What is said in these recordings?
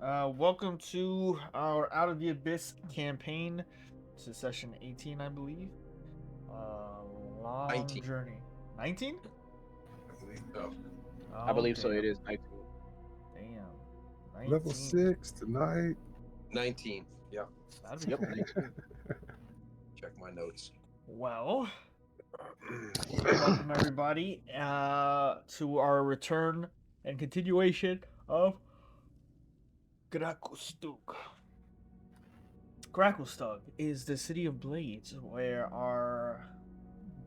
Welcome to our Out of the Abyss campaign. This is session 18, I believe. Long 19. journey. 19? I believe so. Oh, I believe so. damn. It is 19. Damn. 19. Level 6 tonight. 19. Yeah. That'd be Yep. cool. Check my notes. Well, welcome everybody to our return and continuation of Gracklstugh. Gracklstugh is the city of blades where our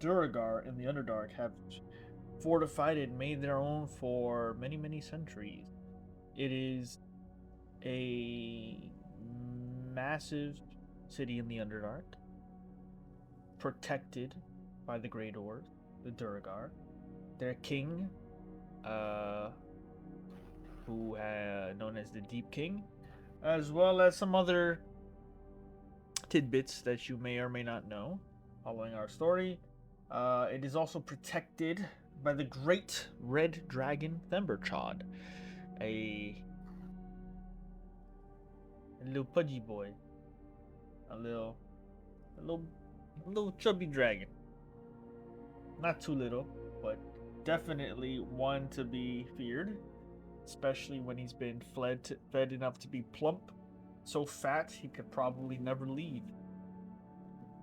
Duragar and the Underdark have fortified and made their own for many, many centuries. It is a massive city in the Underdark, protected by the Grey Doors, the Duragar. Their king, who known as the Deep King, as well as some other tidbits that you may or may not know following our story. It is also protected by the great red dragon Themberchod, a little pudgy boy, a little chubby dragon. Not too little, but definitely one to be feared, especially when he's been fed enough to be plump, so fat he could probably never leave.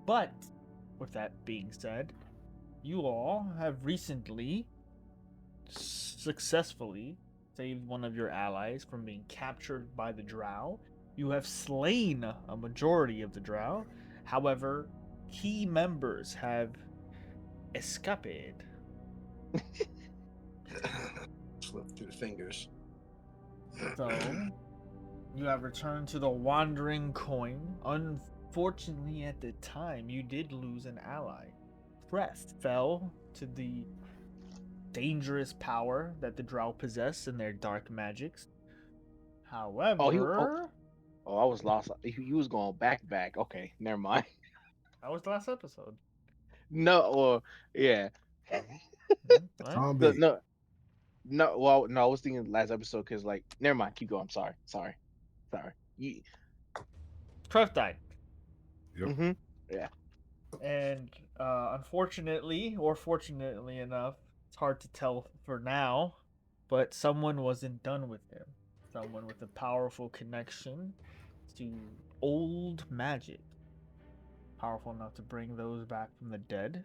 But with that being said, you all have recently successfully saved one of your allies from being captured by the drow. You have slain a majority of the drow. However, key members have escaped. Slip through the fingers. So, you have returned to the Wandering Coin. Unfortunately, at the time, you did lose an ally. Crest fell to the dangerous power that the drow possess in their dark magics. However, I was lost. He was going back. Okay, never mind. that was the last episode. No, well, yeah. What? Zombie. No. Well, no. I was thinking last episode because, like, never mind. Keep going. Sorry. You, Crest died. Yep. Yeah. And unfortunately, or fortunately enough, it's hard to tell for now, but someone wasn't done with him. Someone with a powerful connection to old magic. Powerful enough to bring those back from the dead.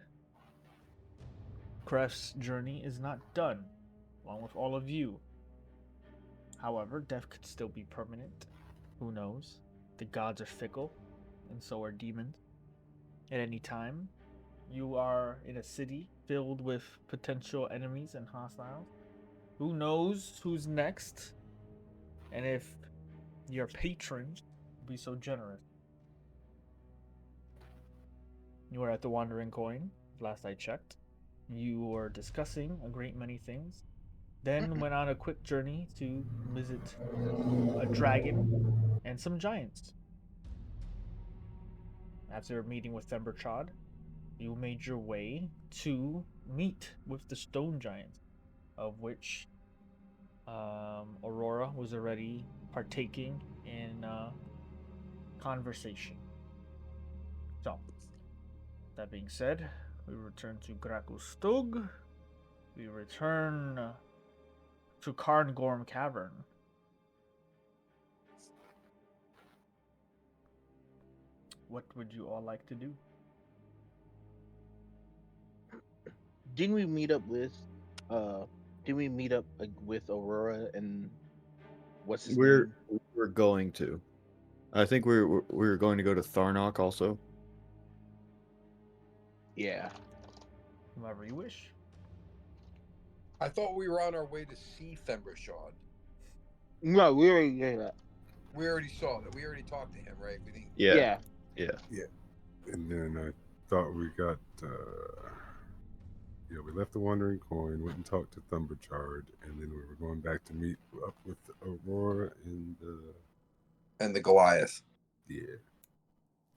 Crest's journey is not done, along with all of you. However, death could still be permanent. Who knows? The gods are fickle, and so are demons. At any time, you are in a city filled with potential enemies and hostiles. Who knows who's next? And if your patron will be so generous. You were at the Wandering Coin, last I checked. You were discussing a great many things. Then went on a quick journey to visit a dragon and some giants. After meeting with Themberchod, you made your way to meet with the stone giants, of which Aurora was already partaking in conversation. So, that being said, we return to Gracklstugh. We return to Carngorm Cavern. What would you all like to do? Didn't we meet up with? Didn't we meet up with Aurora and what's his We're name? we're going to. I think we're going to go to Tharnok also. Yeah. Whomever you wish. I thought we were on our way to see Themberchod. No, we already did that. We already saw that. We already talked to him, right? We didn't. Yeah. And then I thought we got. We left the Wandering Coin, went and talked to Thumberchard, and then we were going back to meet up with Aurora And the Goliath. Yeah.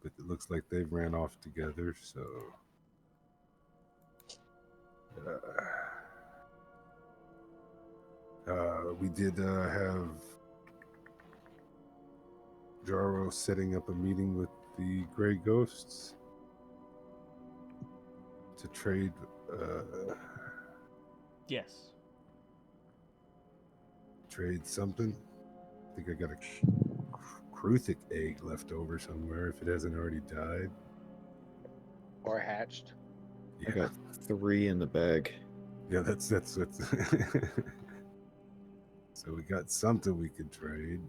But it looks like they've ran off together, so. We did have Jaro setting up a meeting with the Grey Ghosts to trade. Yes. Trade something. I think I got a Kruthic egg left over somewhere if it hasn't already died. Or hatched. I got 3 in the bag. Yeah, that's. So we got something we could trade.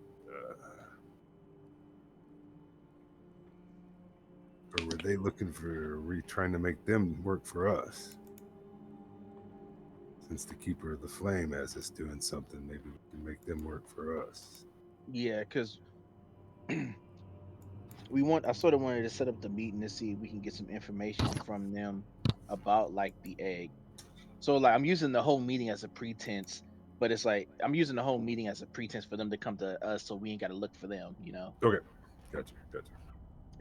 Or were they looking for? Were we trying to make them work for us? Since the Keeper of the Flame has us doing something, maybe we can make them work for us. Yeah, because I sort of wanted to set up the meeting to see if we can get some information from them about like the egg. So like I'm using the whole meeting as a pretense, but it's like I'm using the whole meeting as a pretense for them to come to us, so we ain't got to look for them, you know. Okay, gotcha.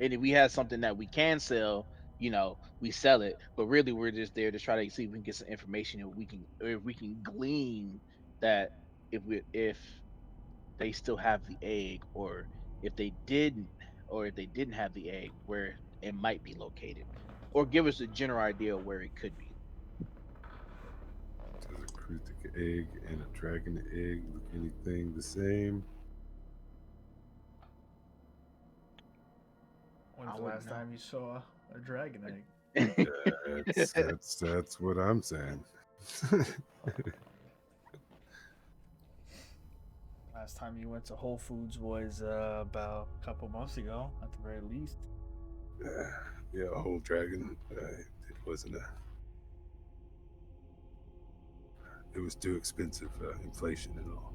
And if we have something that we can sell, you know, we sell it. But really, we're just there to try to see if we can get some information, if we can glean that if they still have the egg, or if they didn't, or if they didn't have the egg, where it might be located, or give us a general idea of where it could be. Does a Kruthic egg and a dragon egg look anything the same? When's I the wouldn't last know. time you saw a dragon egg? That's what I'm saying. Last time you went to Whole Foods was about a couple months ago, at the very least. Yeah, a whole dragon. It wasn't a. It was too expensive. Inflation and all.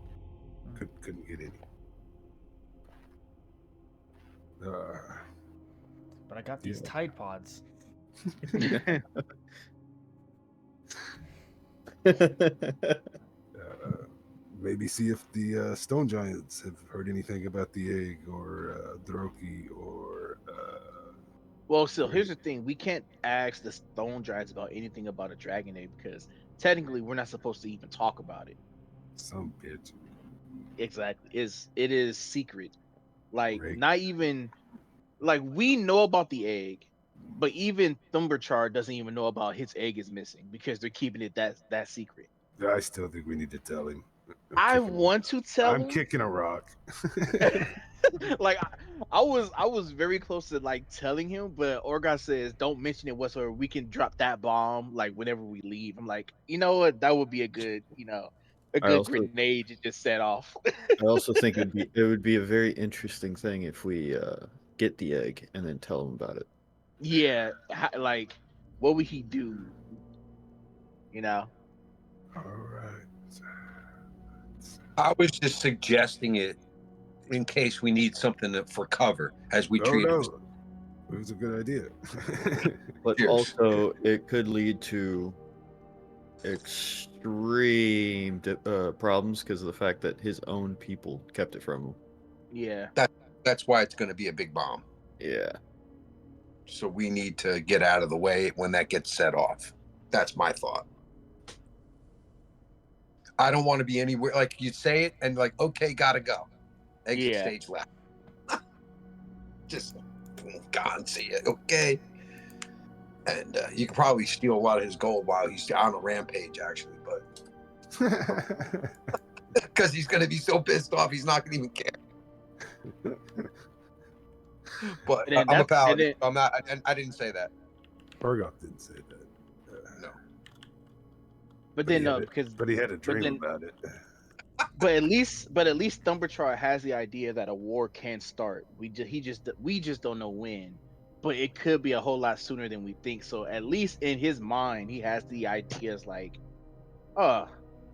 Couldn't get any. But I got these Yeah. Tide Pods. Maybe see if the stone giants have heard anything about the egg, or Droki, or. Well, still, here's the thing: we can't ask the stone giants about anything about a dragon egg because technically we're not supposed to even talk about it. Some bitch. Exactly, it is secret. Like Right. not even like we know about the egg, but even Thumberchar doesn't even know about his egg is missing because they're keeping it that secret. I still think we need to tell him. I want to tell I'm him. kicking a rock. Like I was very close to like telling him, but Orga says don't mention it whatsoever. We can drop that bomb like whenever we leave. I'm like, you know what? That would be a good, a I good also grenade to just set off. I also think it would be a very interesting thing if we get the egg and then tell him about it. Yeah, like what would he do? You know? All right. I was just suggesting it in case we need something for cover as we treat him. No. It was a good idea. But Cheers. also, it could lead to extreme problems because of the fact that his own people kept it from him. Yeah. That's why it's going to be a big bomb. Yeah. So we need to get out of the way when that gets set off. That's my thought. I don't want to be anywhere like you say it and like, okay, gotta go. Exit Yeah. stage left. Just gone, see it. Okay. And you can probably steal a lot of his gold while he's on a rampage, actually, but because he's going to be so pissed off, he's not going to even care. But And then I'm a that's and paladin. then, I'm not. I didn't say that. Bergoth didn't say that. No. but then he had because but he had a dream then- about it. but at least Thumberchar has the idea that a war can start. We just don't know when, but it could be a whole lot sooner than we think. So at least in his mind, he has the ideas like, oh,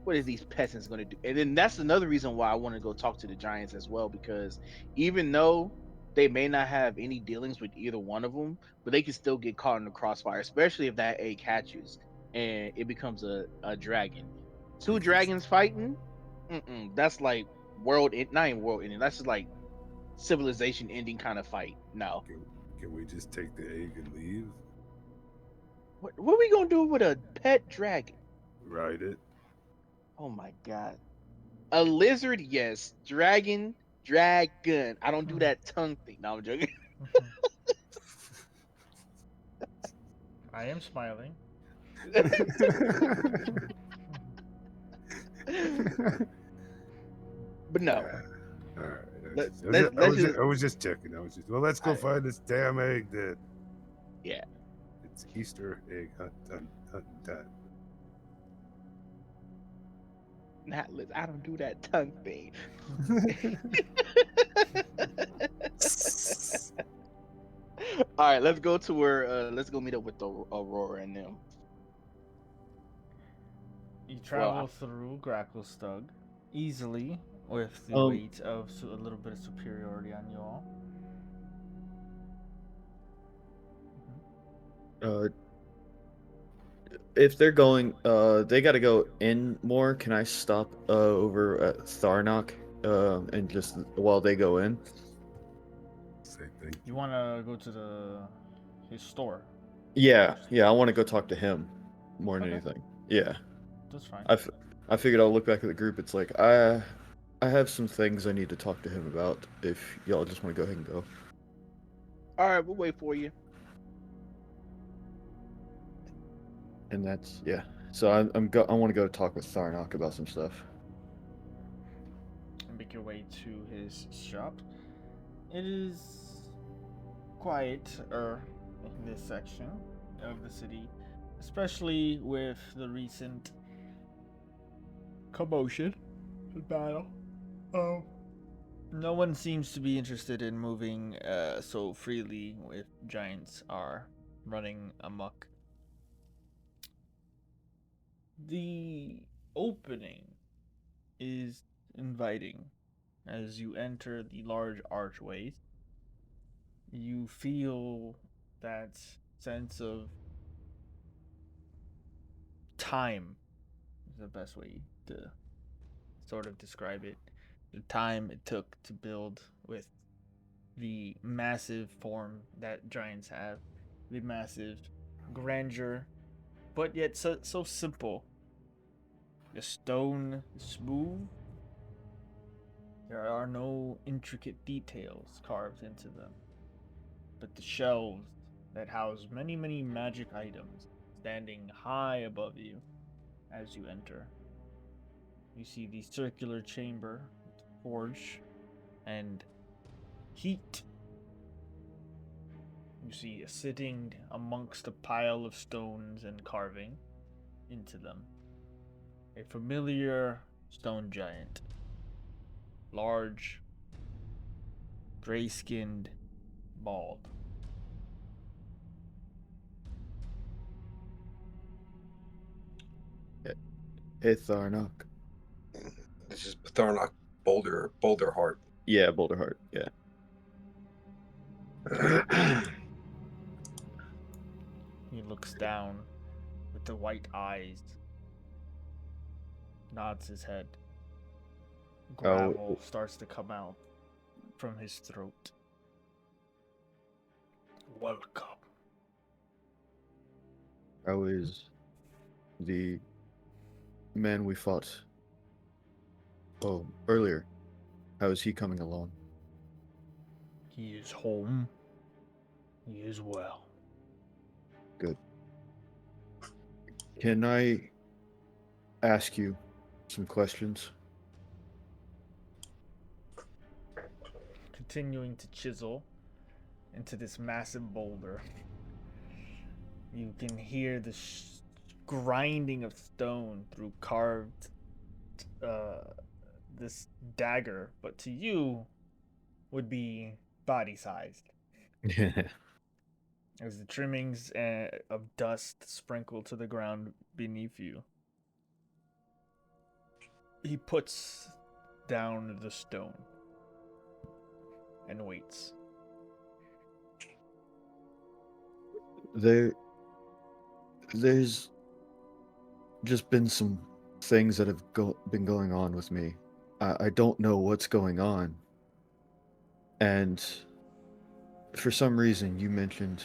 what is these peasants going to do? And then that's another reason why I want to go talk to the giants as well, because even though they may not have any dealings with either one of them, but they can still get caught in the crossfire, especially if that egg hatches and it becomes a dragon. Two dragons fighting. That's like not even world ending. That's just like civilization ending kind of fight. No. Can we just take the egg and leave? What are we gonna do with a pet dragon? Ride it. Oh my god. A lizard, yes. Dragon dragon. I don't do that tongue thing. No, I'm joking. I am smiling. But no. All right. Let's I was just checking. Well, let's go Alright. find this damn egg then. Yeah. It's Easter egg hunting time. Not Liz. I don't do that tongue thing. All right, let's go to where. Let's go meet up with the Aurora and them. You Well, travel through Gracklstugh easily with the Um, weight of a little bit of superiority on you all. If they're going, they got to go in more. Can I stop over at Tharnok, and just while they go in? Same thing. You want to go to his store. Yeah, I want to go talk to him more than Okay. anything. Yeah, That's fine. I figured I'll look back at the group. It's like I have some things I need to talk to him about. If y'all just want to go ahead and go. all right, we'll wait for you. And that's yeah. So I want to go talk with Tharnok about some stuff. Make your way to his shop. It is quieter in this section of the city, especially with the recent commotion and battle. No one seems to be interested in moving so freely if giants are running amok. The opening is inviting. As you enter the large archways, you feel that sense of time is the best way to sort of describe it. The time it took to build with the massive form that giants have, the massive grandeur, but yet so simple. The stone is smooth. There are no intricate details carved into them, but the shelves that house many, many magic items standing high above you as you enter. You see the circular chamber with forge and heat. You see sitting amongst a pile of stones and carving into them a familiar stone giant. Large, gray-skinned, bald. Hey Tharnok. This is Tharnok Boulder Heart. Yeah, Boulderheart. Yeah. He looks down with the white eyes, nods his head. Gravel starts to come out from his throat. Welcome. How is the man we fought earlier? How is he coming along? He is home. He is well. Good. Can I ask you some questions? Continuing to chisel into this massive boulder. You can hear the grinding of stone through carved this dagger, but to you would be body sized. As the trimmings of dust sprinkle to the ground beneath you. He puts down the stone and waits. There's just been some things that have been going on with me. I don't know what's going on. And for some reason, you mentioned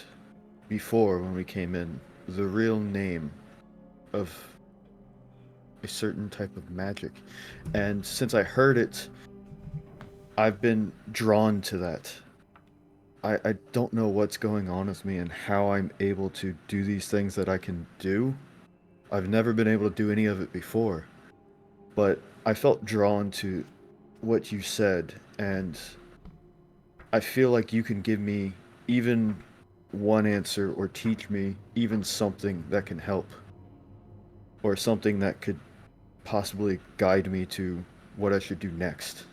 before when we came in the real name of a certain type of magic. And since I heard it I've been drawn to that. I don't know what's going on with me and how I'm able to do these things that I can do. I've never been able to do any of it before, but I felt drawn to what you said, and I feel like you can give me even one answer or teach me even something that can help, or something that could possibly guide me to what I should do next.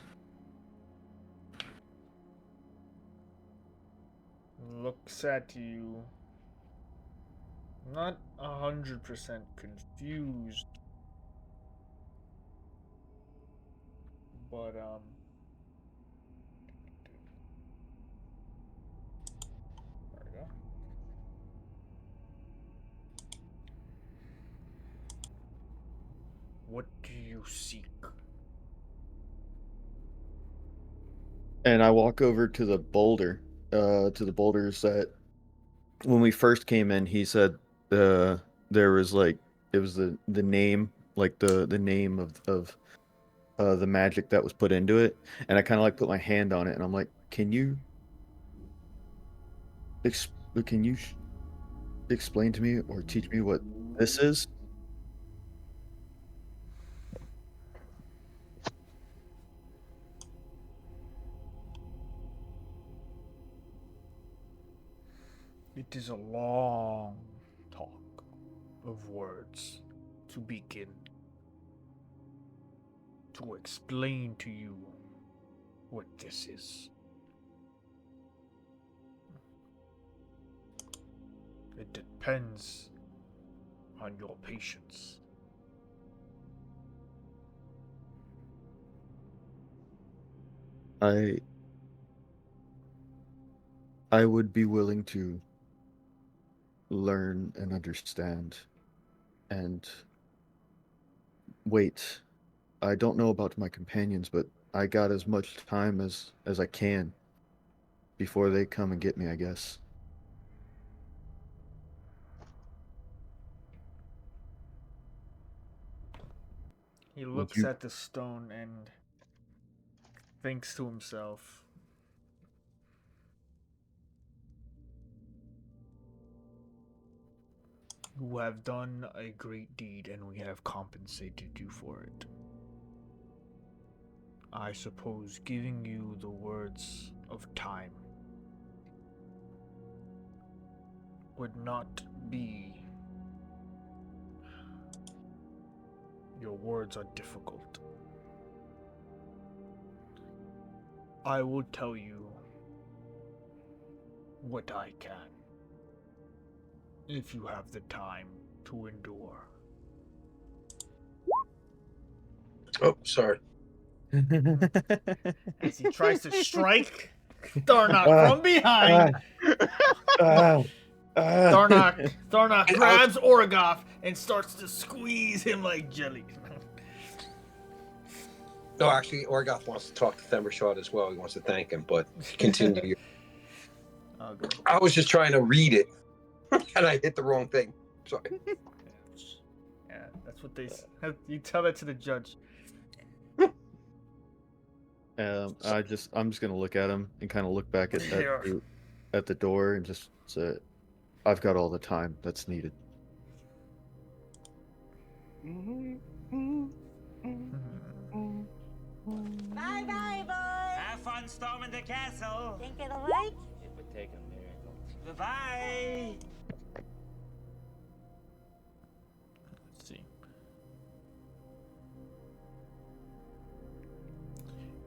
Looks at you, not 100% confused, but there we go. What do you seek? And I walk over to the boulder, to the boulders that when we first came in, he said there was like it was the name, like the name of the magic that was put into it, and I kind of like put my hand on it, and I'm like, can you ex- can you explain to me or teach me what this is? It is a long talk of words to begin to explain to you what this is. It depends on your patience. I I would be willing to learn and understand and wait. I don't know about my companions, but I got as much time as I can before they come and get me, I guess. He Would looks you? at the stone and thinks to himself, "You have done a great deed and we have compensated you for it. I suppose giving you the words of time would not be. Your words are difficult. I will tell you what I can, if you have the time to endure." Oh, sorry. As he tries to strike Tharnak Ah, from behind, ah, ah. Tharnak grabs Orgoff and starts to squeeze him like jelly. No, actually, Orgoth wants to talk to Thembershot as well. He wants to thank him, but continue. Oh, good. I was just trying to read it, and I hit the wrong thing. Sorry. Yeah, that's what they. You tell that to the judge. I'm just gonna look at him and kind of look back Here. at the door and just say, I've got all the time that's needed. Bye bye, boys. Have fun storming the castle. Think it'll work? It would take a miracle. Bye-bye. Let's see.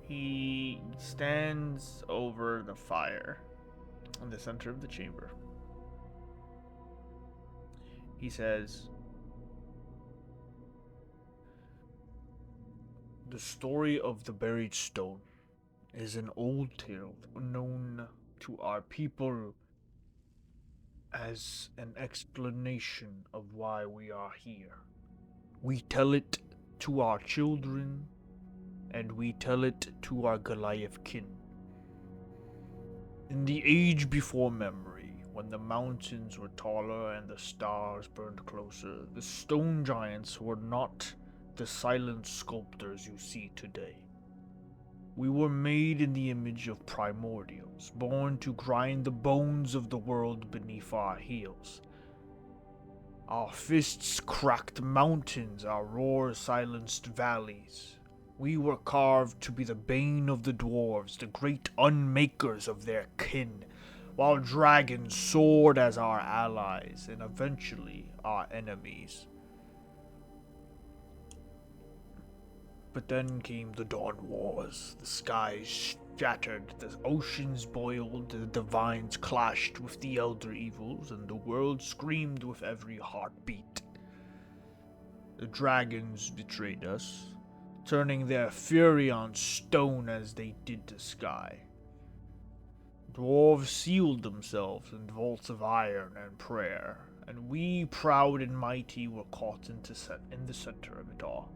He stands over the fire in the center of the chamber. He says, "The story of the buried stone is an old tale known to our people as an explanation of why we are here. We tell it to our children, and we tell it to our Goliath kin. In the age before memory, when the mountains were taller and the stars burned closer, the stone giants were not the silent sculptors you see today. We were made in the image of primordials, born to grind the bones of the world beneath our heels. Our fists cracked mountains, our roar silenced valleys. We were carved to be the bane of the dwarves, the great unmakers of their kin, while dragons soared as our allies and eventually our enemies. But then came the Dawn Wars. The skies shattered, the oceans boiled, the divines clashed with the elder evils, and the world screamed with every heartbeat. The dragons betrayed us, turning their fury on stone as they did the sky. Dwarves sealed themselves in vaults of iron and prayer, and we, proud and mighty, were caught in the center of it all.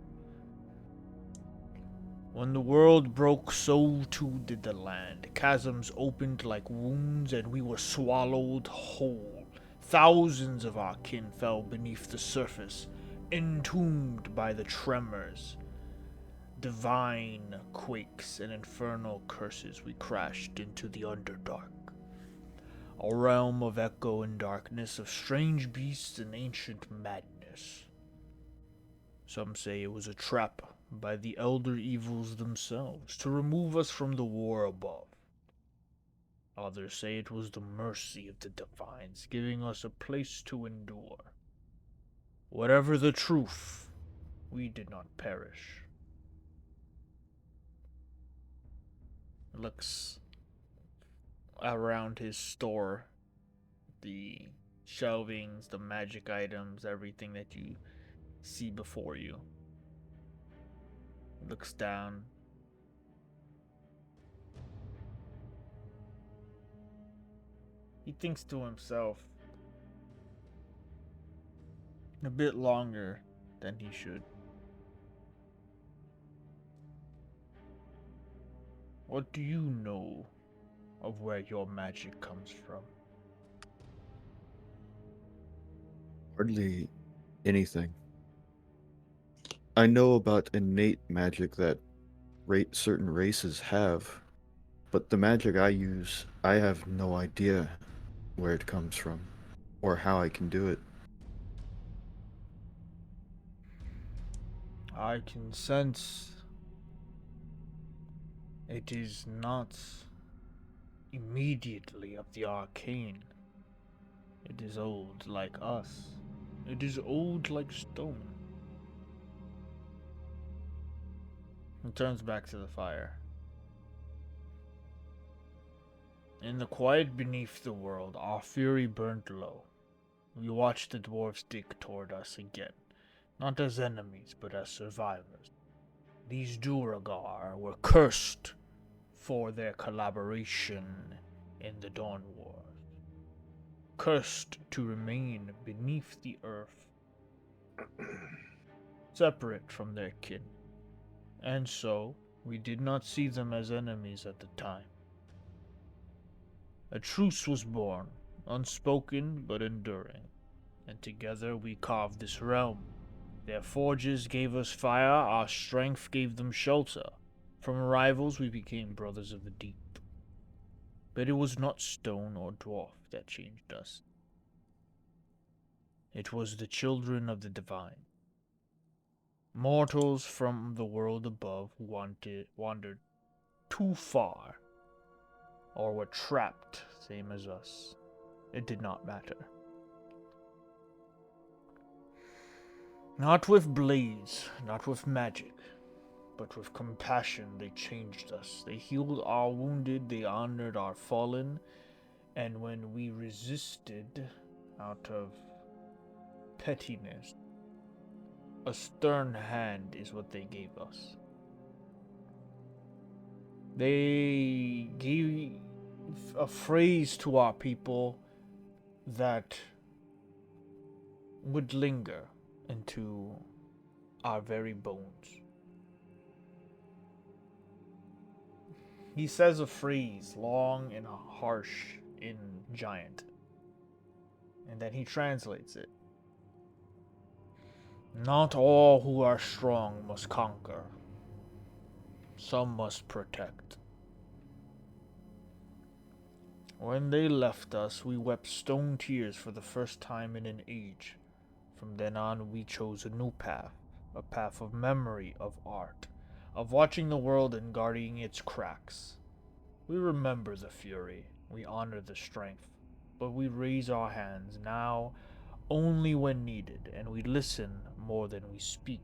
When the world broke, so too did the land. Chasms opened like wounds, and we were swallowed whole. Thousands of our kin fell beneath the surface, entombed by the tremors. Divine quakes and infernal curses, we crashed into the Underdark. A realm of echo and darkness, of strange beasts and ancient madness. Some say it was a trap by the elder evils themselves to remove us from the war above. Others say it was the mercy of the divines giving us a place to endure. Whatever the truth, we did not perish. Looks around his store, the shelvings, the magic items, everything that you see before you. Looks down. He thinks to himself a bit longer than he should. What do you know of where your magic comes from? Hardly anything. I know about innate magic that certain races have, but the magic I use, I have no idea where it comes from or how I can do it. I can sense it is not immediately of the arcane. It is old like us. It is old like stone. He turns back to the fire. In the quiet beneath the world, our fury burned low. We watched the dwarves dig toward us again, not as enemies, but as survivors. These Duragar were cursed for their collaboration in the Dawn Wars, cursed to remain beneath the earth, separate from their kin. And so, we did not see them as enemies at the time. A truce was born, unspoken but enduring, and together we carved this realm. Their forges gave us fire, our strength gave them shelter. From rivals we became brothers of the deep. But it was not stone or dwarf that changed us. It was the children of the divine. Mortals from the world above wandered too far, or were trapped, same as us. It did not matter. Not with blades, not with magic, but with compassion they changed us. They healed our wounded, they honored our fallen, and when we resisted out of pettiness, a stern hand is what they gave us. They gave a phrase to our people that would linger into our very bones. He says a phrase long and harsh in Giant, and then he translates it. Not all who are strong must conquer. some must protect. When they left us, we wept stone tears for the first time in an age. From then on, we chose a new path, a path of memory, of art, of watching the world and guarding its cracks. We remember the fury, we honor the strength, but we raise our hands now only when needed, and we listen more than we speak.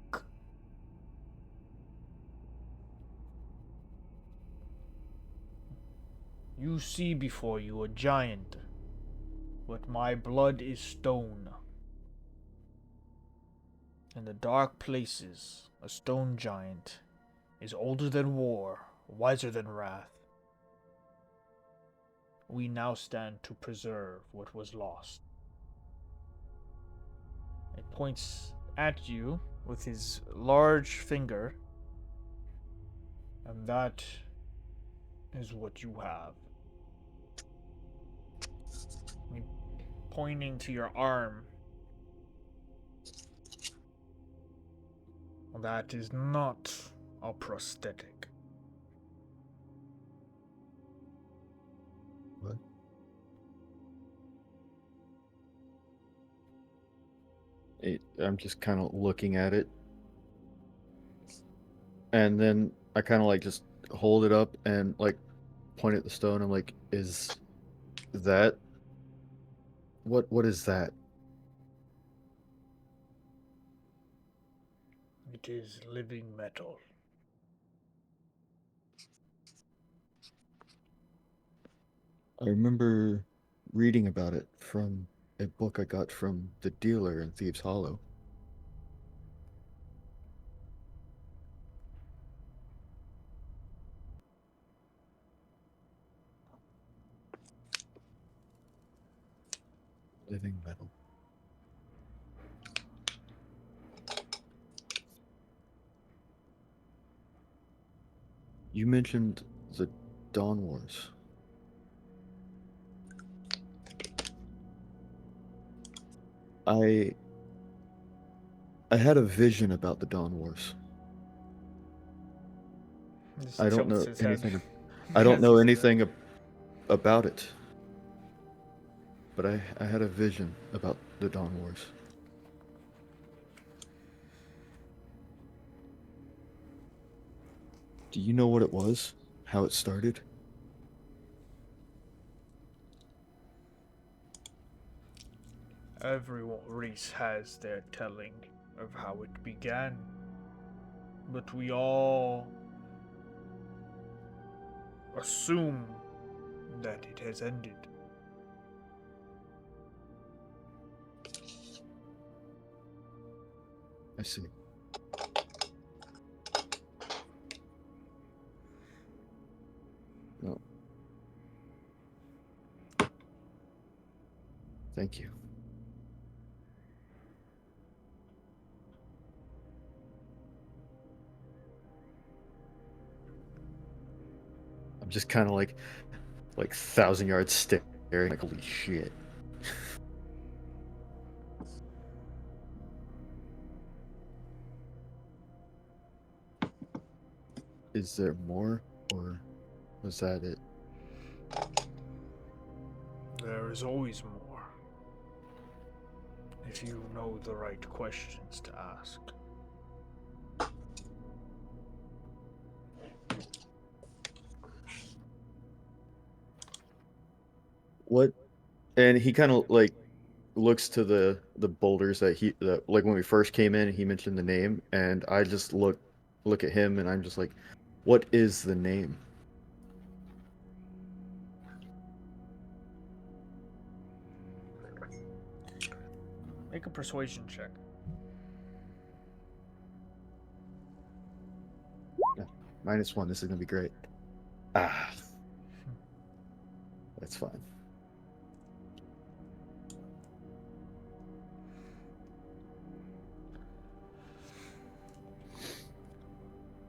You see before you a giant, but my blood is stone. In the dark places, a stone giant is older than war, wiser than wrath. We now stand to preserve what was lost. It points at you with his large finger, and that is what you have. Pointing to your arm. That is not a prosthetic. What? I'm just kind of looking at it. And then I kind of like just hold it up and like point at the stone. I'm like, is that what is that? It is living metal. I remember reading about it from a book I got from the dealer in Thieves Hollow. Living metal. You mentioned the Dawn Wars. I had a vision about the Dawn Wars. I don't know anything. I don't know anything about it. But I had a vision about the Dawn Wars. Do you know what it was? How it started? Every race has their telling of how it began. But we all assume that it has ended. I see. No. Thank you. I'm just kind of like 1,000 yards staring, like, holy shit. Is there more, or was that it? There is always more. If you know the right questions to ask. What? And he kind of like looks to the boulders that like when we first came in, he mentioned the name, and I just look at him, and I'm just like, what is the name? Make a persuasion check. Yeah, -1. This is gonna be great. Ah, that's fine.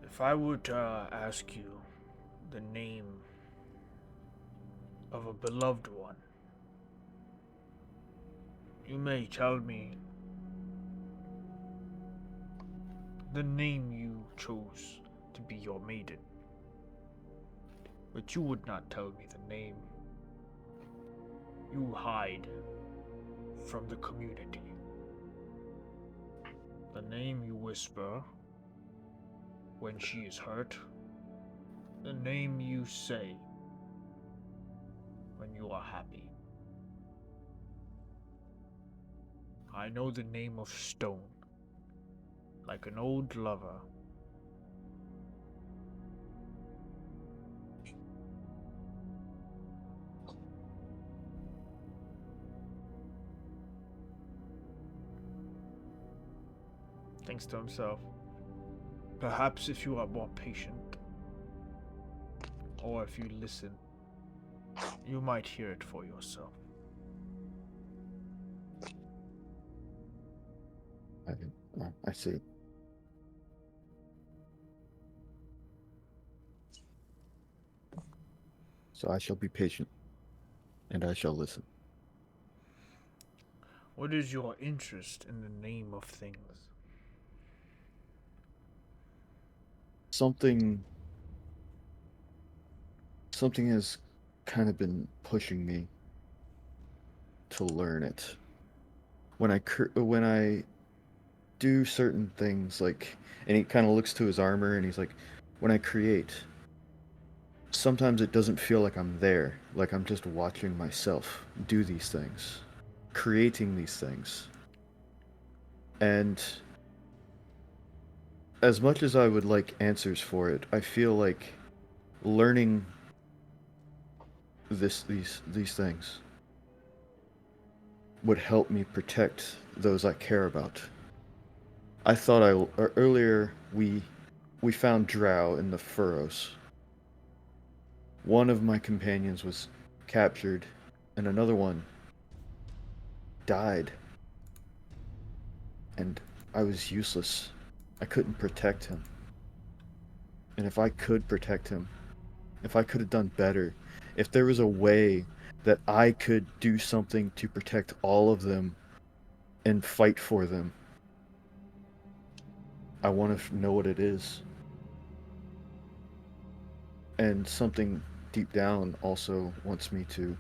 If I were to ask you the name of a beloved one, you may tell me the name you chose to be your maiden. But you would not tell me the name. You hide from the community. The name you whisper when she is hurt. The name you say when you are happy. I know the name of Stone, like an old lover. Thinks to himself, perhaps if you are more patient, or if you listen, you might hear it for yourself. I see. So I shall be patient, and I shall listen. What is your interest in the name of things? Something has kind of been pushing me to learn it. When I do certain things, like, and he kind of looks to his armor and he's like, when I create, sometimes it doesn't feel like I'm there, like I'm just watching myself do these things, creating these things. And as much as I would like answers for it, I feel like learning these things would help me protect those I care about. I thought earlier we found Drow in the furrows. One of my companions was captured, and another one died. And I was useless. I couldn't protect him. And if I could protect him, if I could have done better, if there was a way that I could do something to protect all of them and fight for them, I want to know what it is. And something deep down also wants me to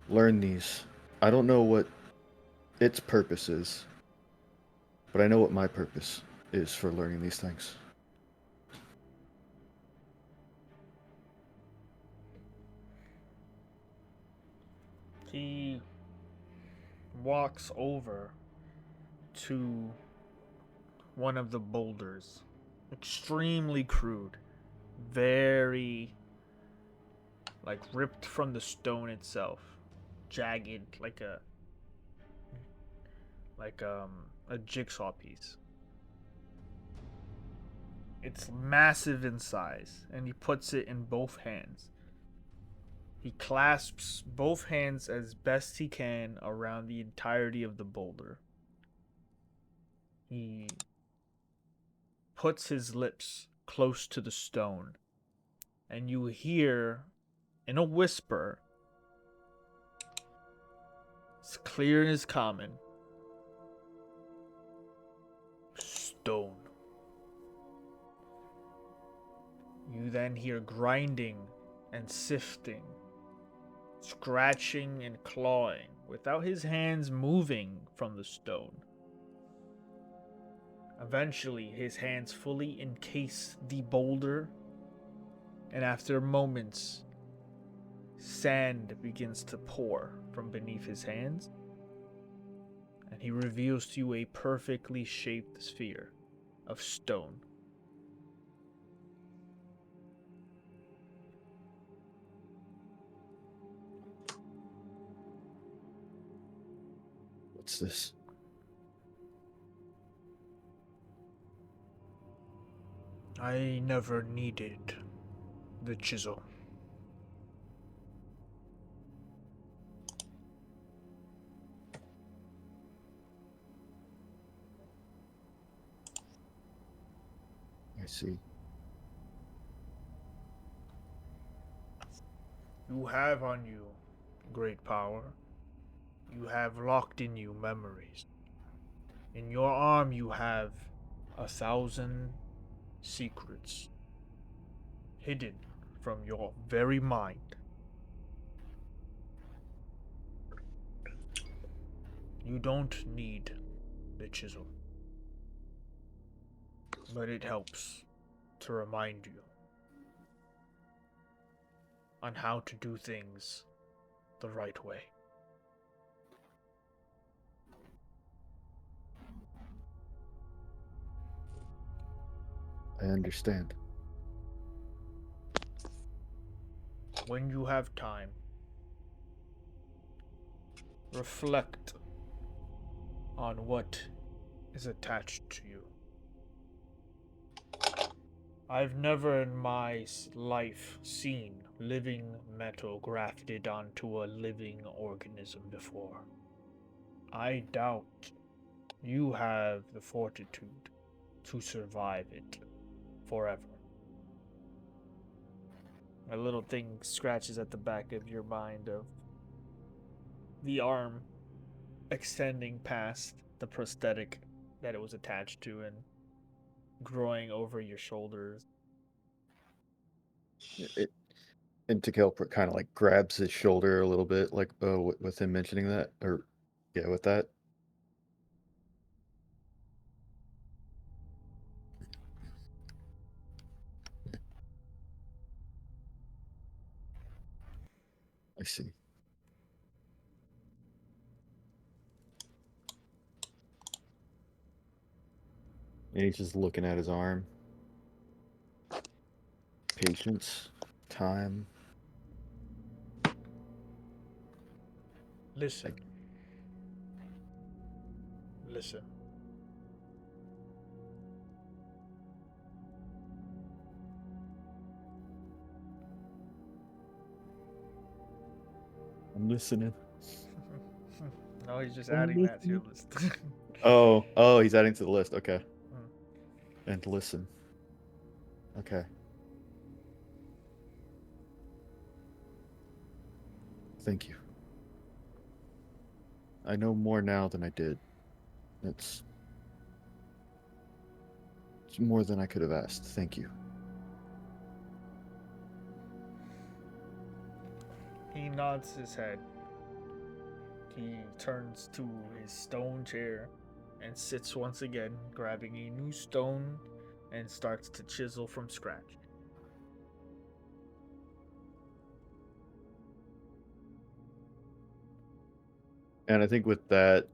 learn these. I don't know what its purpose is, but I know what my purpose is for learning these things. He walks over to one of the boulders. Extremely crude. Very, like, ripped from the stone itself. Jagged, like a jigsaw piece. It's massive in size, and he puts it in both hands. He clasps both hands as best he can around the entirety of the boulder. He puts his lips close to the stone, and you hear, in a whisper, as clear as common, stone. You then hear grinding and sifting, scratching and clawing, without his hands moving from the stone. Eventually, his hands fully encase the boulder, and after moments, sand begins to pour from beneath his hands, and he reveals to you a perfectly shaped sphere of stone. What's this? I never needed the chisel. I see. You have on you great power. You have locked in you memories. In your arm you have 1,000 secrets hidden from your very mind. You don't need the chisel, but it helps to remind you on how to do things the right way. I understand. When you have time, reflect on what is attached to you. I've never in my life seen living metal grafted onto a living organism before. I doubt you have the fortitude to survive it forever. A little thing scratches at the back of your mind of the arm extending past the prosthetic that it was attached to and growing over your shoulders. And Tikal kind of like grabs his shoulder a little bit, like with him mentioning that, or yeah, with that. I see. And he's just looking at his arm. Patience, time. Listen. Listen. I'm listening. No, he's just adding that to your list. Oh, he's adding to the list. Okay. And listen. Okay. Thank you. I know more now than I did. It's more than I could have asked. Thank you. He nods his head. He turns to his stone chair and sits once again, grabbing a new stone and starts to chisel from scratch. And I think with that,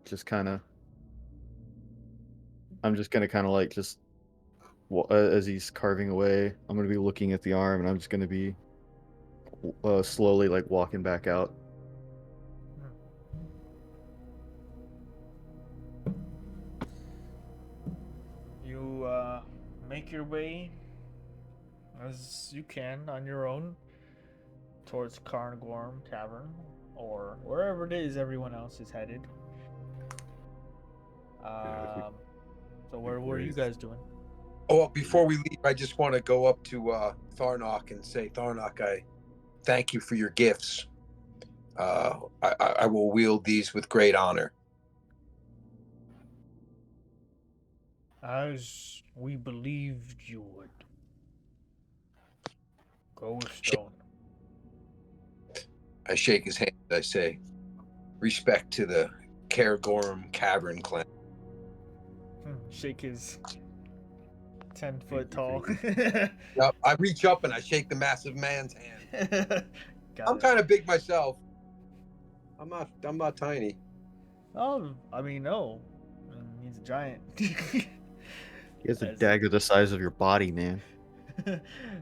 I'm just gonna kind of like as he's carving away, I'm gonna be looking at the arm, and I'm just gonna be slowly like walking back out. You make your way as you can on your own towards Carnagorm Tavern or wherever it is everyone else is headed. So what are you guys doing? Oh, before we leave, I just want to go up to Tharnok and say, Tharnok, I thank you for your gifts. I will wield these with great honor. As we believed you would. Go with stone. I shake his hand. I say, respect to the Cairngorm Cavern clan. Shake his 10-foot tall. Yep, I reach up and I shake the massive man's hand. I'm Got kind of big myself. I'm not tiny. Oh, I mean, no. He's a giant. He has a dagger the size of your body, man.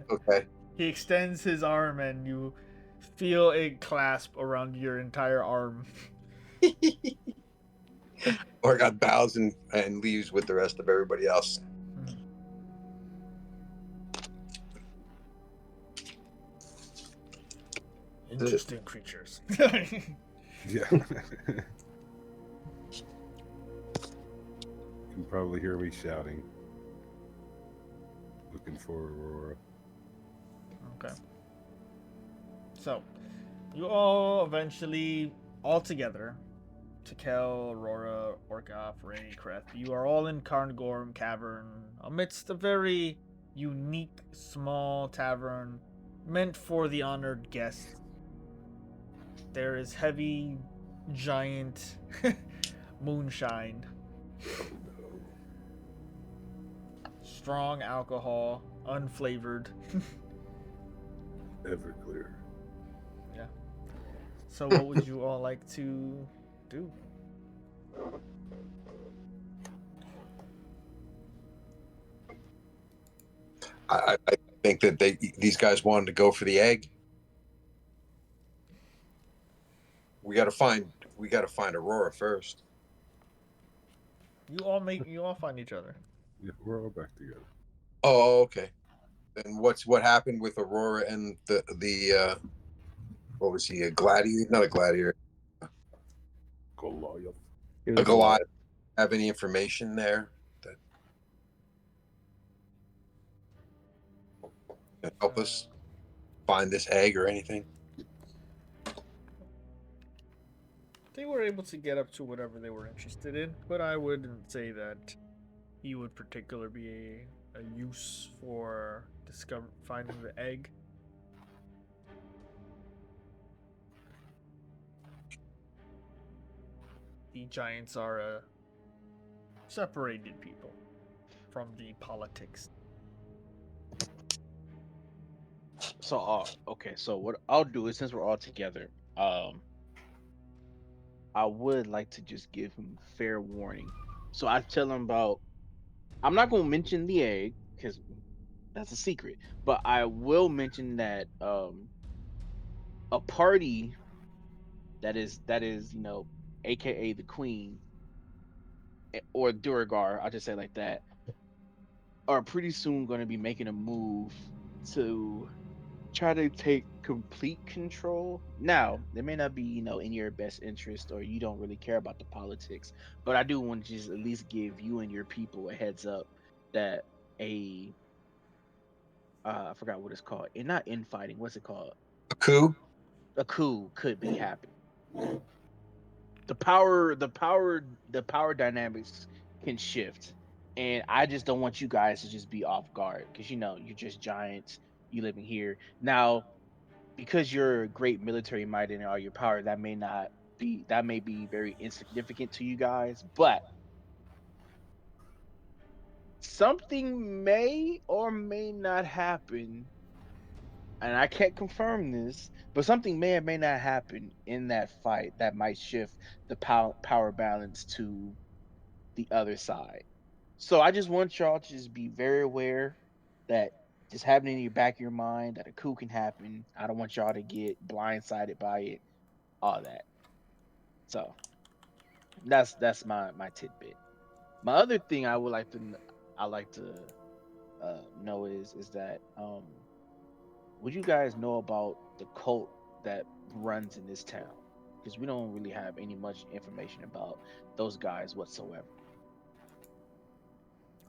Okay. He extends his arm and you feel a clasp around your entire arm. Or got bows and leaves with the rest of everybody else. Interesting creatures. Yeah. You can probably hear me shouting. Looking for Aurora. Okay. So, you all eventually, all together, Tikal, Aurora, Orgoth, Rainy, Kreth, you are all in Carnagorm Cavern amidst a very unique small tavern meant for the honored guests. There is heavy, giant moonshine, strong alcohol, unflavored. Everclear. Yeah. So, what would you all like to do? I think that these guys wanted to go for the egg. We got to find Aurora first. You all find each other. Yeah, we're all back together. Oh, okay. And what happened with Aurora and the what was he, a gladiator? Not a gladiator. Goliath. A Goliath. Have any information there that can help us find this egg or anything? They were able to get up to whatever they were interested in, but I wouldn't say that he would particularly be a use for finding the egg. The giants are a separated people from the politics. So, okay. So what I'll do is, since we're all together, I would like to just give him fair warning. So I tell him about. I'm not gonna mention the egg because that's a secret, but I will mention that a party that is AKA the Queen or Duragar, I'll just say it like that, are pretty soon going to be making a move to try to take complete control. Now, they may not be, in your best interest, or you don't really care about the politics, but I do want to just at least give you and your people a heads up that a I forgot what it's called. And not infighting, what's it called? A coup? A coup could be happening. The power dynamics can shift. And I just don't want you guys to just be off guard because you're just giants. You living here. Now, because you're great military might and all your power, that may be very insignificant to you guys, but something may or may not happen, and I can't confirm this, but something may or may not happen in that fight that might shift the power balance to the other side. So I just want y'all to just be very aware that just having in your back of your mind that a coup can happen. I don't want y'all to get blindsided by it, all that. So that's my tidbit. My other thing I like to know is that would you guys know about the cult that runs in this town? Because we don't really have any much information about those guys whatsoever.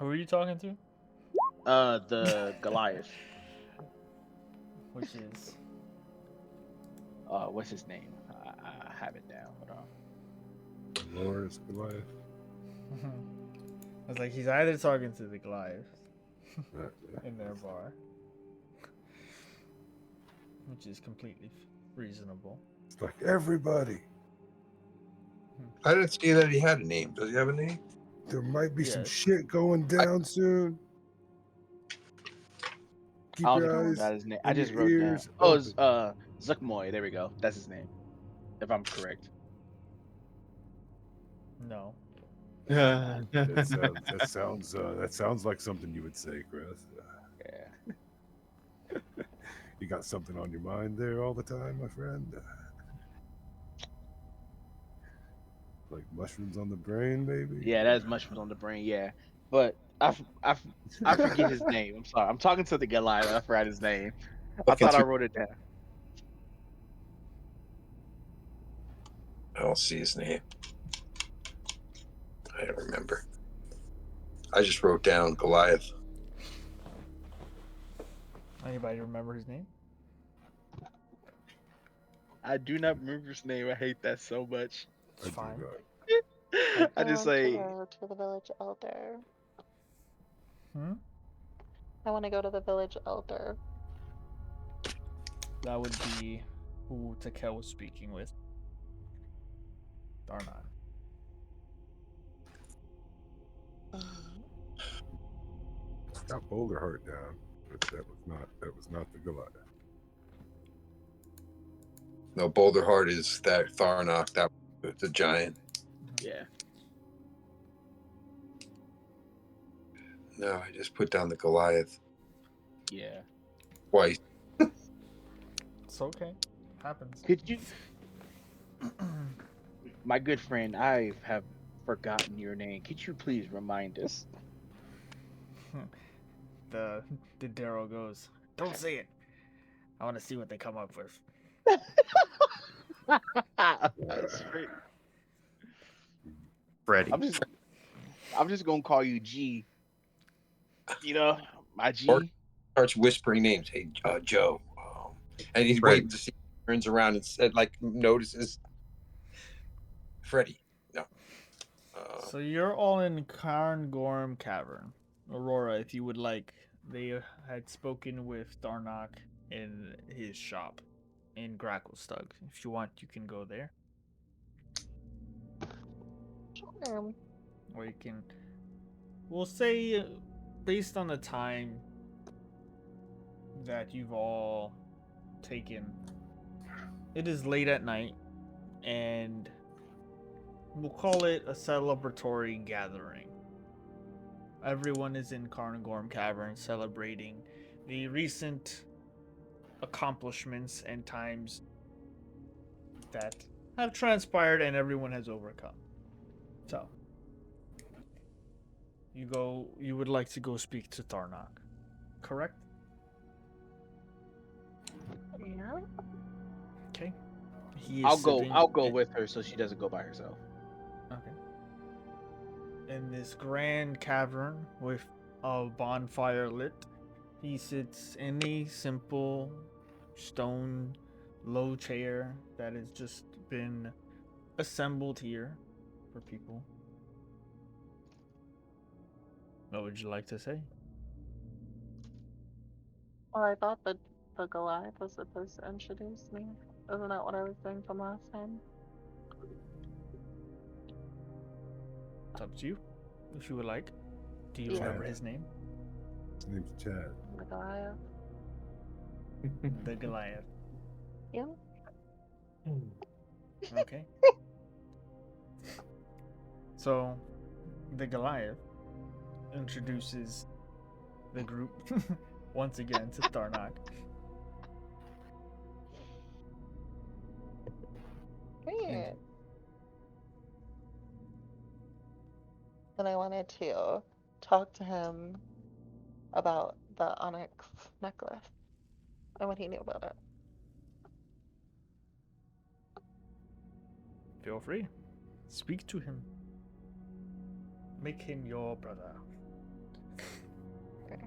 Who are you talking to? The Goliath. Which is What's his name? I have it down. Hold on. Lawrence Goliath. I was like, he's either talking to the Goliath in their bar, which is completely reasonable. It's like everybody. I didn't see that he had a name. Does he have a name? There might be some Yes. shit going down soon. Keep I don't think I your wrote eyes down his name. I and just your wrote down. ears Oh, open. it's Zuckmoy. There we go. That's his name, if I'm correct. No. That sounds like something you would say, Chris. Yeah. You got something on your mind there all the time, my friend? Like mushrooms on the brain, maybe? Yeah, that's mushrooms on the brain. Yeah, but I forget his name. I'm sorry. I'm talking to the Goliath. I forgot his name. I Looking thought I through, wrote it down. I don't see his name. I don't remember. I just wrote down Goliath. Anybody remember his name? I do not remember his name. I hate that so much. It's fine. I just say To the village elder. Hmm? I want to go to the village elder. That would be who Takel was speaking with. Darnon. Got Boulder Heart down, but that was not the Goliath. No, Boulder Heart is that Tharnok, that the giant. Yeah. No, I just put down the Goliath Yeah. twice. It's okay. Happens. Could you, my good friend? I have forgotten your name. Could you please remind us? the Darrow goes, "Don't say it. I want to see what they come up with." That's great. Freddy. I'm just gonna call you G. You know, my G. Or starts whispering names. Hey, Joe. And he's Fred. waiting to see. Turns around and said, like, notices Freddy. No. So you're all in Cairngorm Cavern. Aurora, if you would like, they had spoken with Darnock in his shop in Gracklstugh. If you want, you can go there. Sure. Or you can. We'll say, based on the time that you've all taken, it is late at night, and we'll call it a celebratory gathering. Everyone is in Cairngorm Cavern celebrating the recent accomplishments and times that have transpired and everyone has overcome. So, you would like to go speak to Tharnok, correct? Yeah. Okay. He is I'll go sitting with her so she doesn't go by herself. Okay. In this grand cavern with a bonfire lit, he sits in a simple stone low chair that has just been assembled here for people. What would you like to say? Well, I thought the Goliath was supposed to introduce me. Isn't that what I was doing from last time? It's up to you, if you would like. Do you Yeah. remember his name? His name's Chad. The Goliath. The Goliath. Yeah. Okay. So, the Goliath introduces the group once again to Tharnok. Great. Then I wanted to talk to him about the onyx necklace and what he knew about it. Feel free. Speak to him. Make him your brother. Okay.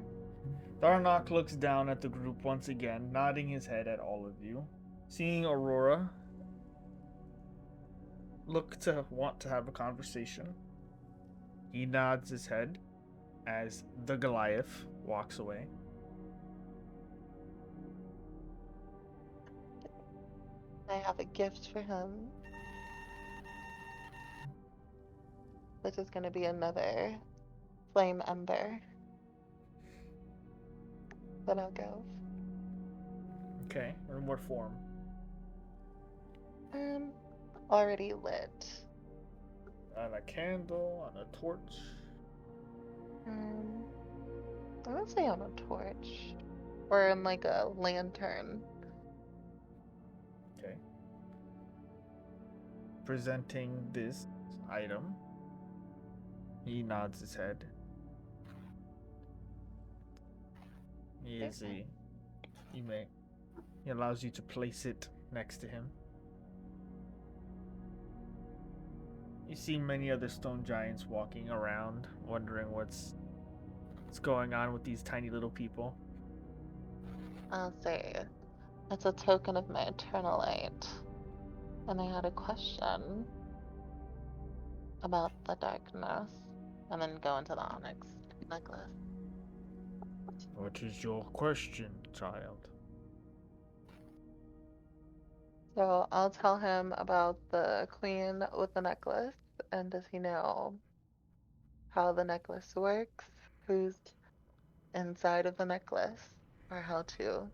Tharnok looks down at the group once again, nodding his head at all of you. Seeing Aurora look to want to have a conversation, he nods his head as the Goliath walks away. I have a gift for him, which is going to be another flame ember that I'll go. Okay, in what form? Already lit. On a candle, on a torch? I would say on a torch or in like a lantern. Okay. Presenting this item, he nods his head. He allows you to place it next to him. You see many other stone giants walking around, wondering what's going on with these tiny little people. I'll say it's a token of my eternal light. And I had a question about the darkness, and then go into the onyx necklace. What is your question, child? So I'll tell him about the queen with the necklace, and does he know how the necklace works, who's inside of the necklace, or how to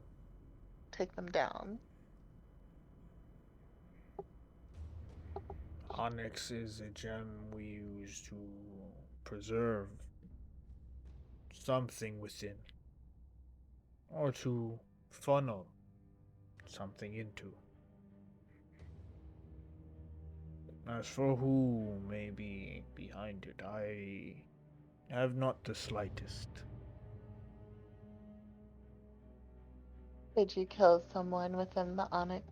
take them down? Onyx is a gem we use to preserve something within, or to funnel something into. As for who may be behind it, I have not the slightest. Did you kill someone within the onyx?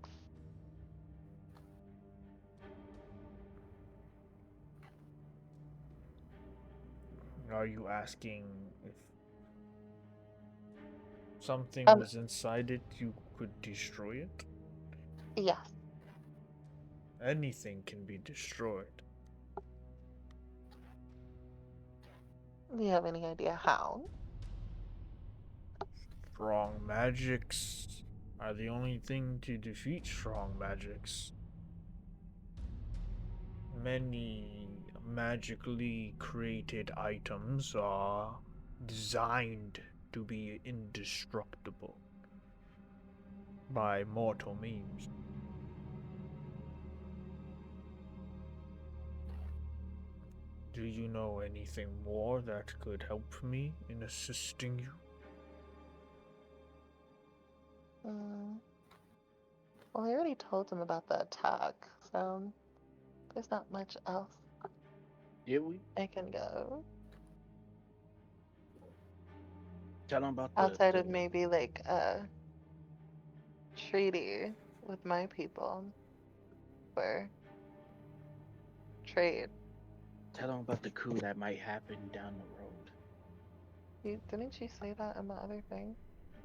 Are you asking if something Um, was inside it, you could destroy it? yes. Anything can be destroyed. Do you have any idea how? Strong magics are the only thing to defeat strong magics. Many magically created items are designed to be indestructible by mortal means. Do you know anything more that could help me in assisting you? Mm, well, I already told him about the attack, so there's not much else Did we I can go. tell him about Outside the of maybe like a treaty with my people for trade. tell him about the coup that might happen down the road? Didn't you say that in the other thing?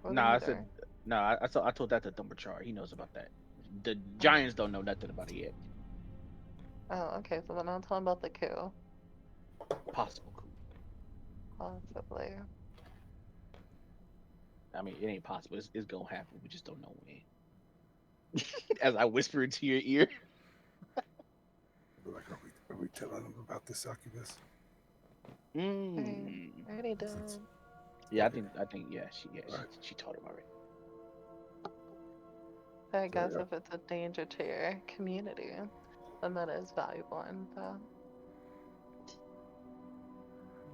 No, Wasn't I he said there? no. I told that to Dumbledore. He knows about that. The Oh. Giants don't know nothing about it yet. Oh, okay. So then I'll tell him about the coup, Possible coup. possibly. I mean, it ain't possible. It's gonna happen. We just don't know when. As I whisper into your ear. Like, are we telling them about the succubus? Mm. I already did. Since- Yeah, Okay. I think yeah, Alright. she told him already. I guess yeah. if it's a danger to your community, then that is valuable info.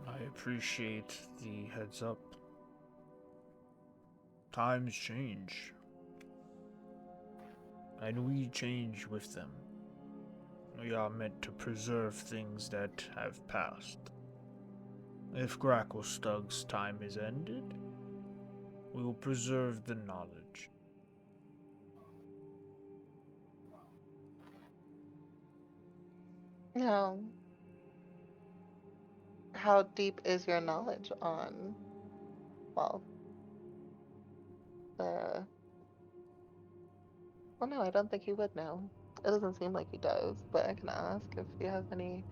I appreciate the heads up. Times change, and we change with them. We are meant to preserve things that have passed. If Gracklstugh's time is ended, we will preserve the knowledge. Now, how deep is your knowledge on, well, the. Well, no, I don't think he would know. It doesn't seem like he does, but I can ask if he has any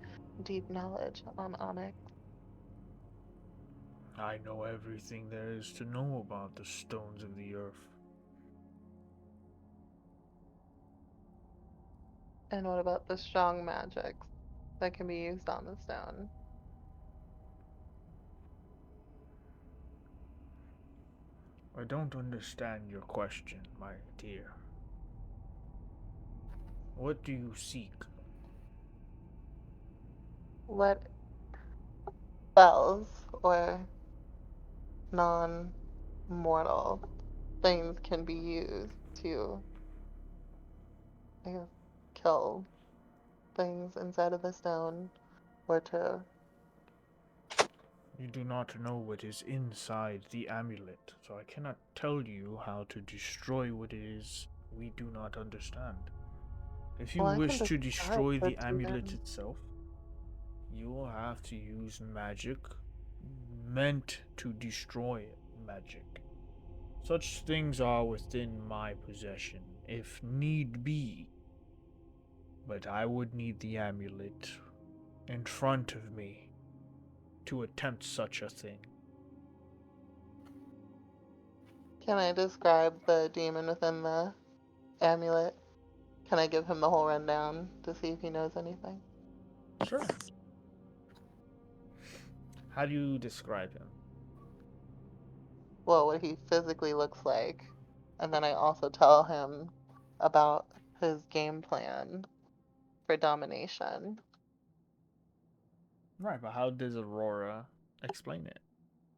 deep knowledge on Onyx. I know everything there is to know about the stones of the earth. And what about the strong magics that can be used on the stone? I don't understand your question, my dear. What do you seek? What spells or non-mortal things can be used to, I guess, kill things inside of the stone or to. You do not know what is inside the amulet, so I cannot tell you how to destroy what it is we do not understand. If you Well, I can wish to describe destroy the what's amulet within. itself, you will have to use magic meant to destroy magic. Such things are within my possession, if need be. But I would need the amulet in front of me to attempt such a thing. Can I describe the demon within the amulet? Can I give him the whole rundown to see if he knows anything? Sure. How do you describe him? Well, what he physically looks like. And then I also tell him about his game plan for domination. Right, but how does Aurora explain it?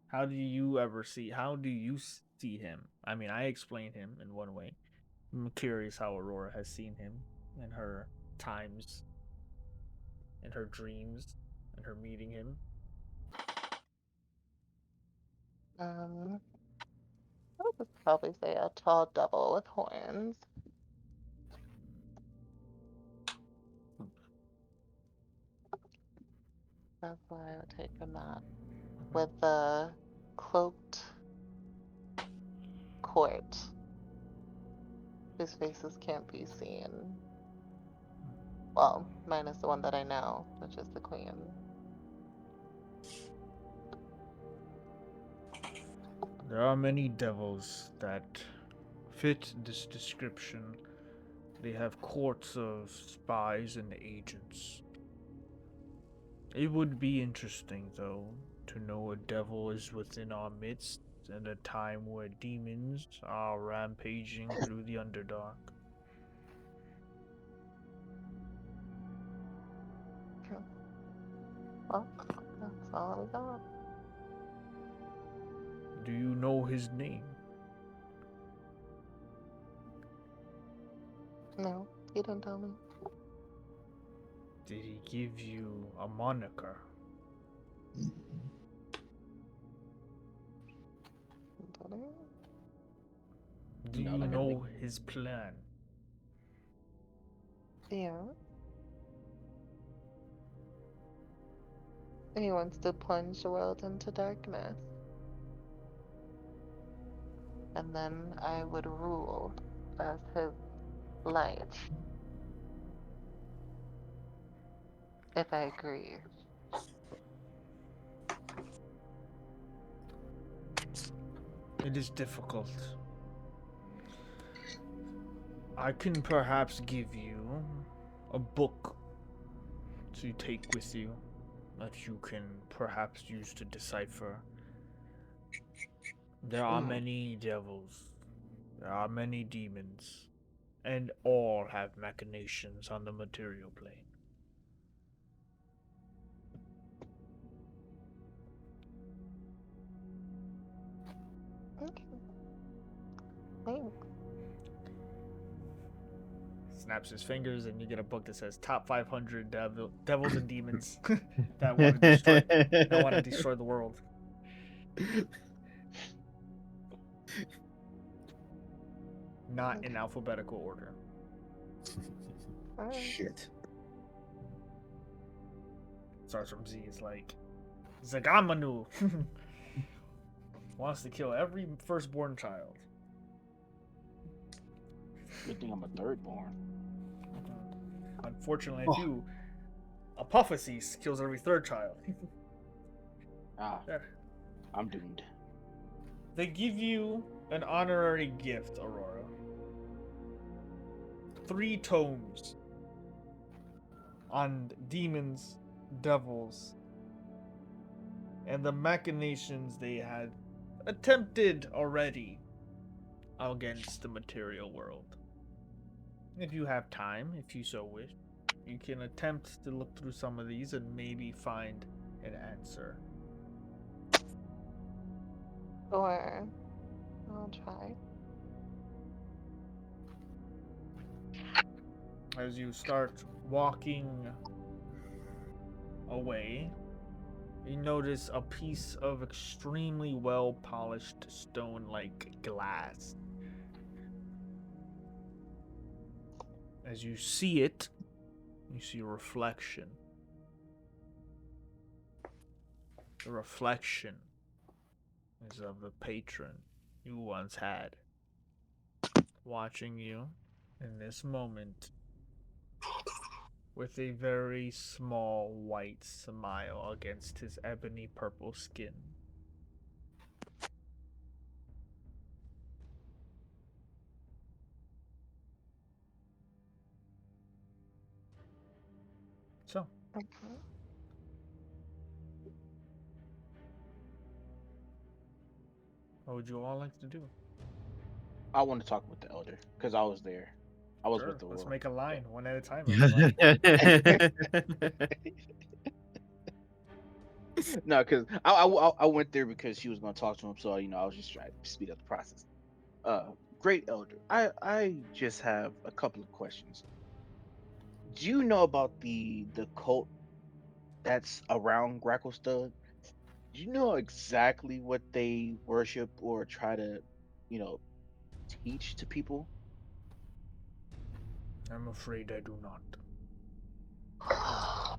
How do you see him? I mean, I explain him in one way. I'm curious how Aurora has seen him in her times, in her dreams, and her meeting him. I would probably say a tall devil with horns. That's why I would take from that. With the cloaked court, whose faces can't be seen. Well, minus the one that I know, which is the queen. There are many devils that fit this description. They have courts of spies and agents. It would be interesting, though, to know a devil is within our midst at a time where demons are rampaging through the Underdark. Well, that's all we got. Do you know his name? No, you didn't tell me. Did he give you a moniker? Did he? Do you know his plan? Yeah. He wants to plunge the world into darkness. And then I would rule as his light. If I agree. It is difficult. I can perhaps give you a book to take with you that you can perhaps use to decipher. There are many devils, there are many demons, and all have machinations on the material plane. Okay. Thanks. Snaps his fingers, and you get a book that says "Top 500 Devils and Demons that want to destroy the world." Not in alphabetical order. Alright. Shit. Starts from Z. It's like Zagamanu wants to kill every firstborn child. Good thing I'm a third born. Unfortunately, if you Apophyses kills every third child. There. I'm doomed. They give you an honorary gift, Aurora. 3 tomes on demons, devils, and the machinations they had attempted already against the material world. If you have time, if you so wish, you can attempt to look through some of these and maybe find an answer. Or I'll try. As you start walking away, you notice a piece of extremely well polished stone like glass. As you see it, you see a reflection. The reflection is of the patron you once had, watching you in this moment with a very small white smile against his ebony purple skin. Mhm. What would you all like to do? I want to talk with the elder because I was there. I was with Sure, the let's war. make a line, one at a time, everybody. No, because I went there because she was gonna talk to him, so I was just trying to speed up the process. Great elder, I just have a couple of questions. Do you know about the cult that's around Gracklstugh? Do you know exactly what they worship or try to, you know, teach to people? I'm afraid I do not. Oh,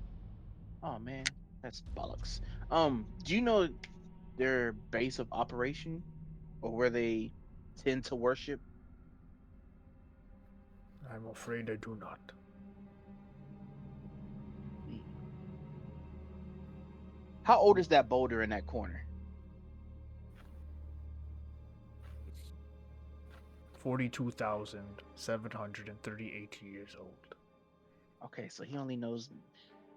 oh man, that's bollocks. Do you know their base of operation or where they tend to worship? I'm afraid I do not. Hmm. How old is that boulder in that corner? 42,738 years old. Okay, so he only knows.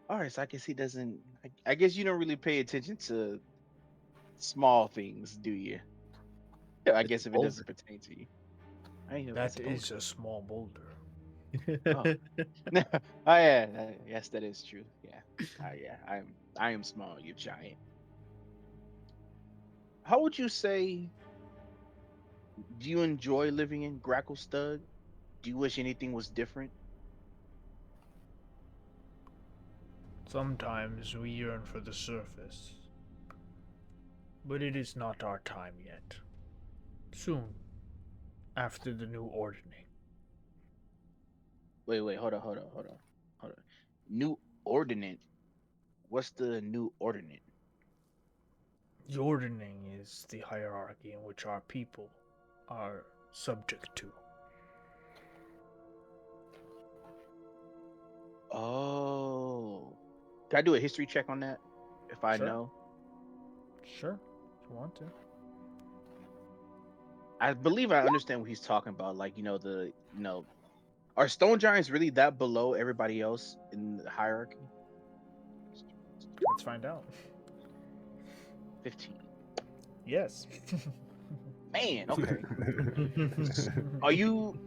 All right, so I guess he doesn't. I guess you don't really pay attention to small things, do you? Yeah, I It's a guess if it boulder. doesn't pertain to you. I know it's That a is boulder. a small boulder. Oh, oh yeah, yes, that is true. Yeah, yeah, I am small. You're giant. How would you say? Do you enjoy living in Gracklstugh? Do you wish anything was different? Sometimes we yearn for the surface, but it is not our time yet. Soon, after the new ordering. Wait, hold on. New ordinance. What's the new ordinance? The ordering is the hierarchy in which our people are subject to. Oh, can I do a history check on that? If I Sure, know, sure, if you want to. I believe I understand what he's talking about. Like are stone giants really that below everybody else in the hierarchy? Let's find out. 15. Yes. Man, okay. Are you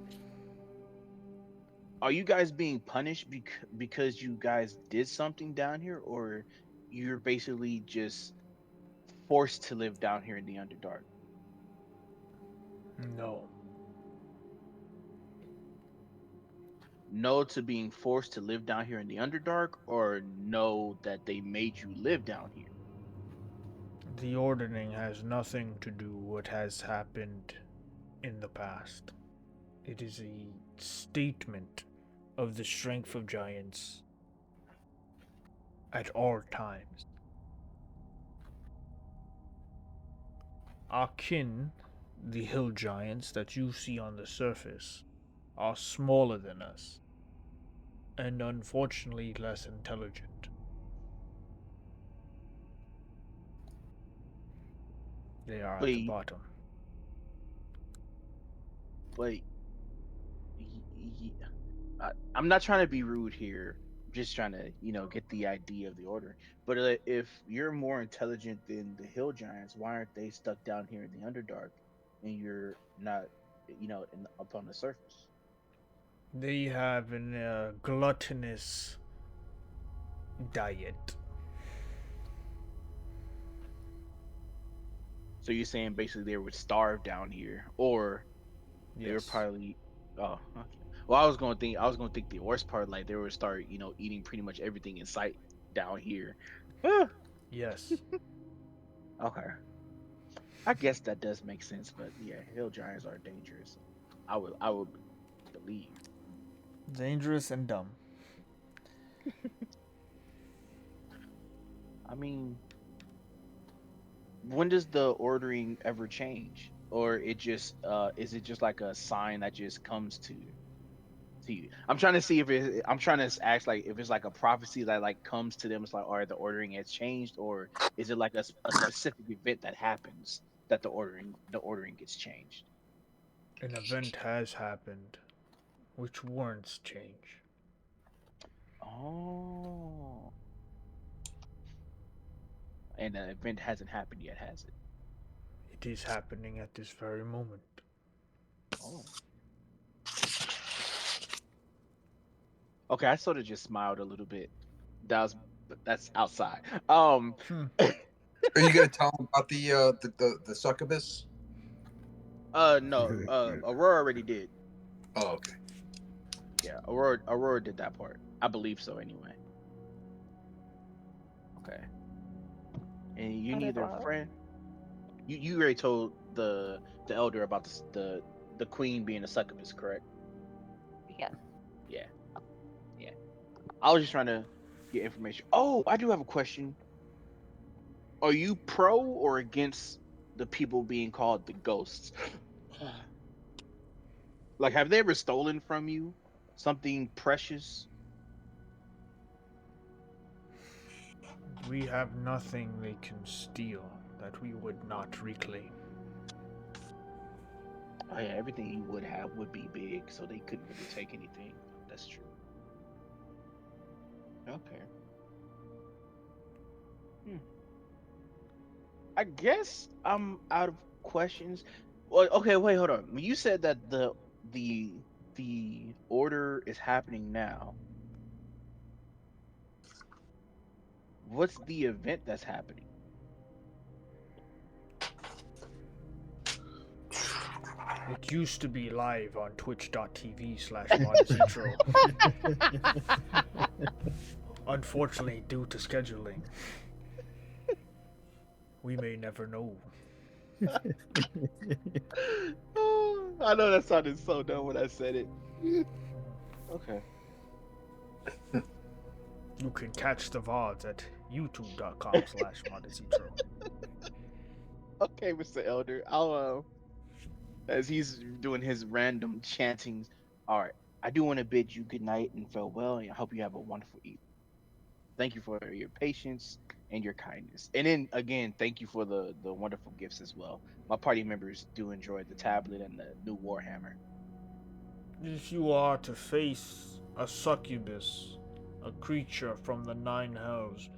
are you guys being punished because you guys did something down here, or you're basically just forced to live down here in the Underdark? No. No to being forced to live down here in the Underdark, or no that they made you live down here? The ordering has nothing to do what has happened in the past. It is a statement of the strength of giants at all times. Our kin, the hill giants that you see on the surface, are smaller than us, and unfortunately less intelligent. They are at the But bottom. but y- y- I'm not trying to be rude here. I'm just trying to, get the idea of the order. But if you're more intelligent than the hill giants, why aren't they stuck down here in the Underdark, and you're not, up on the surface? They have a gluttonous diet. So you're saying basically they were starved down here, or they were Yes. probably. Oh, okay. Well, I was gonna think the worst part, like they would start, eating pretty much everything in sight down here. Ah, Yes. okay. I guess that does make sense, but yeah, hill giants are dangerous. I would believe. Dangerous and dumb. I mean, when does the ordering ever change, or it just is it just like a sign that just comes to you? I'm trying to see if I'm trying to ask like if it's like a prophecy that like comes to them. It's like, all right, the ordering has changed, or is it like a specific event that happens that the ordering gets changed? An event has happened which warrants change. Oh. And the event hasn't happened yet, has it? It is happening at this very moment. Oh. Okay, I sort of just smiled a little bit. That's outside. Are you gonna tell him about the succubus? No. Aurora already did. Oh, okay. Yeah, Aurora did that part. I believe so anyway. Okay. And you I need did their what? friend. You already told the elder about the queen being a succubus, correct? Yes. Yeah. Yeah. I was just trying to get information. Oh, I do have a question. Are you pro or against the people being called the ghosts? Like, have they ever stolen from you something precious? We have nothing they can steal that we would not reclaim. Oh yeah, everything you would have would be big, so they couldn't really take anything. That's true. Okay. Hmm. I guess I'm out of questions. Well, okay, wait, hold on. When you said that the the order is happening now, what's the event that's happening? It used to be live on twitch.tv/MadaZitro. Unfortunately, due to scheduling, we may never know. Oh, I know that sounded so dumb when I said it. Okay. You can catch the VODs at youtube.com/MadaZitro. Okay, Mr. Elder. I'll as he's doing his random chantings. All right. I do want to bid you good night and farewell, and I hope you have a wonderful evening. Thank you for your patience and your kindness. And then again, thank you for the wonderful gifts as well. My party members do enjoy the tablet and the new Warhammer. If you are to face a succubus, a creature from the nine hells,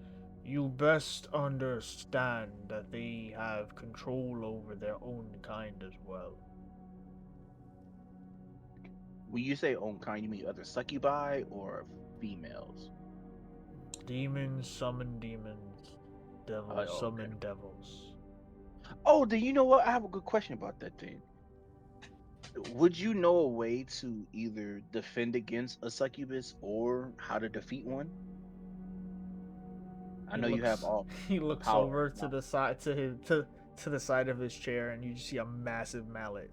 you best understand that they have control over their own kind as well. When you say own kind, you mean other succubi or females? Demons summon demons, devils Oh, okay. summon devils. Oh, then you know what? I have a good question about that then. Would you know a way to either defend against a succubus or how to defeat one? I He know you have looks all he the looks power. over to the side to the side of his chair, and you just see a massive mallet.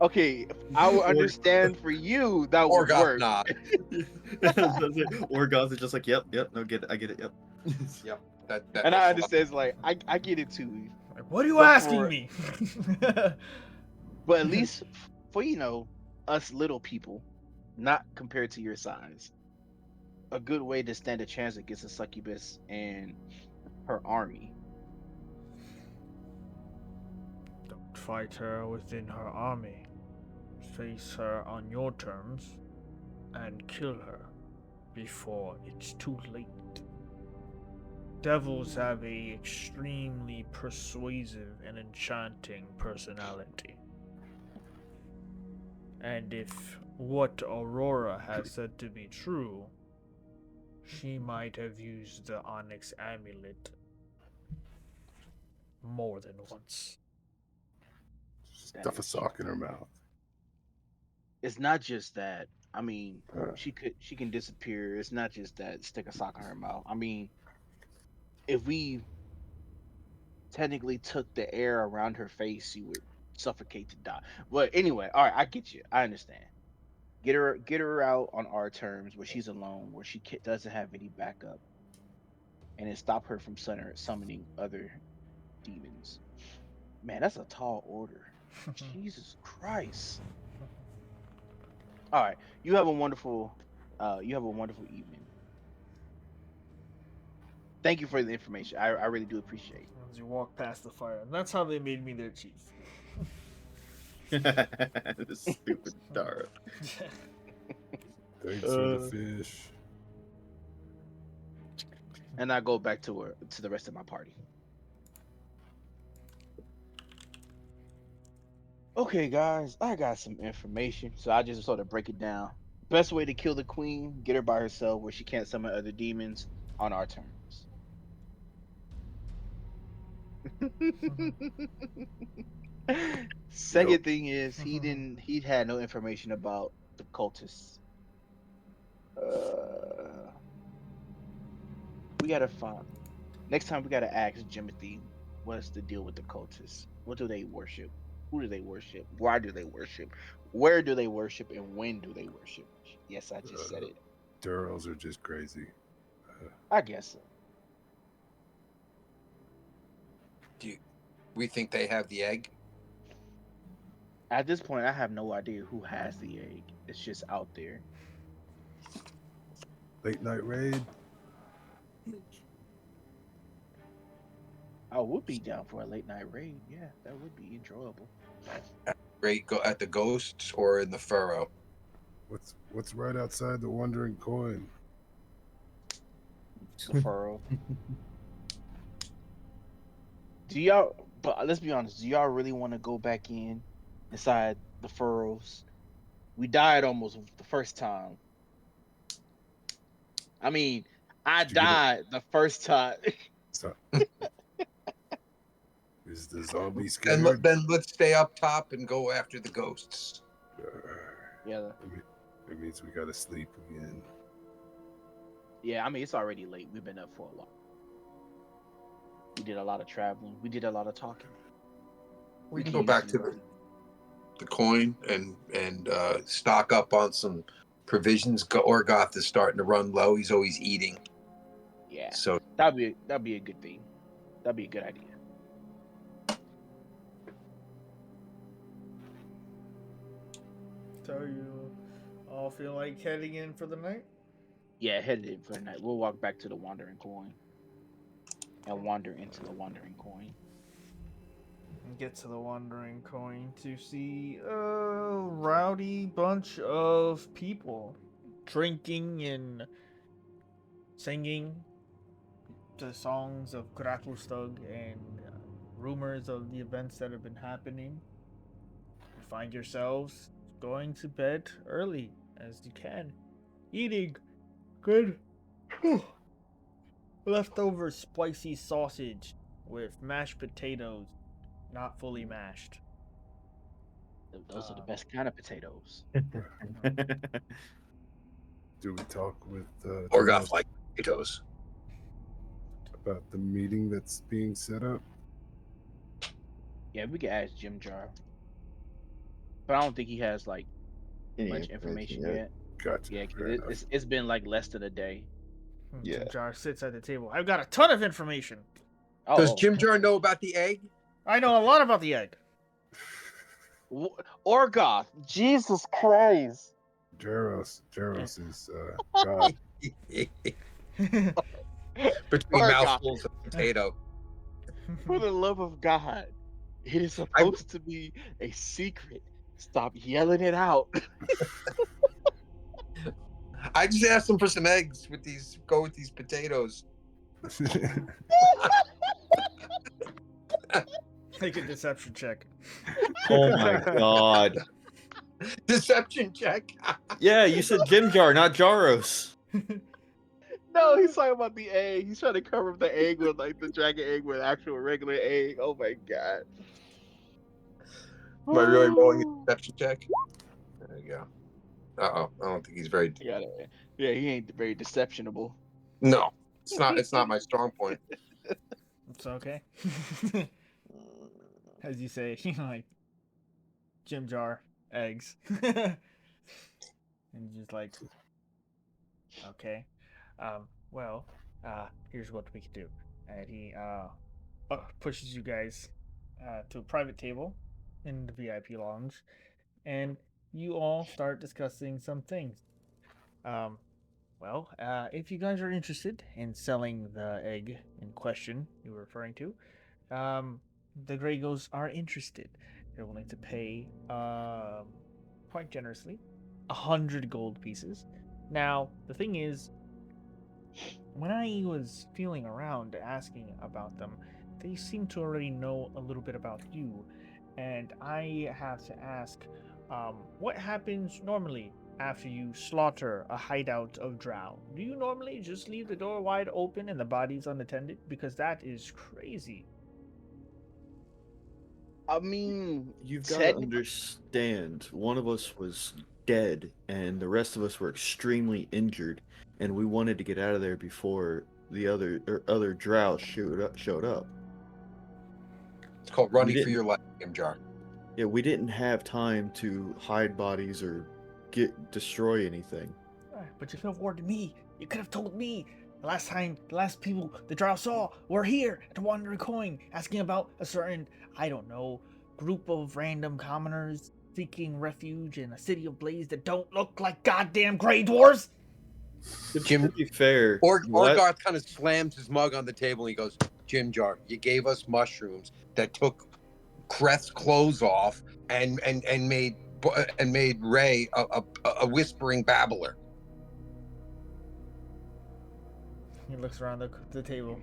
Okay, I would understand for you that would Orgoth work. nod. Orgoth is just like, yep, no, I get it, yep. Yep. That And makes I a lot. understand it's like I get it too. Like, what are you But asking for me? but at least for us little people, not compared to your size, a good way to stand a chance against a succubus and her army. Don't fight her within her army. Face her on your terms and kill her before it's too late. Devils have a extremely persuasive and enchanting personality. And if what Aurora has said to be true, she might have used the Onyx amulet more than once. Stuff a sock in her mouth. It's not just that. I mean, Uh, she can disappear. It's not just that stick a sock in her mouth. I mean, if we technically took the air around her face, she would suffocate to die. But anyway, all right, I get you. I understand. Get her out on our terms, where she's alone, where she doesn't have any backup, and then stop her from summoning other demons. Man, that's a tall order. Jesus Christ. All right, you have a wonderful evening. Thank you for the information. I really do appreciate it. As you walk past the fire, and that's how they made me their chief. This stupid Dara. thanks for the fish. and I go back to the rest of my party. Okay, guys, I got some information, so I just sort of break it down. Best way to kill the queen: get her by herself, where she can't summon other demons on our terms. Second thing is he had no information about the cultists. We gotta find next time. We gotta ask Jimothy what's the deal with the cultists. What do they worship? Who do they worship? Why do they worship? Where do they worship? And when do they worship? Yes, I just said it. Durals are just crazy. I guess so. We think they have the egg. At this point, I have no idea who has the egg. It's just out there. Late night raid. I would be down for a late night raid. Yeah, that would be enjoyable. Raid go at the ghosts or in the furrow. What's right outside the wandering coin? The furrow. Do y'all? But let's be honest. Do y'all really want to go back inside the furrows? We died almost the first time. I mean, I died the first time. So, is the zombie scared? And then let's stay up top and go after the ghosts. Yeah. It means we gotta sleep again. Yeah, I mean it's already late. We've been up for a while. We did a lot of traveling. We did a lot of talking. We can go back to the coin and stock up on some provisions. Orgoth is starting to run low. He's always eating. Yeah. So that'd be a good thing. That'd be a good idea. So you all feel like heading in for the night? Yeah, headed in for the night. We'll walk back to the Wandering Coin and wander into the Wandering Coin. And get to the Wandering Coin to see a rowdy bunch of people drinking and singing the songs of Gracklstugh and rumors of the events that have been happening. You find yourselves going to bed early as you can, eating good leftover spicy sausage with mashed potatoes, not fully mashed. Those are the best kind of potatoes. Do we talk with Orgoth like potatoes about the meeting that's being set up? Yeah, we can ask Jim Jar, but I don't think he has like much information yet. Gotcha. Yeah, because it's been like less than a day. Yeah. Jim Jar sits at the table. I've got a ton of information. Does Jim Jar know about the egg? I know a lot about the egg. Orgoth, Jesus Christ. Jaros is God. Between mouthfuls of potato. For the love of God, it is supposed to be a secret. Stop yelling it out. I just asked him for some eggs with these potatoes. Make a deception check. Oh my god. Deception check. Yeah, you said Jim Jar, not Jaros. No, he's talking about the egg. He's trying to cover up the egg with like the dragon egg with actual regular egg. Oh my god. Am I really rolling a deception check? There you go. I don't think he's very. Yeah, he ain't very deceptionable. No, it's not my strong point. It's okay. As you say, like Jim Jar, eggs. And just like, okay. Well, here's what we can do. And he pushes you guys to a private table in the VIP lounge, and you all start discussing some things. Well, if you guys are interested in selling the egg in question you were referring to, the Grey Ghosts are interested. They're willing to pay quite generously 100 gold pieces. Now, the thing is, When I was feeling around asking about them, they seem to already know a little bit about you, and I have to ask, what happens normally after you slaughter a hideout of drow? Do you normally just leave the door wide open and the bodies unattended? Because that is crazy. I mean, You've got to technically, understand, one of us was dead, and the rest of us were extremely injured, and we wanted to get out of there before the other drow showed up. It's called We running for didn't- your life, Imjar. Yeah, we didn't have time to hide bodies or destroy anything. But you could have warned me. You could have told me. The last people the drow saw were here at the Wandering Coin, asking about a certain, I don't know, group of random commoners seeking refuge in a city of blaze that don't look like goddamn Grey Dwarves. Jim, To be fair, Orgarth kind of slams his mug on the table and he goes, Jim Jar, you gave us mushrooms that took Creth's clothes off and made Ray a whispering babbler. He looks around the table.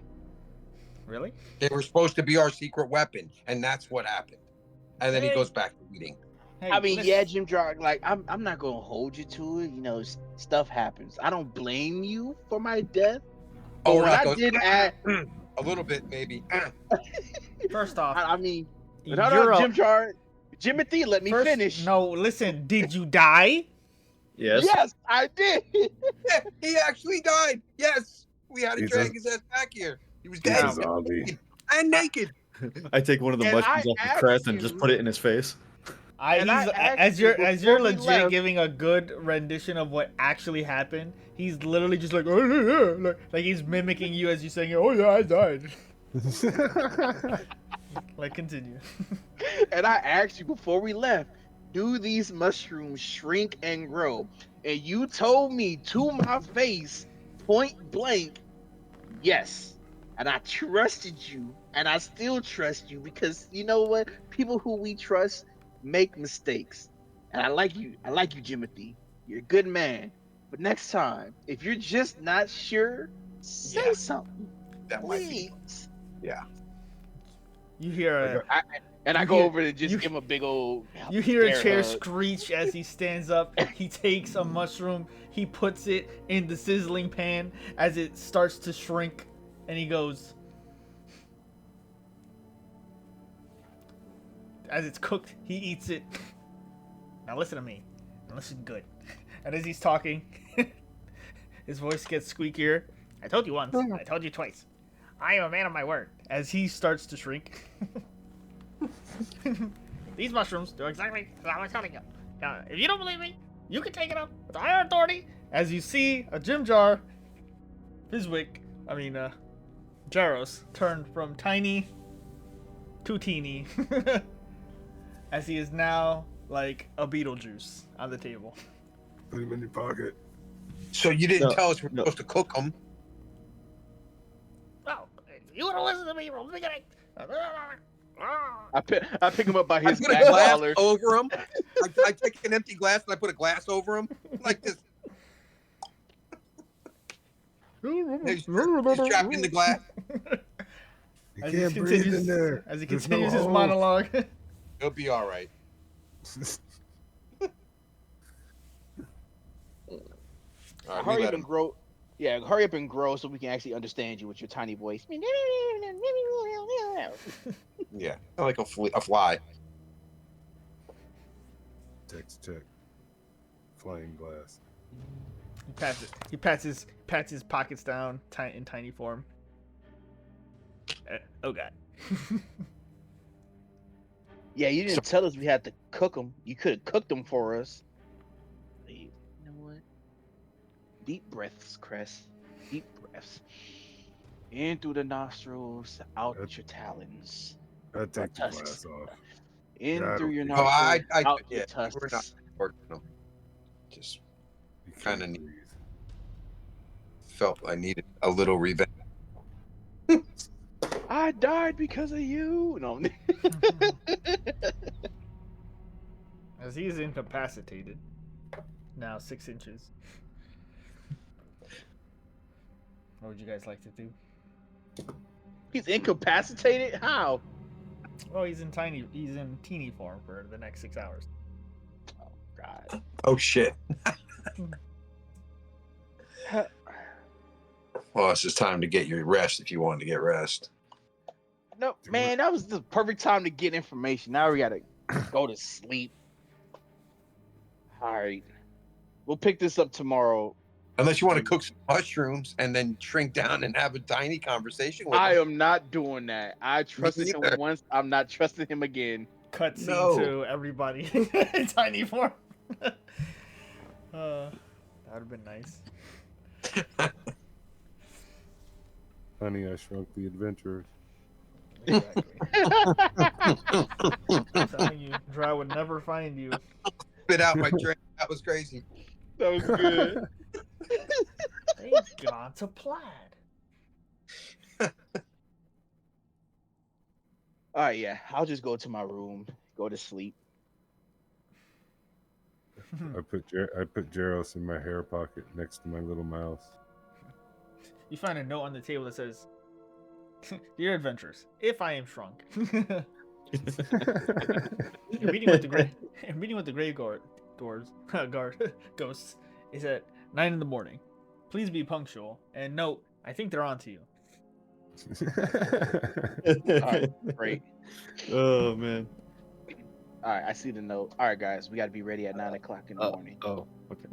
Really? They were supposed to be our secret weapon, and that's what happened. And then he goes back to eating. Hey, I mean, listen. yeah, Jim Jar, like I'm not gonna hold you to it. You know, stuff happens. I don't blame you for my death. But Oh, when I goes, did add a little bit, maybe. First off, I mean, you're no, a- Jim Jar, Jimothy, let me first, finish. No, listen. Did you die? yes. Yes, I did. Yeah, he actually died. Yes, we had to He's drag a- his ass back here. He was He's dead a zombie. and naked. I take one of the And I mushrooms off the asked crest and just you- put it in his face. And I asked you As you're before we legit left- giving a good rendition of what actually happened, he's literally just like, oh yeah, like he's mimicking you as you're saying, oh yeah, I died. Like, continue. And I asked you before we left, do these mushrooms shrink and grow? And you told me to my face, point blank, yes. And I trusted you, and I still trust you because you know what? People who we trust make mistakes. And I like you, Jimothy. You're a good man. But next time, if you're just not sure, say Yeah. something. That might be. Please. You hear And I You go hear- over and just you- give him a big old. you hear a bear chair hug. screech as he stands up. He takes a mushroom, he puts it in the sizzling pan as it starts to shrink, and he goes. As it's cooked, he eats it. Now listen to me. And listen good. And as he's talking, his voice gets squeakier. I told you once. I told you twice. I am a man of my word. As he starts to shrink. These mushrooms do exactly as I was telling you. Now, if you don't believe me, you can take it up with higher authority. As you see a Jim Jar, Jaros, turn from tiny to teeny. As he is now like a Beetlejuice on the table. Put him in your pocket. So you didn't No, tell us we're no. supposed to cook them. Well, you would have listened to me from the beginning. I pick him up by I his put a back glass collar. over him. I take an empty glass and I put a glass over him like this. He's trapped in the glass. You As he can't breathe continues, in there. as he There's continues no his holes. monologue. He'll be all right. All right, we Hurry let up and him. grow. Yeah, hurry up and grow so we can actually understand you with your tiny voice. Yeah, like a fly. Check. Flying glass. He pats his pockets down in tiny form. Oh god. Yeah, you didn't tell us we had to cook them. You could have cooked them for us. You know what? Deep breaths, Cress. Deep breaths. In through the nostrils, out your talons. I'd take the tusks. glass off. In Yeah, I through don't your think- nostrils, I out yeah, your we're not tusks. working them. Just You can't Kinda neat. breathe. felt I needed a little revenge. I died because of you. No. As he is incapacitated. Now 6 inches. What would you guys like to do? He's incapacitated? How? Well, he's in teeny form for the next 6 hours. Oh, God. Oh shit. Well, it's just time to get your rest if you want to get rest. No, man, that was the perfect time to get information. Now we gotta go to sleep. All right. We'll pick this up tomorrow. Unless you want to cook some mushrooms and then shrink down and have a tiny conversation with I him. am not doing that. I trusted him neither. once. I'm not trusting him again. Cutscene No. to everybody in tiny form. That would have been nice. Honey, I Shrunk the Adventurers. Exactly. I'm telling you, Dry would never find you. Spit out my drink. That was crazy. That was good. They gone to plaid. All right, yeah. I'll just go to my room, go to sleep. I put Jaros in my hair pocket next to my little mouse. You find a note on the table that says, "Dear adventurers, if I am shrunk, your meeting with the grave ghosts is at 9 in the morning. Please be punctual and note, I think they're on to you." All right, great. Oh man. All right, I see the note. All right, guys, we got to be ready at 9 o'clock in the morning. Oh, okay.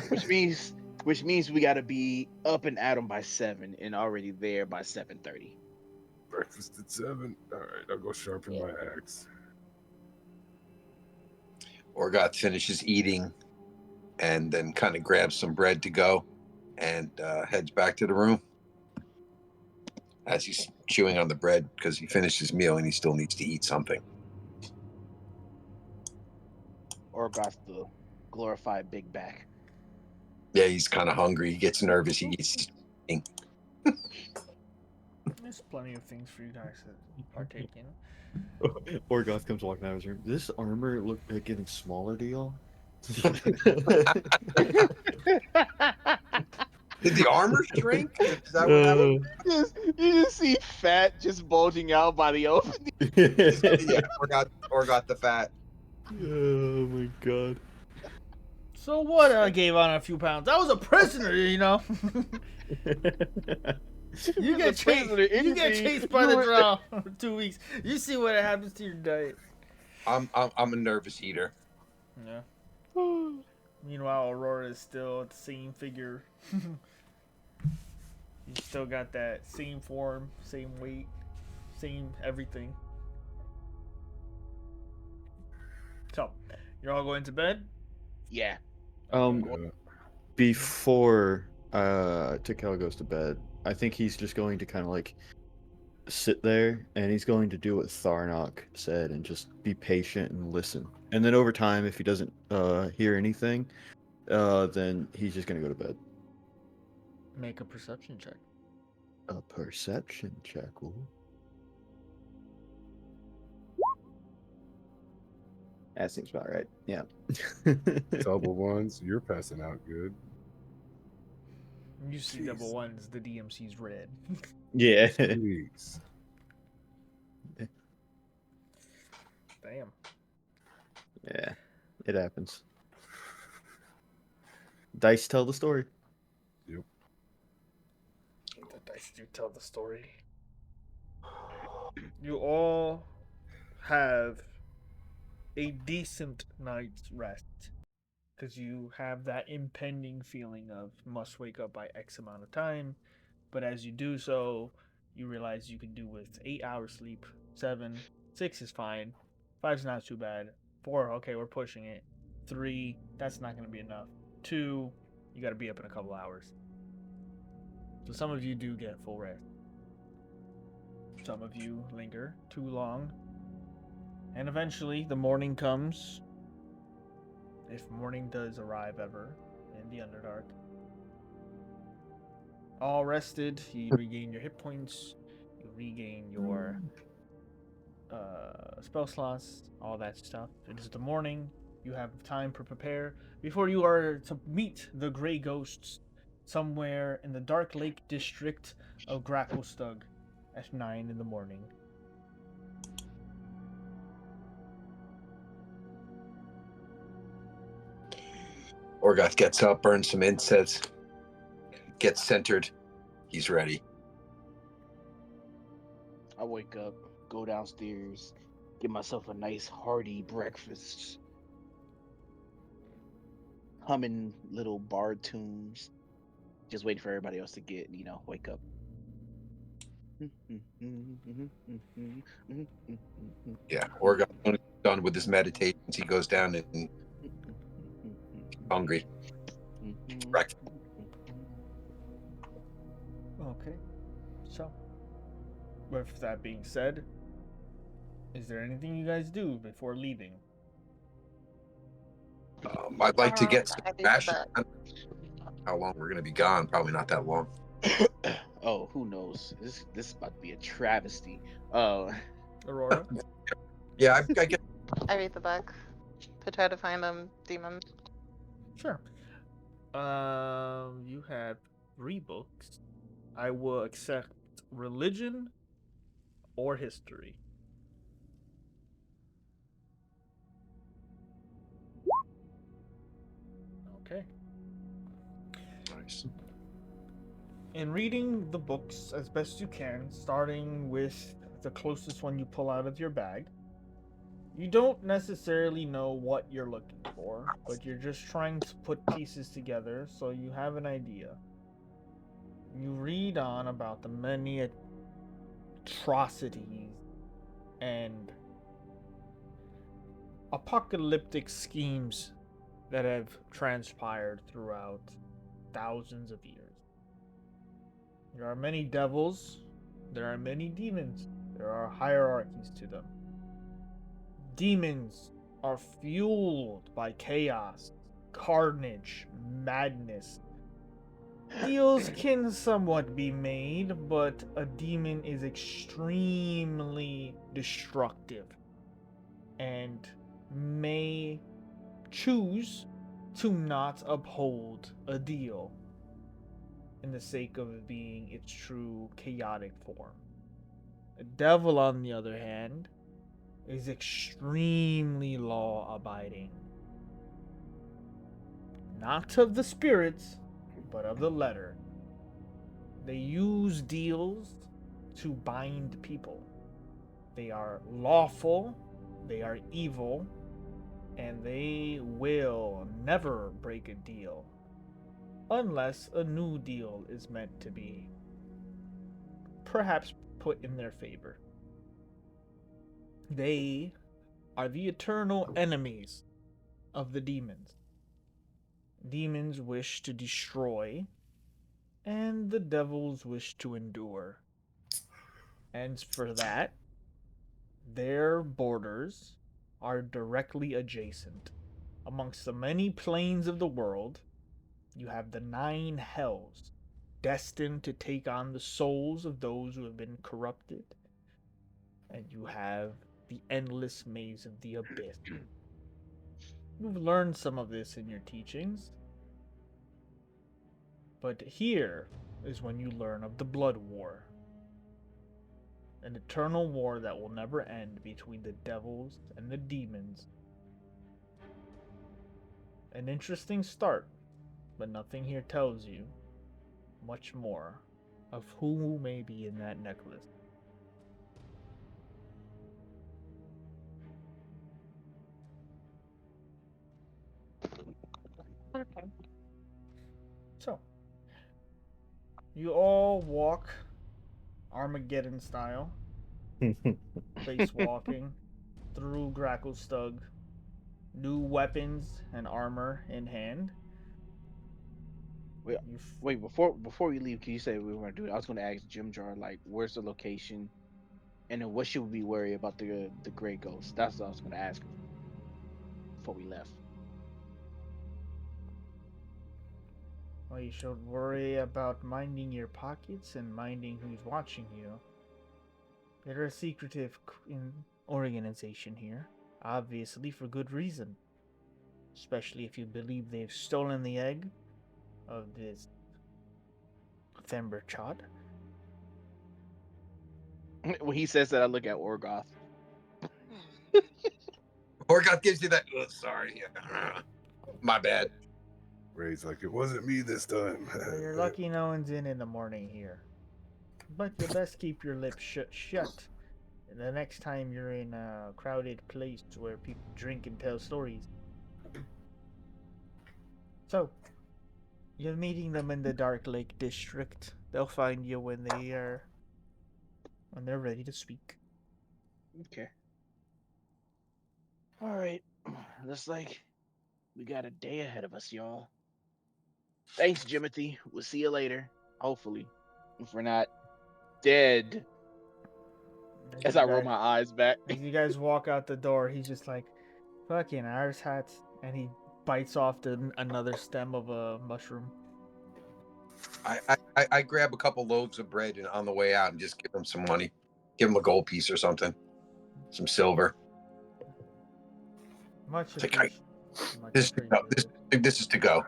Which means we got to be up and at 'em by 7 and already there by 7:30. Breakfast at 7. All right, I'll go sharpen my axe. Orgoth finishes eating and then kind of grabs some bread to go and heads back to the room as he's chewing on the bread because he finished his meal and he still needs to eat something. Or got the glorified big back. Yeah, he's kind of hungry. He gets nervous. He eats. There's plenty of things for you guys to partake in. Orgoth comes walking out of his room. Does this armor look like getting smaller to y'all? Did the armor shrink? Is that what happened? You just see fat just bulging out by the opening. Yeah, Orgoth the fat. Oh my god. So what? I gave on a few pounds. I was a prisoner, you know. You get chased. You get chased by the drow for 2 weeks. You see what happens to your diet. I'm a nervous eater. Yeah. Meanwhile, Aurora is still the same figure. You still got that same form, same weight, same everything. So, you're all going to bed? Yeah. Before Tikel goes to bed, I think he's just going to kind of like sit there and he's going to do what Tharnok said and just be patient and listen. And then over time, if he doesn't hear anything, then he's just going to go to bed. Make a perception check. A perception check. Ooh. That seems about right. Yeah. Double ones. You're passing out good. You see Jeez. double ones, the DMC's red. Yeah. Jeez. Damn. Yeah. It happens. Dice tell the story. Yep. The dice do tell the story. You all have a decent night's rest because you have that impending feeling of must wake up by X amount of time. But as you do so, you realize you can do with 8 hours sleep, 7, 6 is fine, 5's not too bad, 4, okay, we're pushing it, 3, that's not going to be enough, 2, you got to be up in a couple hours. So some of you do get full rest. Some of you linger too long. And eventually the morning comes. If morning does arrive ever in the Underdark. All rested, you regain your hit points, you regain your spell slots, all that stuff. It is the morning, you have time to prepare before you are to meet the Grey Ghosts somewhere in the Dark Lake district of Gracklstugh at 9 in the morning. Orgoth gets up, burns some incense, gets centered. He's ready. I wake up, go downstairs, get myself a nice hearty breakfast, humming little bar tunes, just waiting for everybody else to get, wake up. Yeah, Orgoth, when he's done with his meditations, he goes down and hungry. Breakfast. Okay. So, with that being said, is there anything you guys do before leaving? I'd like to get some I do ration. that. How long we're gonna be gone? Probably not that long. Oh, who knows? This is about to be a travesty. Aurora? Yeah, I get. I read the book to try to find them demons. Sure. You have 3 books. I will accept religion or history. Okay. Nice. In reading the books as best you can, starting with the closest one you pull out of your bag, you don't necessarily know what you're looking for, but you're just trying to put pieces together so you have an idea. You read on about the many atrocities and apocalyptic schemes that have transpired throughout thousands of years. There are many devils, there are many demons, there are hierarchies to them. Demons are fueled by chaos, carnage, madness. Deals can somewhat be made, but a demon is extremely destructive and may choose to not uphold a deal in the sake of being its true chaotic form. A devil, on the other hand, is extremely law abiding. Not of the spirits, but of the letter. They use deals to bind people. They are lawful, they are evil, and they will never break a deal unless a new deal is meant to be perhaps put in their favor. They are the eternal enemies of the demons. Demons wish to destroy, and the devils wish to endure. And for that, their borders are directly adjacent. Amongst the many planes of the world, you have the 9 hells, destined to take on the souls of those who have been corrupted. And you have the endless maze of the abyss. You've learned some of this in your teachings. But here is when you learn of the Blood War. An eternal war that will never end between the devils and the demons. An interesting start, but nothing here tells you much more of who may be in that necklace. Okay. So, you all walk Armageddon style, spacewalking through Gracklstugh, new weapons and armor in hand. Wait, wait, before we leave, can you say we were gonna do it? I was gonna ask Jim Jar, like, where's the location, and then what should we worry about the gray ghost? That's what I was gonna ask before we left. Well, you should worry about minding your pockets and minding who's watching you. They're a secretive organization here, obviously for good reason. Especially if you believe they've stolen the egg of this Themberchod. When he says that, I look at Orgoth. Orgoth gives you that. Oh, sorry. My bad. Ray's like, it wasn't me this time. Well, you're lucky no one's in the morning here. But you best keep your lips shut. The next time you're in a crowded place where people drink and tell stories. So, you're meeting them in the Dark Lake District. They'll find you when they're ready to speak. Okay. All right. Looks like we got a day ahead of us, y'all. Thanks, Jimothy. We'll see you later. Hopefully, if we're not dead. As I roll my eyes back. As you guys walk out the door, he's just like, "Fucking arse hats," and he bites off another stem of a mushroom. I grab a couple loaves of bread and on the way out and just give him some money. Give him a gold piece or something. Some silver. Much Like, much this is to go.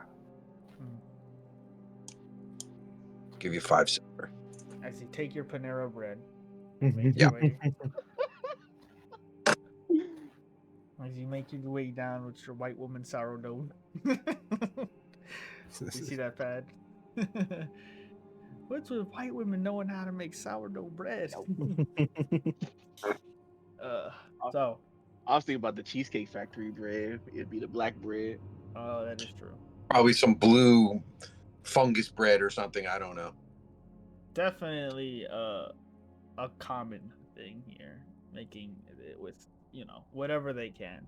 Give you 5 silver. I see. Take your Panera bread. Yeah. As you make your way down with your white woman sourdough. You see that pad? What's with white women knowing how to make sourdough bread? So I was thinking about the Cheesecake Factory bread. It'd be the black bread. Oh, that is true. Probably some blue fungus bread or something. I don't know. Definitely a common thing here, making it with whatever they can.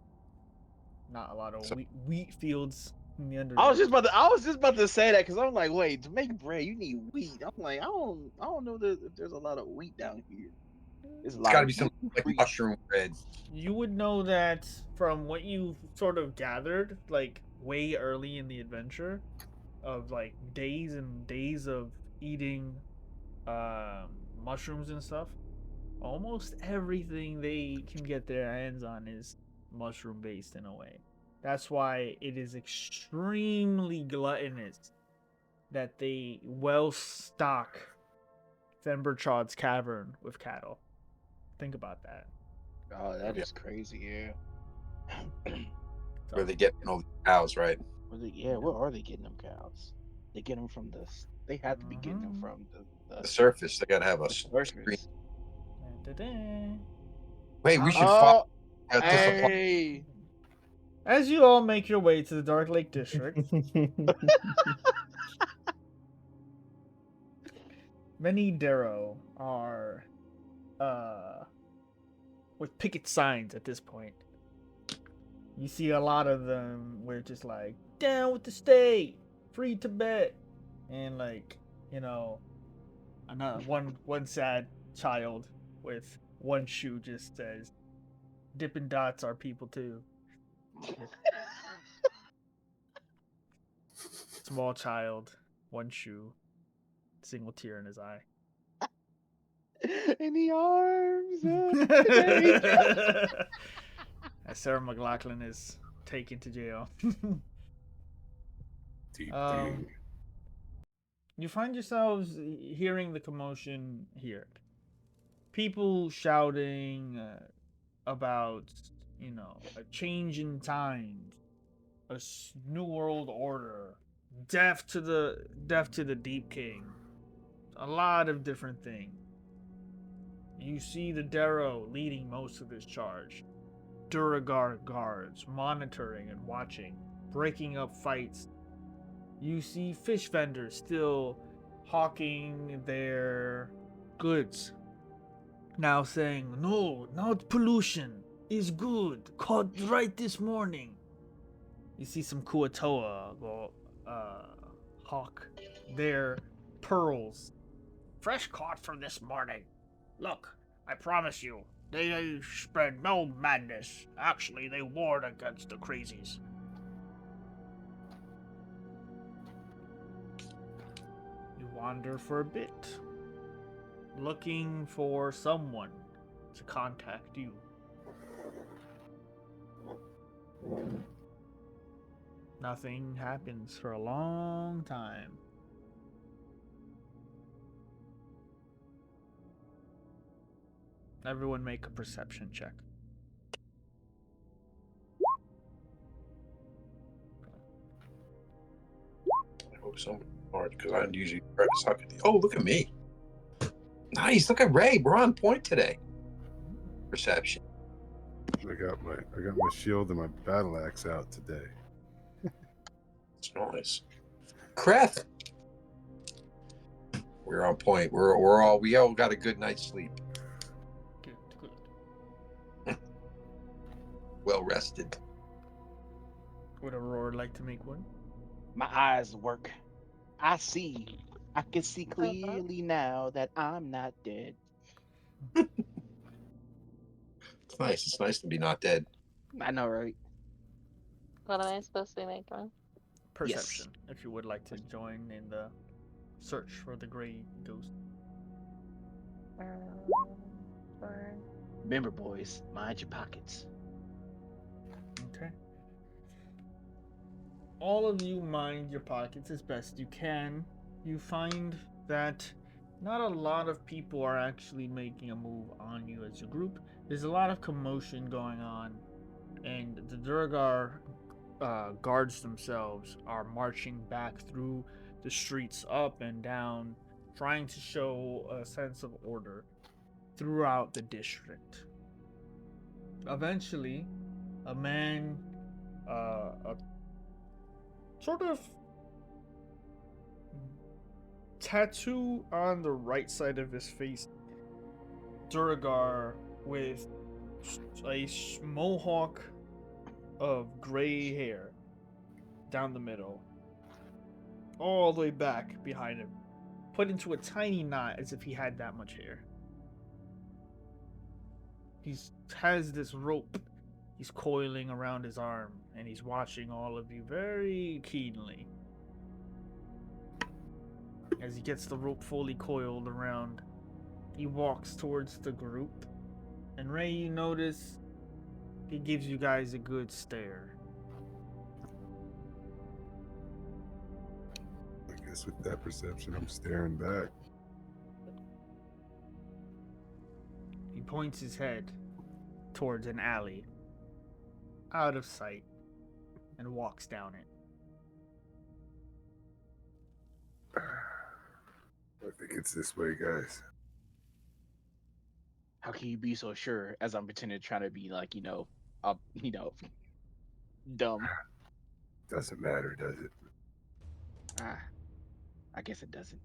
Not a lot of wheat fields in the Underdark. I was just about to say that because I'm like, wait, to make bread you need wheat. I'm like, I don't know if there's a lot of wheat down here. It's got to be some like mushroom bread. You would know that from what you sort of gathered, like way early in the adventure, of like days and days of eating mushrooms and stuff. Almost everything they can get their hands on is mushroom based in a way. That's why it is extremely gluttonous that they well stock Themberchod's cavern with cattle. Think about that. Oh, that is crazy, yeah. Where they get all the cows, right? Where are they getting them cows? They get them from they have to be getting them from the surface. They got to have a surface. Wait, we should follow hey. As you all make your way to the Dark Lake District, many Darrow are with picket signs at this point. You see a lot of them where it's just like, down with the state, free Tibet, and like, another one sad child with one shoe just says, Dippin' Dots are people too. Small child, one shoe, single tear in his eye. In the arms of As Sarah McLachlan is taken to jail. You find yourselves hearing the commotion here. People shouting about, a change in times, a new world order, death to the Deep King. A lot of different things. You see the Darrow leading most of this charge. Duragar guards monitoring and watching, breaking up fights. You see fish vendors still hawking their goods. Now saying, no, not pollution is good. Caught right this morning. You see some Kuatoa go hawk their pearls. Fresh caught from this morning. Look, I promise you, they spread no madness. Actually, they warred against the crazies. You wander for a bit, looking for someone to contact you. Nothing happens for a long time. Everyone make a perception check. I hope so hard because I usually try to suck at the. Oh, look at me! Nice. Look at Ray. We're on point today. Perception. I got my shield and my battle axe out today. It's nice. Kreth. We're on point. We all got a good night's sleep. Good. Well rested. Would Aurora like to make one? My eyes work. I see. I can see clearly now that I'm not dead. It's nice. It's nice to be not dead. I know, right? What am I supposed to be making? Perception, if you would like to join in the search for the gray ghost. Or Remember, boys, mind your pockets. Okay. All of you mind your pockets as best you can. You find that not a lot of people are actually making a move on you as a group. There's a lot of commotion going on, and the Durgar guards themselves are marching back through the streets up and down, trying to show a sense of order throughout the district. Eventually, a man, a sort of tattoo on the right side of his face, Duragar with a mohawk of gray hair down the middle, all the way back behind him, put into a tiny knot as if he had that much hair. He has this rope he's coiling around his arm, and he's watching all of you very keenly. As he gets the rope fully coiled around, he walks towards the group, and Ray, you notice he gives you guys a good stare. I guess with that perception, I'm staring back. He points his head towards an alley, out of sight, and walks down it. I think it's this way, guys. How can you be so sure? As I'm pretending trying to be like, dumb. Doesn't matter, does it? I guess it doesn't.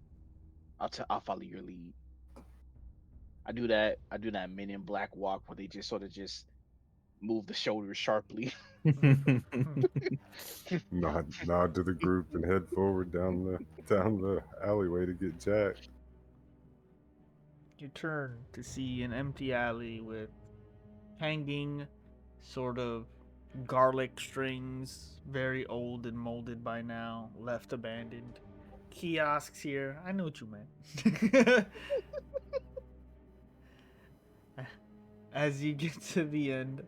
I'll follow your lead. I do that Men in Black walk where they just sort of just move the shoulders sharply. Nod to the group and head forward down the alleyway to get Jack. You turn to see an empty alley with hanging sort of garlic strings, very old and molded by now, left abandoned. Kiosks here. I know what you meant. As you get to the end,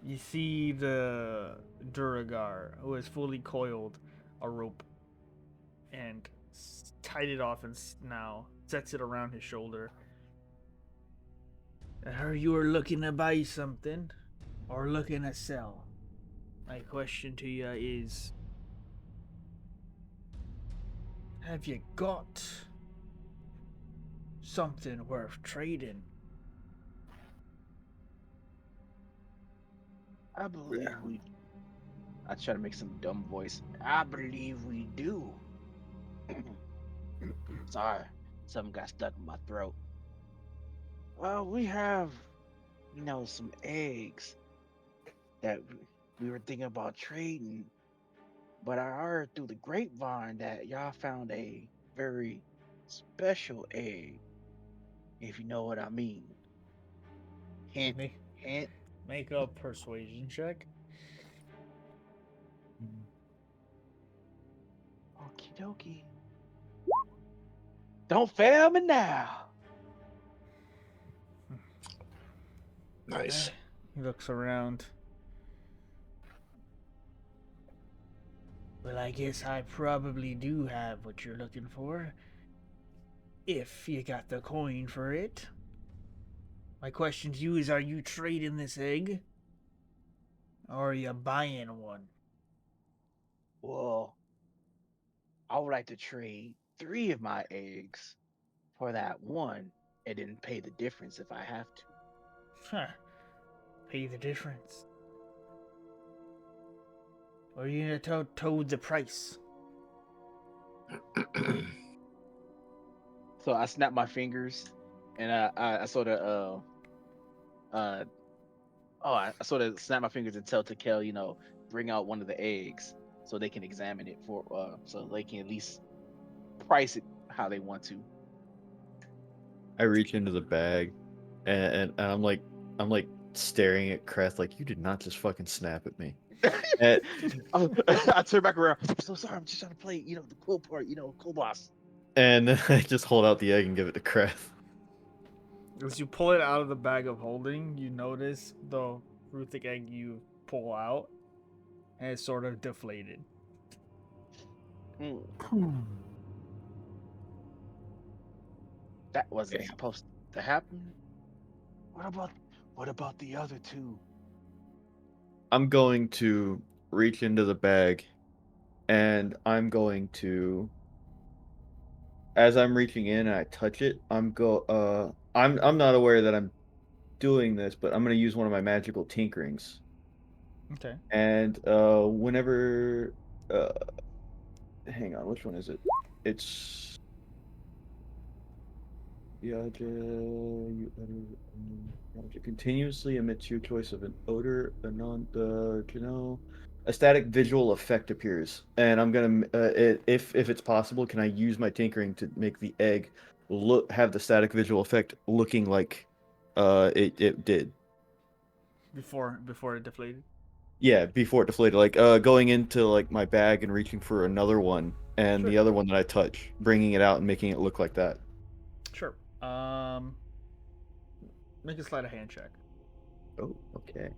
you see the Duragar, who has fully coiled a rope and tied it off and now sets it around his shoulder. I heard you were looking to buy something or looking to sell. My question to you is, have you got something worth trading? I believe we. I try to make some dumb voice. I believe we do. Sorry, something got stuck in my throat. Well, we have, some eggs that we were thinking about trading, but I heard through the grapevine that y'all found a very special egg, if you know what I mean. Hint, hint. Make a persuasion check. Okie dokie. Don't fail me now. Nice. He looks around. Well, I guess I probably do have what you're looking for. If you got the coin for it. My question to you is, are you trading this egg? Or are you buying one? Well, I would like to trade 3 of my eggs for that one and then pay the difference if I have to. Huh. Pay the difference. Or are you gonna tell Toad the price? So I snap my fingers and I sort of I sort of snap my fingers and tell Takel, bring out one of the eggs so they can examine it so they can at least price it how they want to. I reach into the bag, and I'm like staring at Crest like, you did not just fucking snap at me. And, I turn back around. I'm so sorry. I'm just trying to play, the cool part, cool boss. and then I just hold out the egg and give it to Crest. As you pull it out of the bag of holding, you notice the Ruthic egg you pull out has sort of deflated. That wasn't supposed to happen. What about the other 2? I'm going to reach into the bag, and I'm going to, as I'm reaching in and I touch it, I'm not aware that I'm doing this, but I'm going to use one of my magical tinkerings. Okay. And whenever, hang on, which one is it? It's continuously emits your choice of an odor, a static visual effect appears, and I'm gonna, if it's possible, can I use my tinkering to make the egg have the static visual effect looking like, it did Before it deflated. Yeah, before it deflated, like going into like my bag and reaching for another one, and Sure. the other one that I touch, bringing it out and making it look like that. Sure. Make a sleight of hand check. Oh, okay.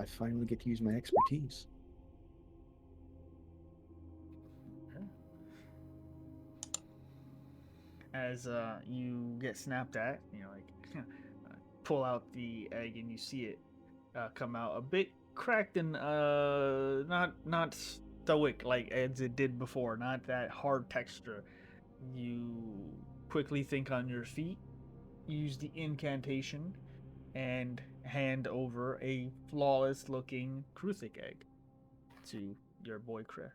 I finally get to use my expertise. As you get snapped at, pull out the egg and you see it come out a bit cracked and not stoic like as it did before, not that hard texture. You quickly think on your feet, use the incantation, and hand over a flawless looking Kruthic egg to your boy Kreh.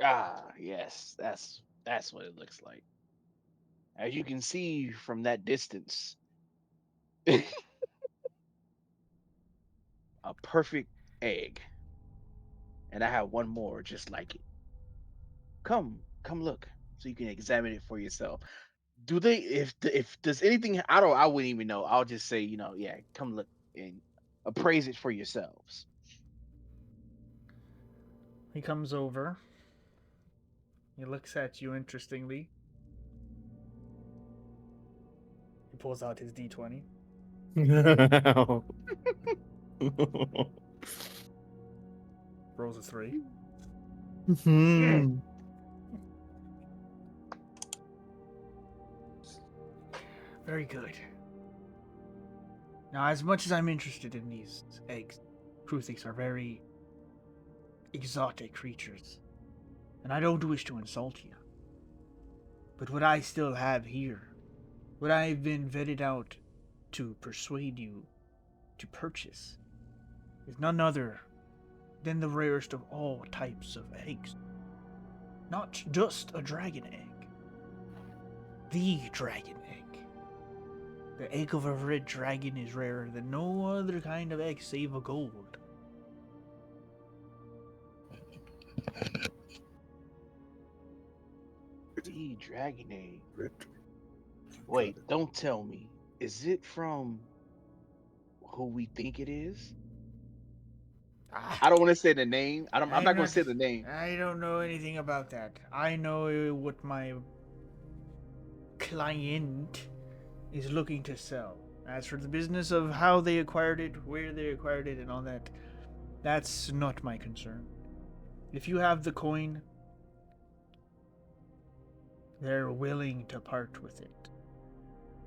Ah, yes, that's what it looks like. As you can see from that distance, a perfect egg. And I have one more just like it. Come look so you can examine it for yourself. Do they if does anything I wouldn't even know. I'll just say, yeah, come look and appraise it for yourselves. He comes over. He looks at you interestingly. He pulls out his D20. Rolls a 3. Very good. Now, as much as I'm interested in these eggs, Kruthics are very exotic creatures, and I don't wish to insult you. But what I still have here, what I've been vetted out to persuade you to purchase, is none other than the rarest of all types of eggs. Not just a dragon egg. The dragon egg. The egg of a red dragon is rarer than no other kind of egg save a gold. The dragon egg. Wait, don't tell me. Is it from who we think it is? I don't want to say the name. I'm not going to say the name. I don't know anything about that. I know what my client is looking to sell. As for the business of how they acquired it, where they acquired it, and all that, that's not my concern. If you have the coin, they're willing to part with it.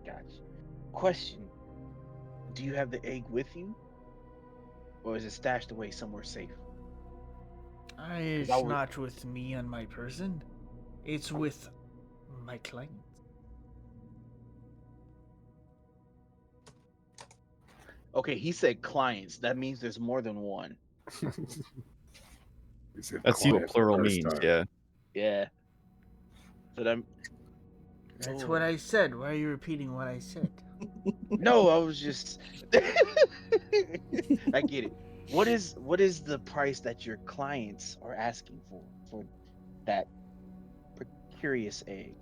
Gotcha. Question: do you have the egg with you, or is it stashed away somewhere safe? It's I would- not with me on my person. It's with my client. Okay, he said clients. That means there's more than one. He said That's what quiet the plural first means, time. yeah. Yeah. So that. That's Oh. what I said. Why are you repeating what I said? No, I was just. I get it. What is the price that your clients are asking for that curious egg?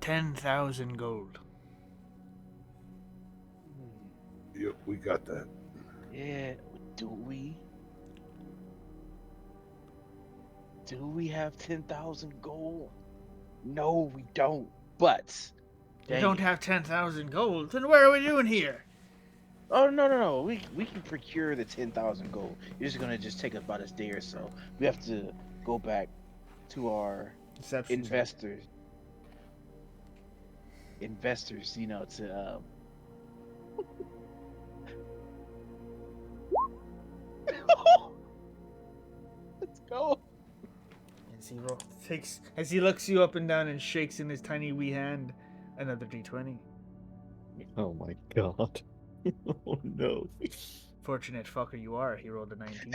10,000 gold. Yep, we got that. Yeah, do we? Do we have 10,000 gold? No, we don't. But You dang don't it. have 10,000 gold. Then what are we doing here? Oh no. We can procure the 10,000 gold. You're just gonna take about a day or so. We have to go back to our Deception check. investors, to let's go. As he looks you up and down and shakes in his tiny wee hand, another d20. Oh my god. Oh no. Fortunate fucker you are. He rolled a 19.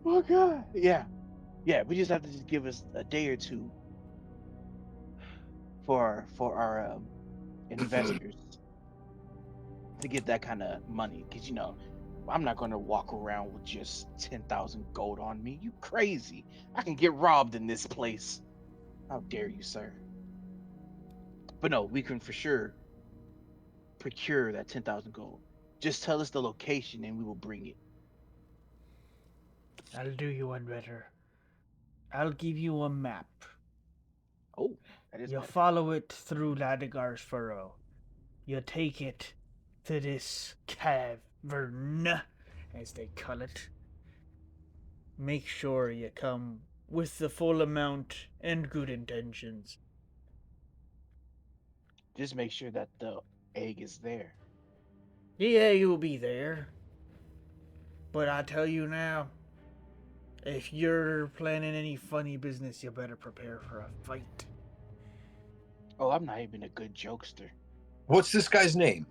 Oh god. Yeah. We just have to just give us a day or two for our investors to get that kind of money, because I'm not going to walk around with just 10,000 gold on me. You crazy? I can get robbed in this place. How dare you, sir? But no, we can for sure procure that 10,000 gold. Just tell us the location and we will bring it. I'll do you one better. I'll give you a map. Oh, that is You better. follow it through Ladigar's Furrow. You take it to this cavern, as they call it. Make sure you come with the full amount and good intentions. Just make sure that the egg is there. Yeah, you'll be there. But I tell you now, if you're planning any funny business, you better prepare for a fight. Oh, I'm not even a good jokester. What's this guy's name?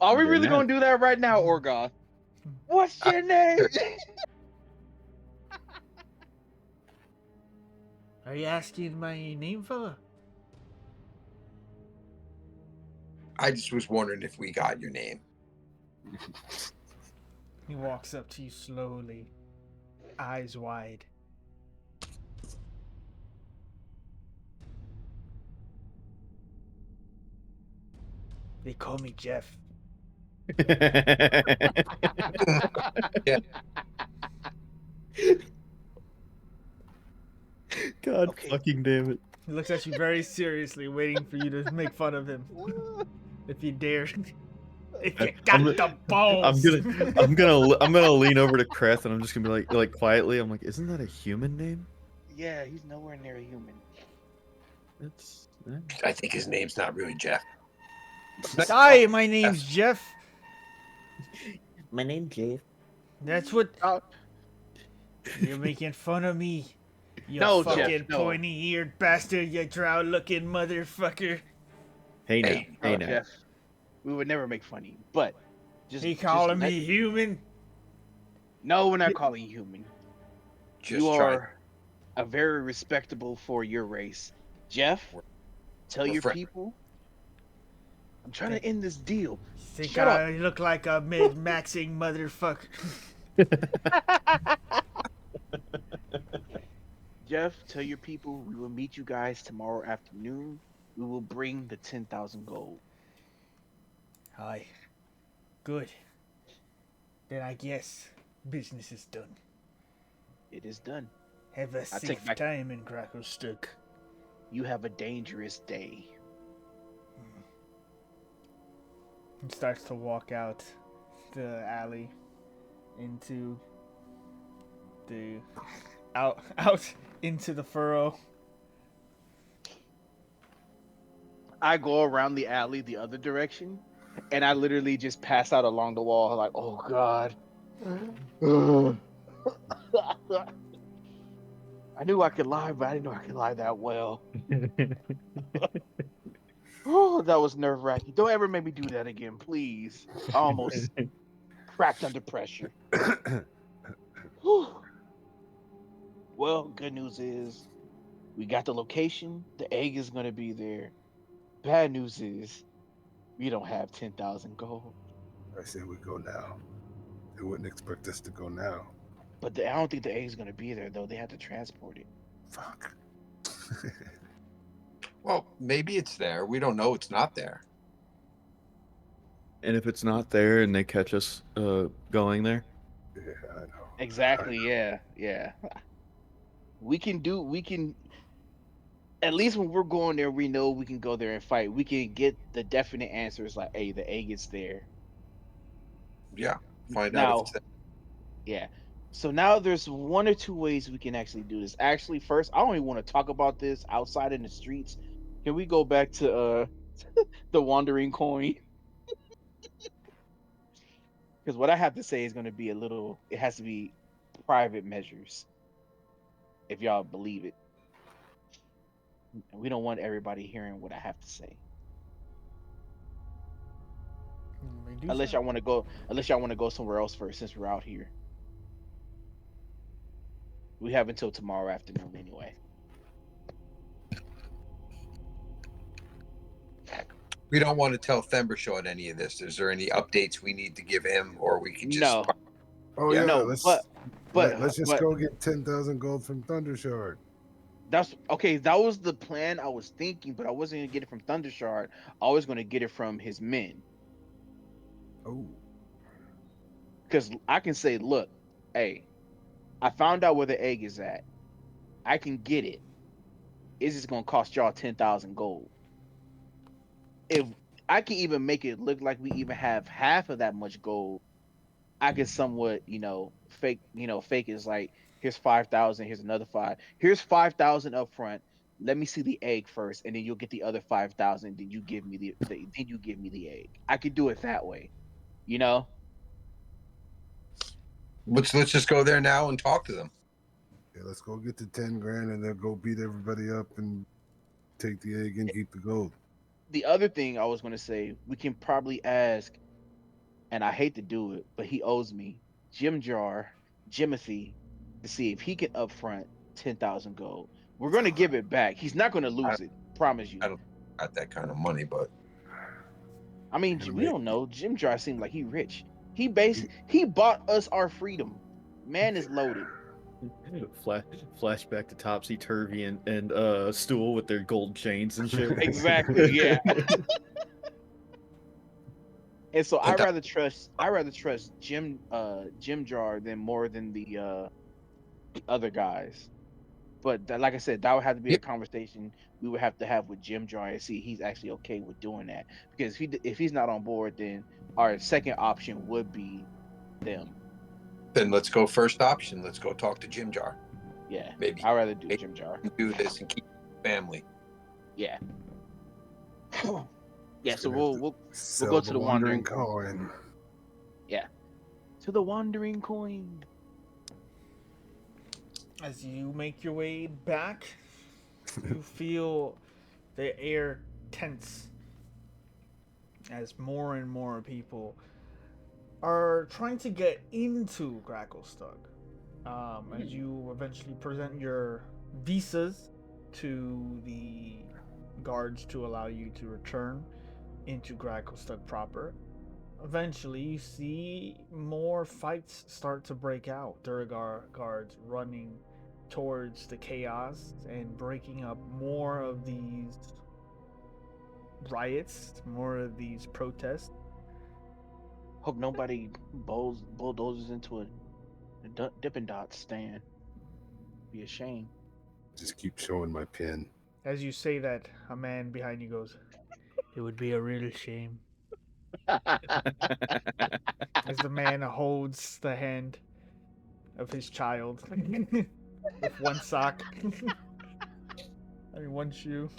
Are we Yeah. really going to do that right now, Orgoth? What's your name? Are you asking my name, fella? I just was wondering if we got your name. He walks up to you slowly, eyes wide. They call me Jeff. Yeah. God Okay. fucking damn it. He looks at you very seriously, waiting for you to make fun of him. If you dare. If you got the balls. I'm gonna lean over to Kreth and I'm just gonna be like quietly. I'm like, isn't that a human name? Yeah, he's nowhere near a human. It's I think his name's not really Jeff. Hi, my name's Jeff. My name's Jeff. That's what. Oh. You're making fun of me. You No, Jeff, fucking no. pointy-eared bastard, you drow-looking motherfucker. hey now, Hey, hey now. Jeff, we would never make fun of you, but He calling me human? No, we're not calling you human. just You trying. are a very respectable for your race. Jeff, tell we're your friends. people. I'm trying to end this deal. Think Shut I look like a mid-maxing motherfucker? Jeff, tell your people we will meet you guys tomorrow afternoon. We will bring the 10,000 gold. Aye. Good. Then I guess business is done. It is done. Have a take safe back- time in Gracklstugh. You have a dangerous day. He starts to walk out the alley into the out into the furrow. I go around the alley the other direction, and I literally just pass out along the wall, like, oh god. I knew I could lie, but I didn't know I could lie that well. Oh, that was nerve wracking. Don't ever make me do that again, please. I almost cracked under pressure. Whew. Well, good news is we got the location. The egg is gonna be there. Bad news is we don't have 10,000 gold. I say we go now. They wouldn't expect us to go now. But I don't think the egg is gonna be there though. They have to transport it. Fuck. Well, maybe it's there. We don't know it's not there. And if it's not there and they catch us going there, Yeah, I know. Exactly. Yeah. Yeah. We can at least when we're going there, we know we can go there and fight. We can get the definite answers like, hey, the egg is there. Yeah. Find out if Now, it's there. yeah. So now there's one or two ways we can actually do this. Actually, first, I don't even want to talk about this outside in the streets. Can we go back to the wandering coin? Because what I have to say is going to be it has to be private measures, if y'all believe it. And we don't want everybody hearing what I have to say. Unless y'all want to go somewhere else first, since we're out here. We have until tomorrow afternoon anyway. We don't want to tell Thembershot any of this. Is there any updates we need to give him, or we can just? No, Oh Yeah. yeah, no, let's but just go get 10,000 gold from Thundershard. that's okay. That was the plan I was thinking, but I wasn't gonna get it from Thundershard. I was gonna get it from his men, Oh, because I can say, look, hey, I found out where the egg is at. I can get it. It's just gonna cost y'all 10,000 gold. If I can even make it look like we even have half of that much gold, I can somewhat, fake is like, here's 5,000, here's another five, here's 5,000 up front. Let me see the egg first, and then you'll get the other 5,000. Then you give me then you give me the egg. I could do it that way, you know. Let's just go there now and talk to them. yeah, let's go get the 10 grand and then go beat everybody up and take the egg and keep the gold. The other thing I was gonna say, we can probably ask, and I hate to do it, but he owes me Jimothy, to see if he can upfront 10,000 gold. We're gonna give it back. He's not gonna lose it, promise you. I don't got that kind of money, but I mean, Gonna we make- don't know. Jim Jar seemed like he rich. He bought us our freedom. Man is loaded. flashback to Topsy Turvy and Stool with their gold chains and shit. Exactly, yeah. And so I But that- rather trust Jim Jar more than the other guys. But like I said, that would have to be a Yep. conversation we would have to have with Jim Jar and see if he's actually okay with doing that. Because if he's not on board, then our second option would be them. then let's go first option. Let's go talk to Jim Jar. Yeah, Maybe I'd rather do maybe Jim Jar. do this and keep family. Yeah. Yeah, Just so gonna have we'll sell go to the wandering coin. to the wandering coin. As you make your way back, you feel the air tense as more and more people are trying to get into Gracklstugh. As you eventually present your visas to the guards to allow you to return into Gracklstugh proper. Eventually, you see more fights start to break out. Durgar guards running towards the chaos and breaking up more of these riots, more of these protests. Hope nobody bulldozes into a Dippin' Dots stand. Be a shame. Just keep showing my pin. As you say that, a man behind you goes, "It would be a real shame." As the man holds the hand, of his child with one sock. I mean, one shoe.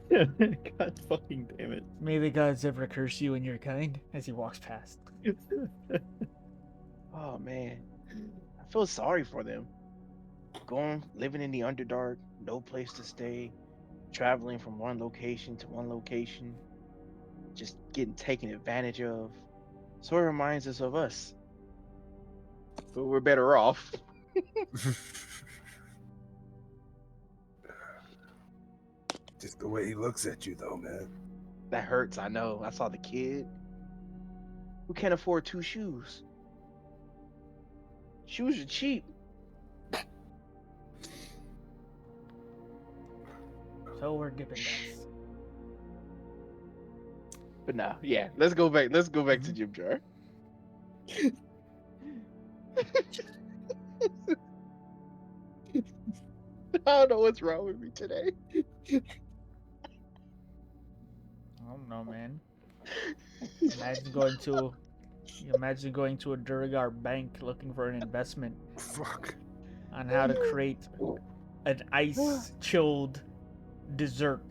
God fucking damn it. May the gods ever curse you and your kind as he walks past. Oh man, I feel sorry for them. Going, living in the Underdark, no place to stay, traveling from one location to one location, just getting taken advantage of. So it reminds us of us, but we're better off. Just the way he looks at you, though, man. That hurts. I know. I saw the kid who can't afford 2 shoes. Shoes are cheap. So we're dipping dice. But nah, yeah. Let's go back. Let's go back to Jim Jar. I don't know what's wrong with me today. I don't know, man. Imagine going to a Durgar bank looking for an investment Fuck. on how to create an ice-chilled dessert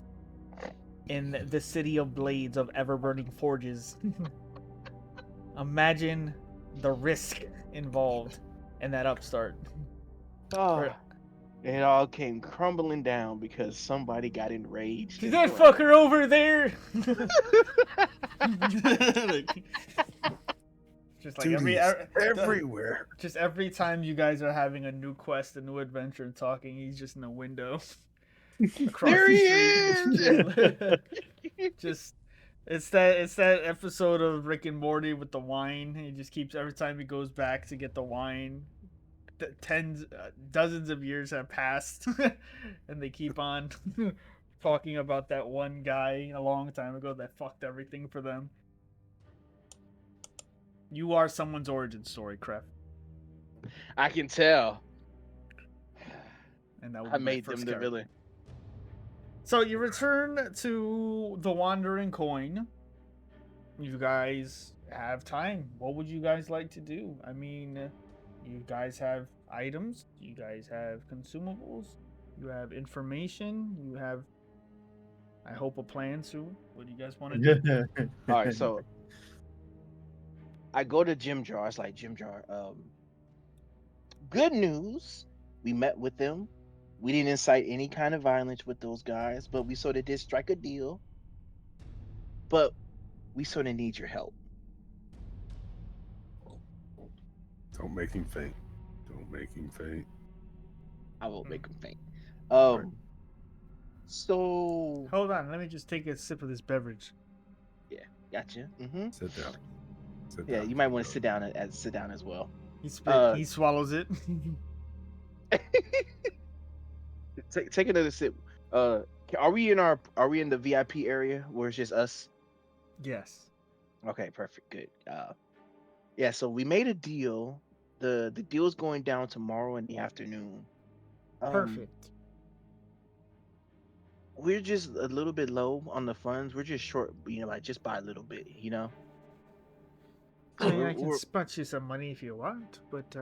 in the city of blades of ever-burning forges. Imagine the risk involved in that upstart. Oh, it all came crumbling down because somebody got enraged. See and that drank. fucker over there? Just like Dude, he's everywhere. just every time you guys are having a new quest, a new adventure, and talking, he's just in the window. Across There the he street. Just it's that episode of Rick and Morty with the wine. He just keeps every time he goes back to get the wine. Dozens of years have passed, and they keep on talking about that one guy a long time ago that fucked everything for them. You are someone's origin story, Kref. I can tell. And that I made them the villain. So you return to the Wandering Coin. You guys have time. What would you guys like to do? I mean, you guys have items. You guys have consumables. You have information. You have, I hope, a plan soon. What do you guys want to do? All right, so I go to Jim Jar. It's like, Jim Jar, good news. We met with them. We didn't incite any kind of violence with those guys, but we sort of did strike a deal. But we sort of need your help. Don't make him faint. Don't make him faint. I will make him faint. So Hold on. Let me just take a sip of this beverage. yeah, gotcha. Mm-hmm. Sit down. Sit Yeah, down. you might want to sit down as well. He swallows it. Take another sip. Are we in the VIP area where it's just us? Yes. Okay, perfect, good. Yeah, so we made a deal. The deal's going down tomorrow in the afternoon. Perfect. We're just a little bit low on the funds. We're just short, like just by a little bit, I mean, I can spot you some money if you want, but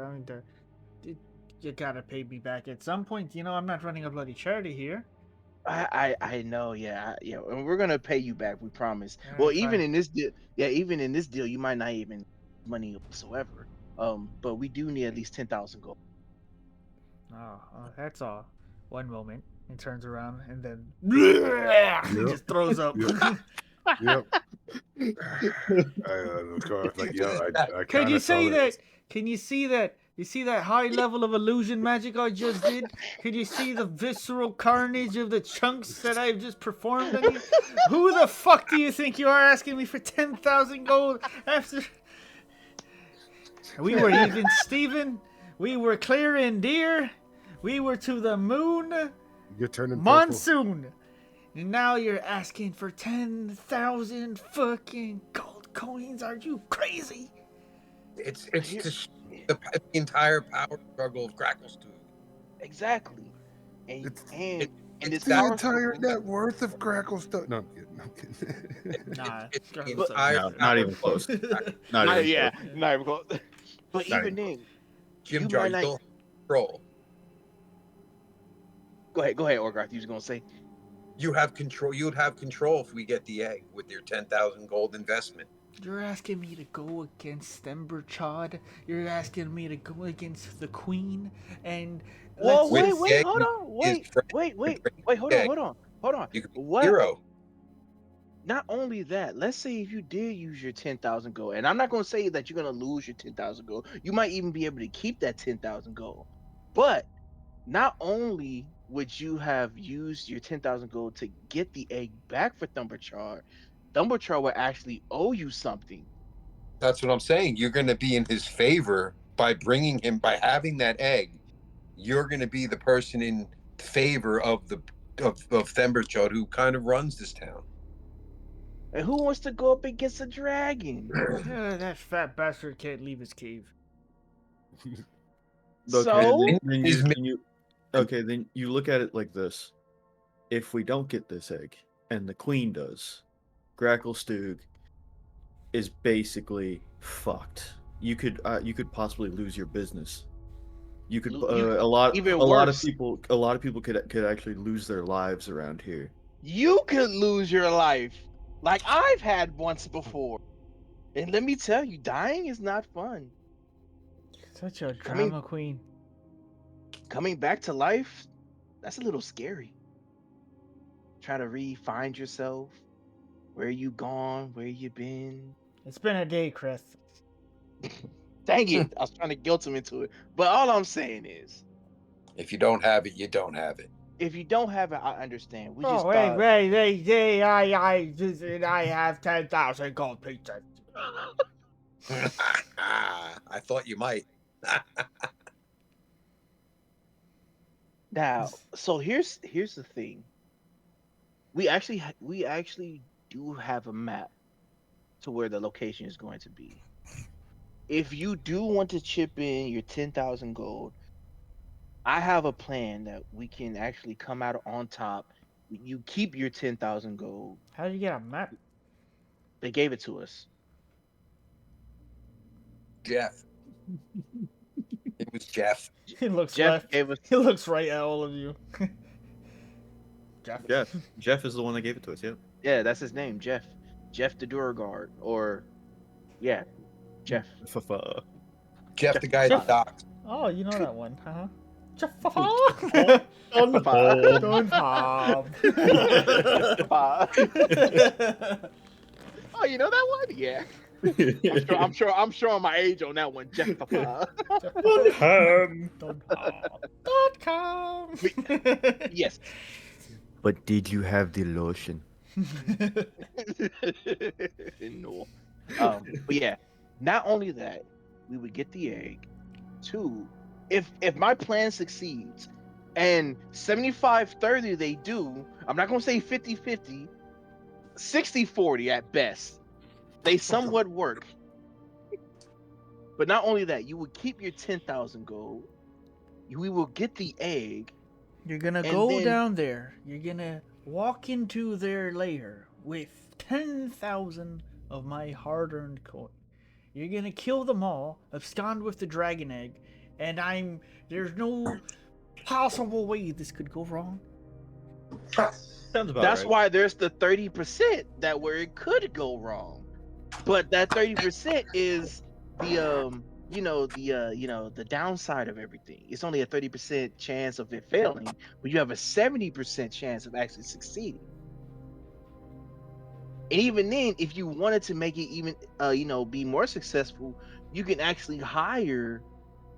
you gotta pay me back at some point. I'm not running a bloody charity here. I know, yeah, and we're gonna pay you back. We promise. Yeah, Well, fine. even in this deal, you might not even money whatsoever. But we do need at least 10,000 gold. Oh, that's all. One moment. He turns around and then he just throws up. Yep. The car, like, yeah, I Can you kinda say saw that? Can you see that? You see that high level of illusion magic I just did? Can you see the visceral carnage of the chunks that I've just performed on you? Who the fuck do you think you are asking me for 10,000 gold after? We were even Steven. We were clear and dear. We were to the moon. You're turning Monsoon. And now you're asking for 10,000 fucking gold coins. Are you crazy? It's just the entire power struggle of Gracklstugh. Exactly. And It's this the power entire struggle- net worth of Gracklstugh. No, I'm kidding. Nah, It's the Gracklstugh. entire No, not power even close. struggle. Not even yeah, close. not even close. But Not even even then, Jim You Jar, might you not. still have control. Go ahead, Orgarth. You was gonna say. You have control. You would have control if we get the egg with your 10,000 gold investment. You're asking me to go against Stemberchod? You're asking me to go against the Queen? And Whoa, let's With wait, just... the egg, hold you on, his friend wait, bring hold the on, egg. hold on. You could be a What? hero. Not only that, let's say if you did use your 10,000 gold, and I'm not gonna say that you're gonna lose your 10,000 gold. You might even be able to keep that 10,000 gold. But not only would you have used your 10,000 gold to get the egg back for Thumberchar, Thumberchar would actually owe you something. That's what I'm saying. You're going to be in his favor by bringing him, by having that egg. You're going to be the person in favor of Themberchod, who kind of runs this town. And who wants to go up against a dragon? That fat bastard can't leave his cave. Okay, So then His then you look at it like this. If we don't get this egg, and the queen does, Gracklstugh is basically fucked. You could possibly lose your business. You could a lot even a lot of worse. people could actually lose their lives around here. You could lose your life like I've had once before. And let me tell you, dying is not fun. Such a Coming drama queen. coming back to life, that's a little scary. Try to find yourself. Where you gone? Where you been? It's been a day, Chris. Dang it. I was trying to guilt him into it. But all I'm saying is, If you don't have it, you don't have it. if you don't have it, I understand. We Oh, just wait, thought I have 10,000 gold pieces. I thought you might. now. So here's the thing. We actually do have a map to where the location is going to be. If you do want to chip in your 10,000 gold, I have a plan that we can actually come out on top. You keep your 10,000 gold. How did you get a map? They gave it to us. Jeff. It was Jeff. He looks Jeff left. gave us. He looks right at all of you. Jeff. Jeff is the one that gave it to us. Yeah. Yeah, that's his name, Jeff. Jeff the Duragard, or yeah, Jeff. Jeff, the guy Jeff. that docks. Oh, you know that one, huh? Jeff. Don't hop. Oh, you know that one? Yeah. I'm showing my age on that one, Jeff. Don't.com. Yes. But did you have the lotion? No. But yeah, not only that, we would get the egg. Two, if my plan succeeds, and 75-30 they do, I'm not gonna say 50-50, 60-40 at best. They somewhat work. But not only that, you would keep your 10,000 gold. We will get the egg. You're gonna go down there. You're gonna walk into their lair with 10,000 of my hard-earned coin. You're gonna kill them all, abscond with the dragon egg, and there's no possible way this could go wrong. Sounds about That's right. why there's the 30% that where it could go wrong. But that 30% is the the downside of everything. It's only a 30% chance of it failing, but you have a 70% chance of actually succeeding. And even then, if you wanted to make it even be more successful, you can actually hire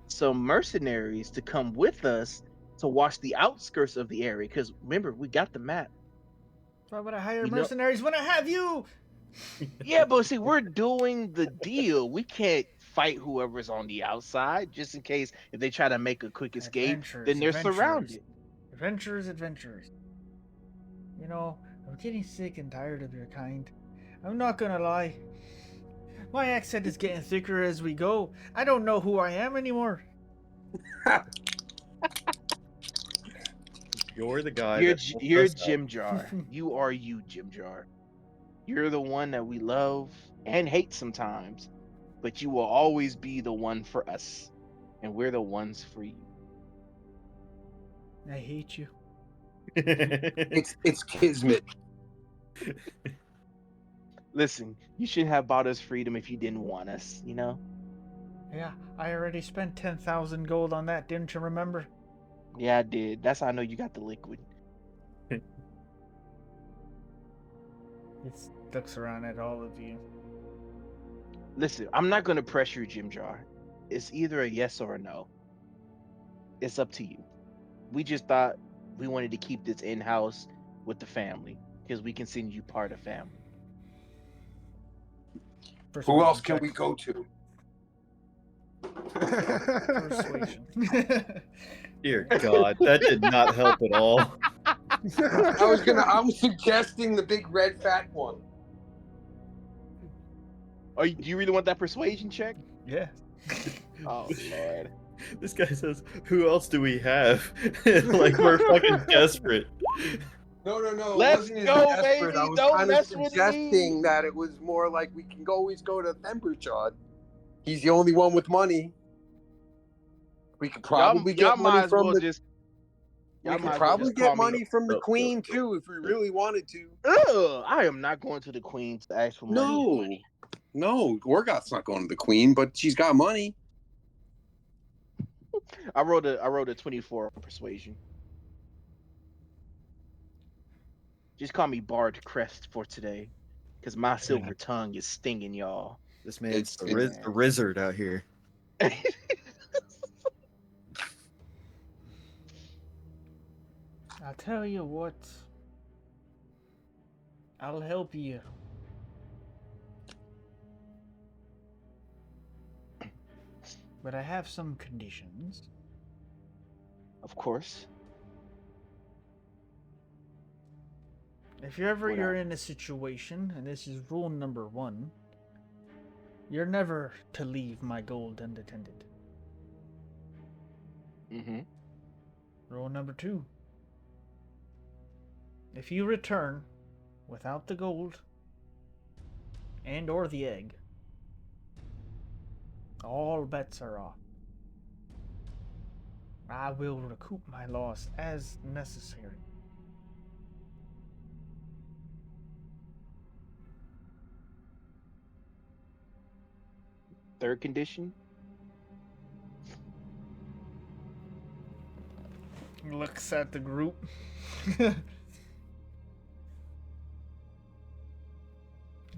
some mercenaries to come with us to watch the outskirts of the area. Because remember, we got the map. Why would I hire mercenaries when I have you? Yeah, but see, we're doing the deal. We can't fight whoever's on the outside, just in case if they try to make a quick escape, then they're surrounded. Adventures. You know, I'm getting sick and tired of your kind. I'm not gonna lie. My accent is getting thicker as we go. I don't know who I am anymore. You're the guy. You're Jim Jar. You are you, Jim Jar. You're the one that we love and hate sometimes, but you will always be the one for us. and we're the ones for you. I hate you. It's kismet. Listen, you shouldn't have bought us freedom if you didn't want us, you know? Yeah, I already spent 10,000 gold on that, didn't you remember? Yeah, I did. That's how I know you got the liquid. He looks around at all of you. Listen, I'm not going to pressure you, Jim Jar. It's either a yes or a no. It's up to you. We just thought we wanted to keep this in-house with the family because we consider you part of family. Who else Persuasion can check. we go to? Persuasion. Dear God, that did not help at all. I was suggesting the big red fat one. Do you really want that persuasion check? Yeah. Oh, Lord. This guy says, "Who else do we have?" Like we're fucking desperate. No. Let's it wasn't as go, desperate. baby. I was Don't kind of mess with me. suggesting that it was more like we can always go to Themberchod. He's the only one with money. We could probably Y'all get money might as from well the. just. We Y'all could might as well probably just call get me. money from the queen too if we really wanted to. Ugh, I am not going to the queen to ask for money. No, Gorgoth's not going to the queen, but she's got money. I wrote a 24 on persuasion. Just call me Bard Crest for today, because my silver tongue is stinging y'all. This man's the it's- wizard out here. I'll tell you what. I'll help you. But I have some conditions. Of course. If you're in a situation, and this is rule number 1, you're never to leave my gold unattended. Mm-hmm. Rule number 2. If you return without the gold and or the egg, all bets are off. I will recoup my loss as necessary. Third condition. Looks at the group.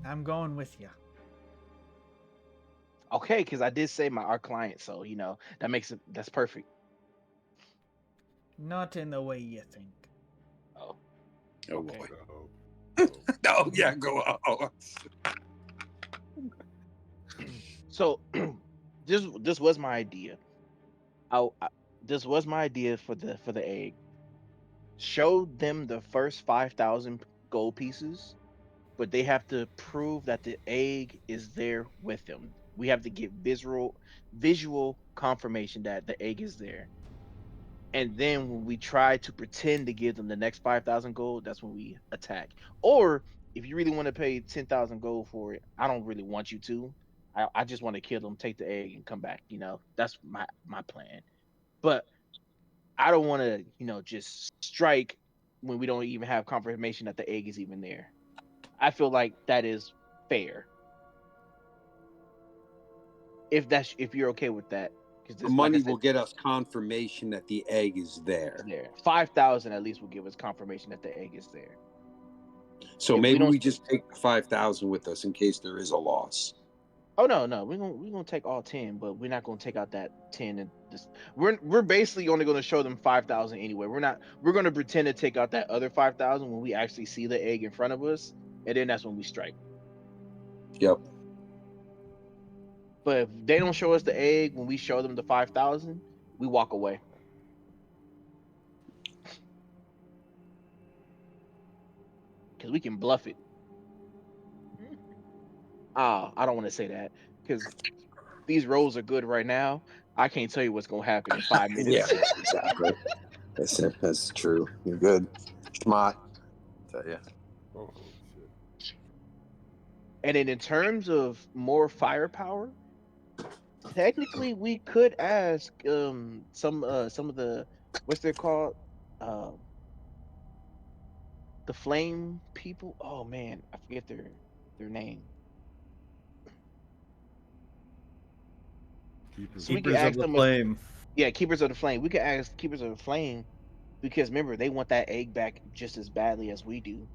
I'm going with you. Okay, because I did say our client, so that's perfect. Not in the way you think. Oh. Oh Okay. boy. Oh yeah, go on. So this was my idea. This was my idea for the egg. Show them the first 5,000 gold pieces, but they have to prove that the egg is there with them. We have to get visual confirmation that the egg is there. And then when we try to pretend to give them the next 5,000 gold, that's when we attack. Or if you really want to pay 10,000 gold for it, I don't really want you to. I just want to kill them, take the egg, and come back. That's my plan. But I don't want to, just strike when we don't even have confirmation that the egg is even there. I feel like that is fair. If you're okay with that, because The money will get us confirmation that the egg is there. 5,000 at least will give us confirmation that the egg is there. So If maybe we just take the 5,000 with us in case there is a loss. Oh no, we're gonna take all 10, but we're not gonna take out that 10 and just we're basically only gonna show them 5,000 anyway. We're gonna pretend to take out that other 5,000 when we actually see the egg in front of us, and then that's when we strike. Yep. But if they don't show us the egg when we show them the 5,000, we walk away. Because we can bluff it. I don't want to say that because these rolls are good right now. I can't tell you what's gonna happen in 5 minutes. Yeah, exactly. That's it. That's true. You're good. Schmott. Tell ya. Oh, shit. And then in terms of more firepower, Technically, we could ask some of the what's they called the flame people. Oh man, I forget their name. Keepers So we of could Keepers of ask the them. flame. Yeah, keepers of the flame. We could ask keepers of the flame because remember they want that egg back just as badly as we do.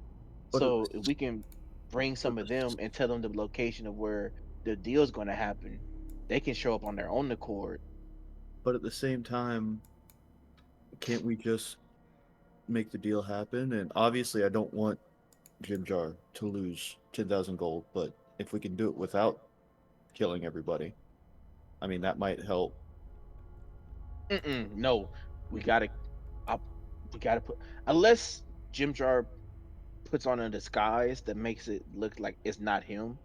But at So the, if we can bring but some at of the them and tell them the location of where the deal's going to happen, they can show up on their own accord. but at the same time, can't we just make the deal happen? And obviously, I don't want Jim Jar to lose 10,000 gold, but if we can do it without killing everybody, I mean, that might help. No, we gotta, uh, we gotta put unless Jim Jar puts on a disguise that makes it look like it's not him.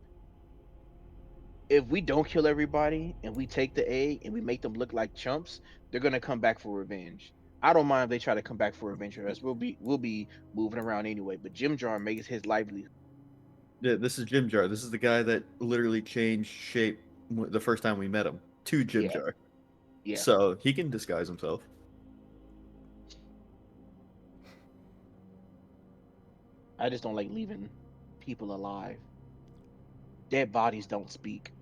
If we don't kill everybody and we take the egg and we make them look like chumps, they're gonna come back for revenge. I don't mind if they try to come back for revenge for us. We'll be moving around anyway. But Jim Jar makes his livelihood. Yeah, this is Jim Jar. This is the guy that literally changed shape the first time we met him to Jim Yeah, Jar. yeah. So he can disguise himself. I just don't like leaving people alive. Dead bodies don't speak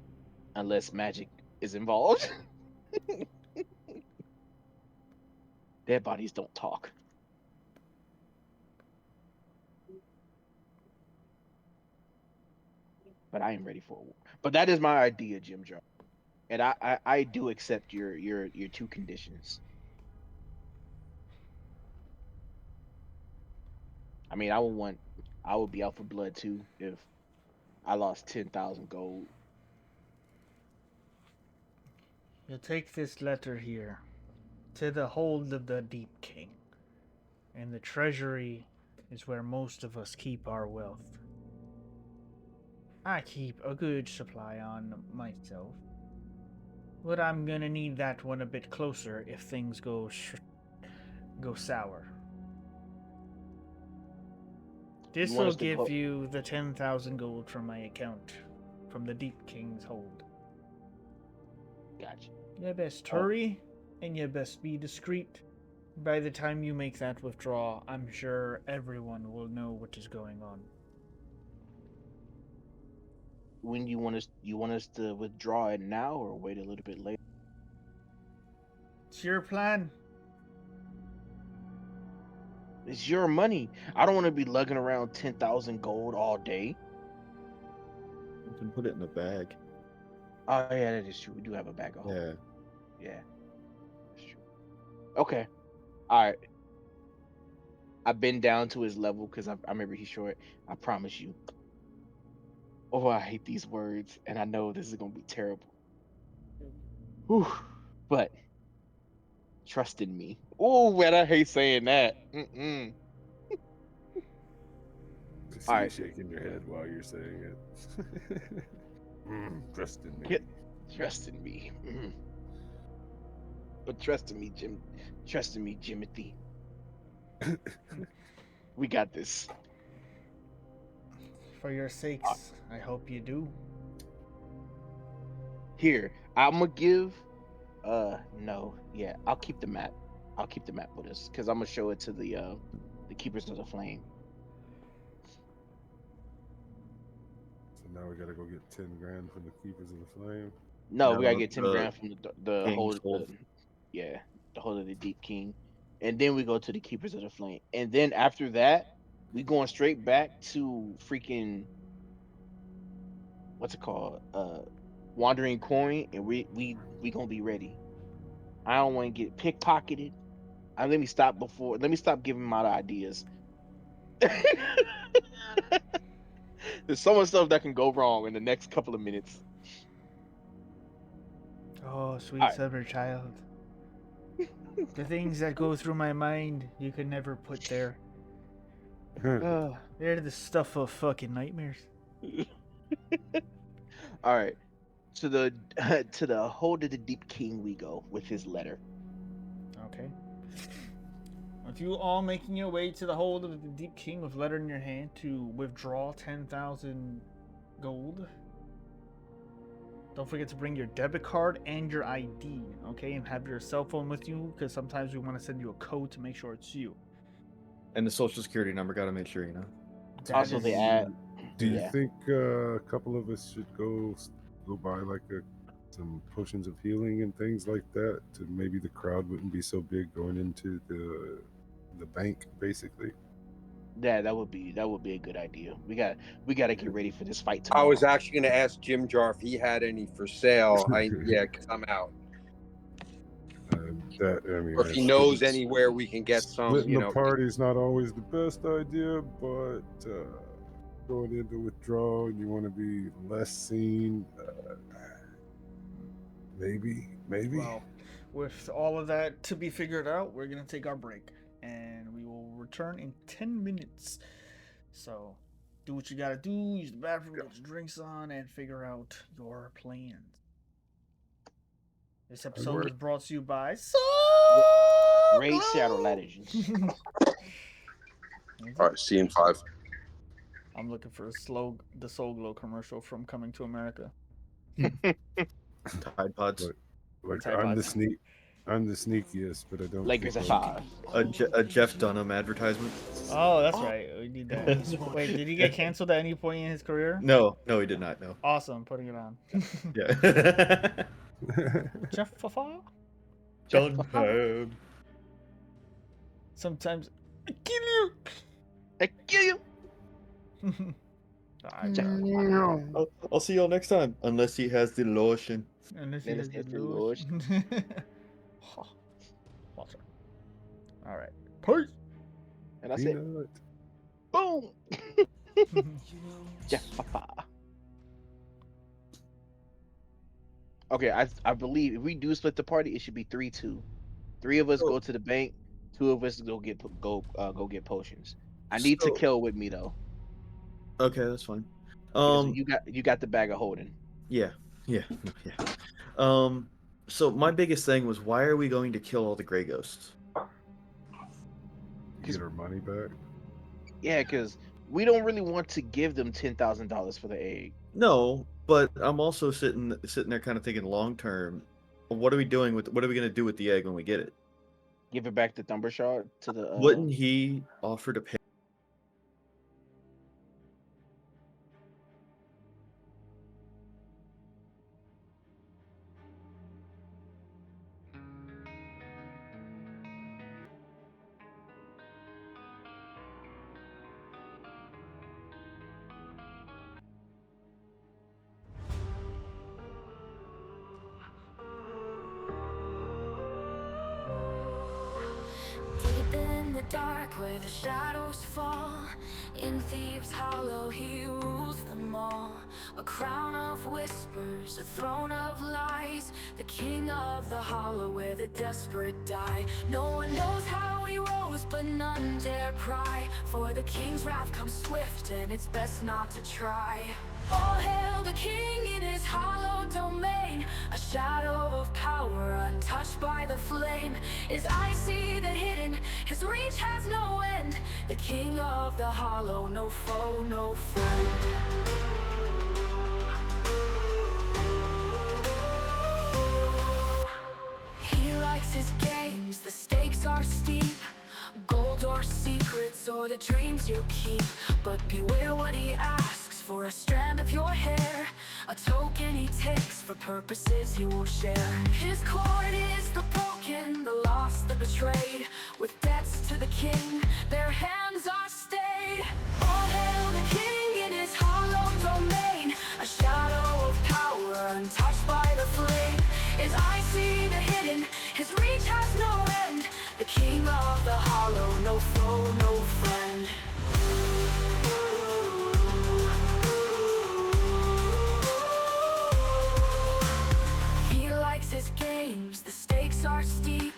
unless magic is involved. Dead bodies don't talk. But I am ready for a war. But that is my idea, Jim Jar. And I do accept your two conditions. I mean, I would be out for blood too if I lost 10,000 gold. You take this letter here to the hold of the Deep King, and the treasury is where most of us keep our wealth. I keep a good supply on myself, but I'm gonna need that one a bit closer if things go sour. You This want will us to give go? you the 10,000 gold from my account, from the Deep King's hold. Gotcha. You best Oh, hurry, and you best be discreet. By the time you make that withdrawal, I'm sure everyone will know what is going on. when you want us to withdraw it now or wait a little bit later? It's your plan. It's your money. I don't want to be lugging around 10,000 gold all day. You can put it in a bag. Oh yeah, that is true. We do have a bag of holding. Yeah. Yeah, that's true. Okay. All right. I've been down to his level because I remember he's short. I promise you. Oh, I hate these words, and I know this is gonna be terrible. Whew. But trust in me. Oh, man, I hate saying that. I All see you right. shaking your head while you're saying it. Trust in me. Trust in me. But trust in me, Jim. Trust in me, Jimothy. We got this. For your sakes, I hope you do. Here, I'm gonna give. No, yeah, I'll keep the map. I'll keep the map with us because I'm gonna show it to the keepers of the flame. So now we gotta go get 10 grand from the Keepers of the Flame. No, we gotta No, get 10 the grand from the King's whole, hold. yeah, the whole of the Deep King, and then we go to the keepers of the flame, and then after that, we going straight back to freaking what's it called? Wandering Coin, and we gonna be ready. I don't want to get pickpocketed. Let me stop before. Let me stop giving Mada ideas. There's so much stuff that can go wrong in the next couple of minutes. Oh, All sweet right. summer child. The things that go through my mind, you could never put there. Uh, They're the stuff of fucking nightmares. all right. To the to the hold of the Deep King we go with his letter. Okay. With you all making your way to the hold of the Deep King with letter in your hand to withdraw 10,000 gold, Don't forget to bring your debit card and your ID, okay? And have your cell phone with you, because sometimes we want to send you a code to make sure it's you. And the social security number, gotta make sure you know. That Also, is- they add. Do you Yeah. think a couple of us should go buy like some potions of healing and things like that, to maybe the crowd wouldn't be so big going into the bank, basically? Yeah, that would be a good idea. We got to get ready for this fight I tomorrow. was actually going to ask Jim Jar if he had any for sale. Because I'm out. Or if he knows anywhere we can get some. Splitting the party is not always the best idea, but going into withdrawal and you want to be less seen, maybe. Well, with all of that to be figured out, we're going to take our break. And we will return in 10 minutes. So, do what you got to do. Use the bathroom, get your drinks on, and figure out your plans. This episode is brought to you by Raid Seattle Legends. All right, see you in 5. I'm looking for the Soul Glow commercial from Coming to America. Tide Pods. Like Tide I'm Pods. I'm the sneakiest, but I don't. Lakers at think 5. A Jeff Dunham advertisement. Oh, that's right. We need that. Wait, did he get canceled at any point in his career? No, he did not. No. Awesome, putting it on. Yeah. Jeff Fafa? Dunham. Sometimes I kill you. I kill you. Alright, I'll see y'all next time, unless he has the lotion. Unless Unless he he has has the the lotion. Watch out. Alright. Peace. And that's it. Peanut. Boom. Jeff Papa. Okay, I believe if we do split the party, it should be 3-2. 3 of us go to the bank. 2 of us go get potions. I need to kill with me though. Okay, that's fine. Because you got the bag of holding. Yeah. So my biggest thing was, why are we going to kill all the gray ghosts? Get our money back. Yeah, because we don't really want to give them $10,000 for the egg. No, but I'm also sitting there kind of thinking long term. What are we going to do with the egg when we get it? Give it back to Thumbershaw to the. Wouldn't he offer to pay? Deep in the dark where the shadows fall, in Thieves' Hollow he rules them all. A crown of whispers, a throne of lies, the king of the hollow where the desperate die. No one knows how he rose, but none dare pry, for the king's wrath comes swift and it's best not to try. All hail the king in his hollow domain, a shadow of power untouched by the flame. His eyes see the hidden, his reach has no end, the king of the hollow, no foe, no friend. He likes his games, the stakes are steep, gold or secrets or the dreams you keep. But beware what he asks for, a strand of your hair, a token he takes for purposes he will share. His court is the broken, the lost, the betrayed, with debts to the king, their hands are stayed. All hail the king in his hollow domain, a shadow of power untouched by the flame. His eyes see the hidden, his reach has no end, the king of the hollow, no foe, no friend. He likes his games, the stakes are steep,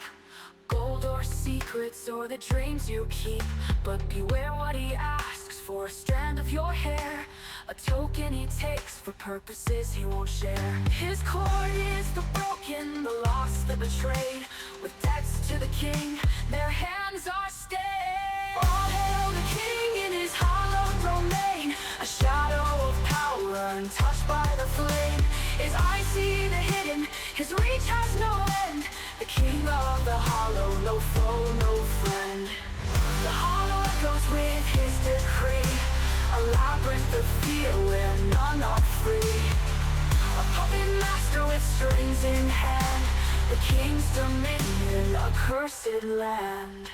gold or secrets or the dreams you keep. But beware what he asks for, a strand of your hair, a token he takes for purposes he won't share. His court is the broken, the lost, the betrayed, with debts to the king, their hands are stayed. All hail the king in his hollow domain, a shadow of power untouched by the flame. His eyes see the hidden, his reach has no end. The king of the hollow, no foe, no friend. The hollow echoes with his decree, a labyrinth of fear where none are free. A puppet master with strings in hand, the king's dominion, a cursed land.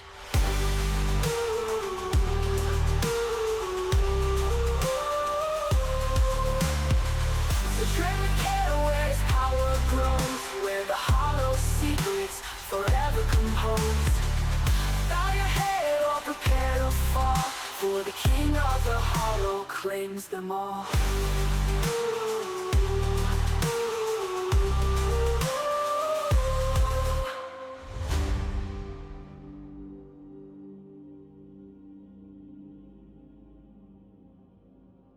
So tread with care where his power grows, where the hollow secrets forever composed. Bow your head or prepare to fall, for the king of the hollow claims them all.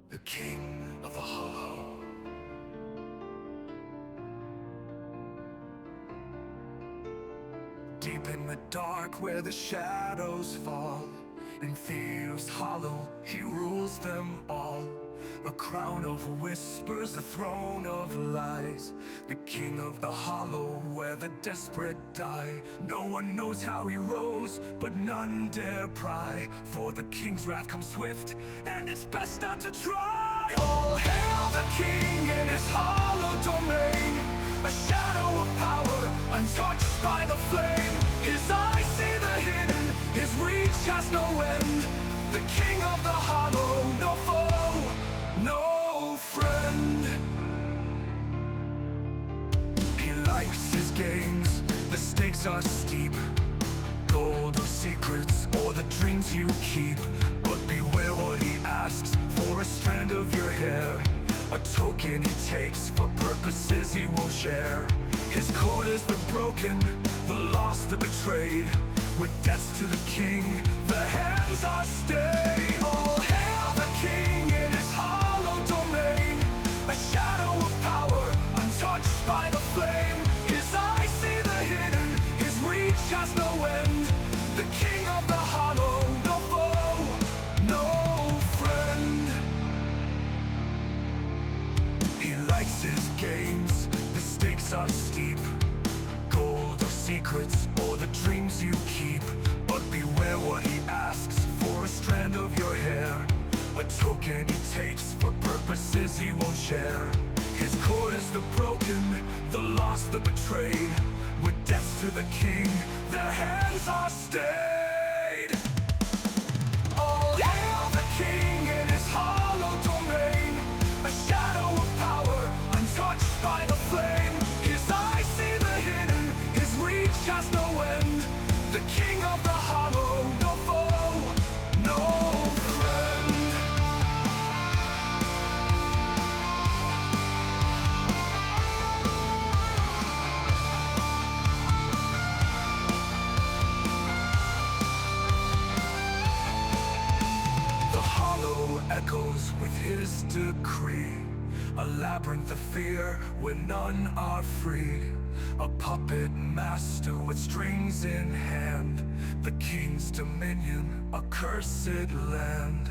The king of the hollow. Deep in the dark where the shadows fall, in Thieves' Hollow he rules them all. A crown of whispers, a throne of lies, the king of the hollow where the desperate die. No one knows how he rose, but none dare pry, for the king's wrath comes swift, and it's best not to try. All hail the king in his hollow domain, a shadow of power, untouched by the flame. His eyes see the hidden, his reach has no end. The king of the hollow, no foe, no friend. He likes his games, the stakes are steep. Gold or secrets, or the dreams you keep. But beware what he asks for a strand of your hair, a token he takes for purposes he won't share. His cord is the broken, the lost, the betrayed. With debts to the king, the hands are stayed. All hail the king in his hollow domain, a shadow of power, untouched by the flame. His eyes see the hidden, his reach has no end. The king of the hollow, no foe, no friend. He likes his games, the stakes are steep. Gold or secrets, or the dreams you keep. But beware what he asks for a strand of your hair, a token he takes for purposes he won't share. His cord is the broken, the lost, the betrayed. With debts to the king, their hands are stayed. All hail the king in his hollow domain, a shadow of power, untouched by the flame. His eyes see the hidden, his reach has no end. The king of the hollow, no foe, no friend. The hollow echoes with his decree, a labyrinth of fear where none are free. A puppet master with strings in hand, the king's dominion, a cursed land.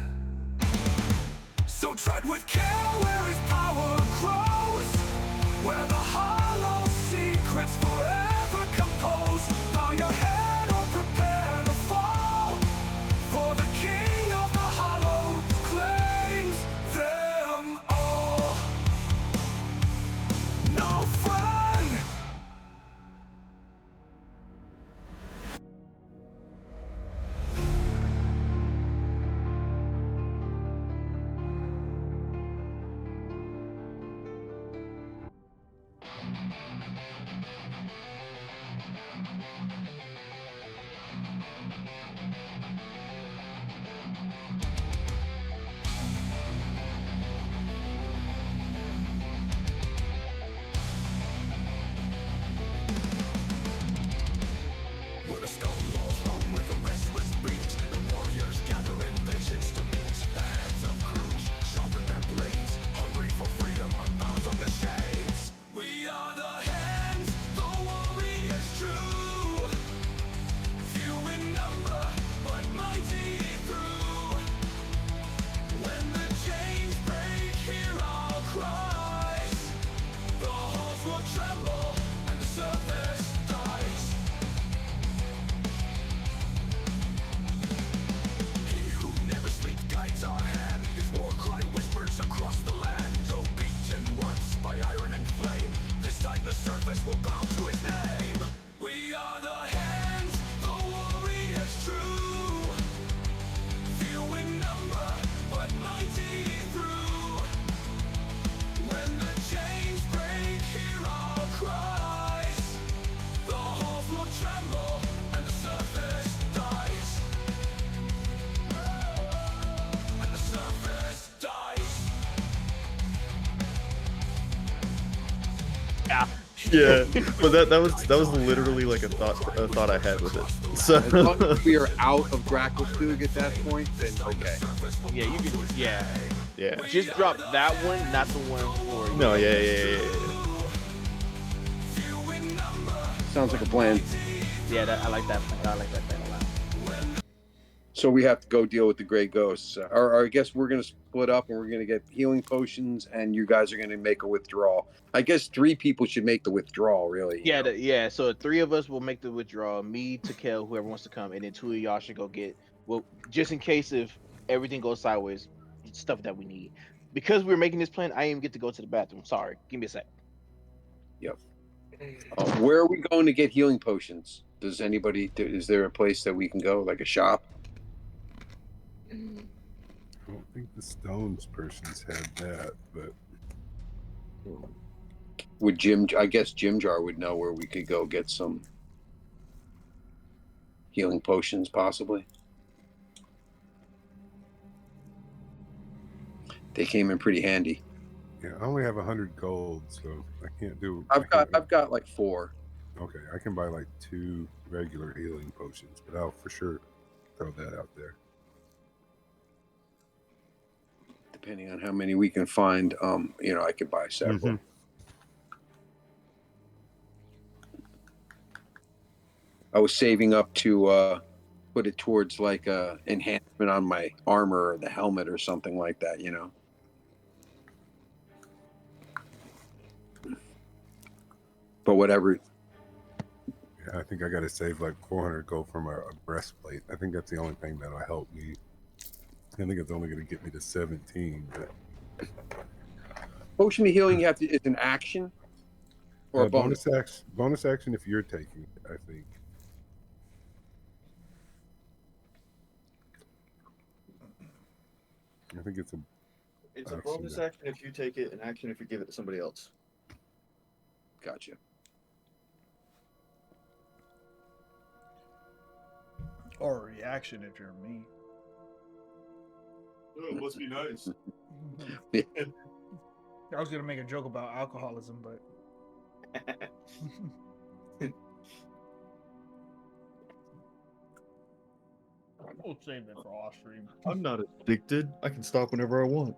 So tread with care where his power grows, where the hollow secrets forever compose. Bow your head or prepare to fall, for the king of the hollow claims them all. No friend. Yeah, but that was literally like a thought I had with it. So As long as we are out of Gracklstugh at that point, then okay. Yeah, you can. Yeah, yeah. just drop that one, not the one for. No, yeah. Sounds like a plan. Yeah, I like that. I like that plan a lot. So we have to go deal with the gray ghosts. Or I guess we're going to split up and we're going to get healing potions, and you guys are going to make a withdrawal. I guess 3 people should make the withdrawal, really. Yeah, yeah. So 3 of us will make the withdrawal. Me, Takel, whoever wants to come, and then 2 of y'all should go get. Well, just in case if everything goes sideways, stuff that we need. Because we're making this plan, I didn't get to go to the bathroom. Sorry, give me a sec. Yep. Where are we going to get healing potions? Does anybody? Is there a place that we can go, like a shop? I don't think the Stones persons had that, but Would Jim? I guess Jim Jar would know where we could go get some healing potions, possibly. They came in pretty handy. yeah, I only have 100 gold, so I can't do. I've got like 4. Okay, I can buy like 2 regular healing potions, but I'll for sure throw that out there. Depending on how many we can find, I could buy several. Mm-hmm. I was saving up to put it towards like a enhancement on my armor or the helmet or something like that, But whatever. Yeah, I think I got to save like 400 gold from a breastplate. I think that's the only thing that'll help me. I think it's only going to get me to 17. But... Potion of healing, it's an action or a bonus action. Bonus action if you're taking it, I think. I think it's a bonus action if you take it, an action if you give it to somebody else. Gotcha. Or a reaction if you're me. Oh, it must be nice. I was gonna make a joke about alcoholism, but we'll save it for off stream. I'm not addicted. I can stop whenever I want.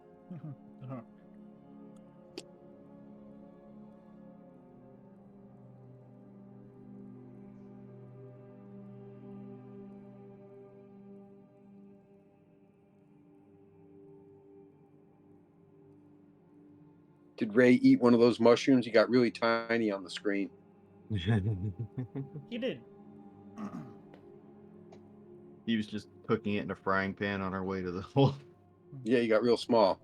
Did Ray eat one of those mushrooms? He got really tiny on the screen. He did. He was just cooking it in a frying pan on our way to the hole. Yeah, he got real small.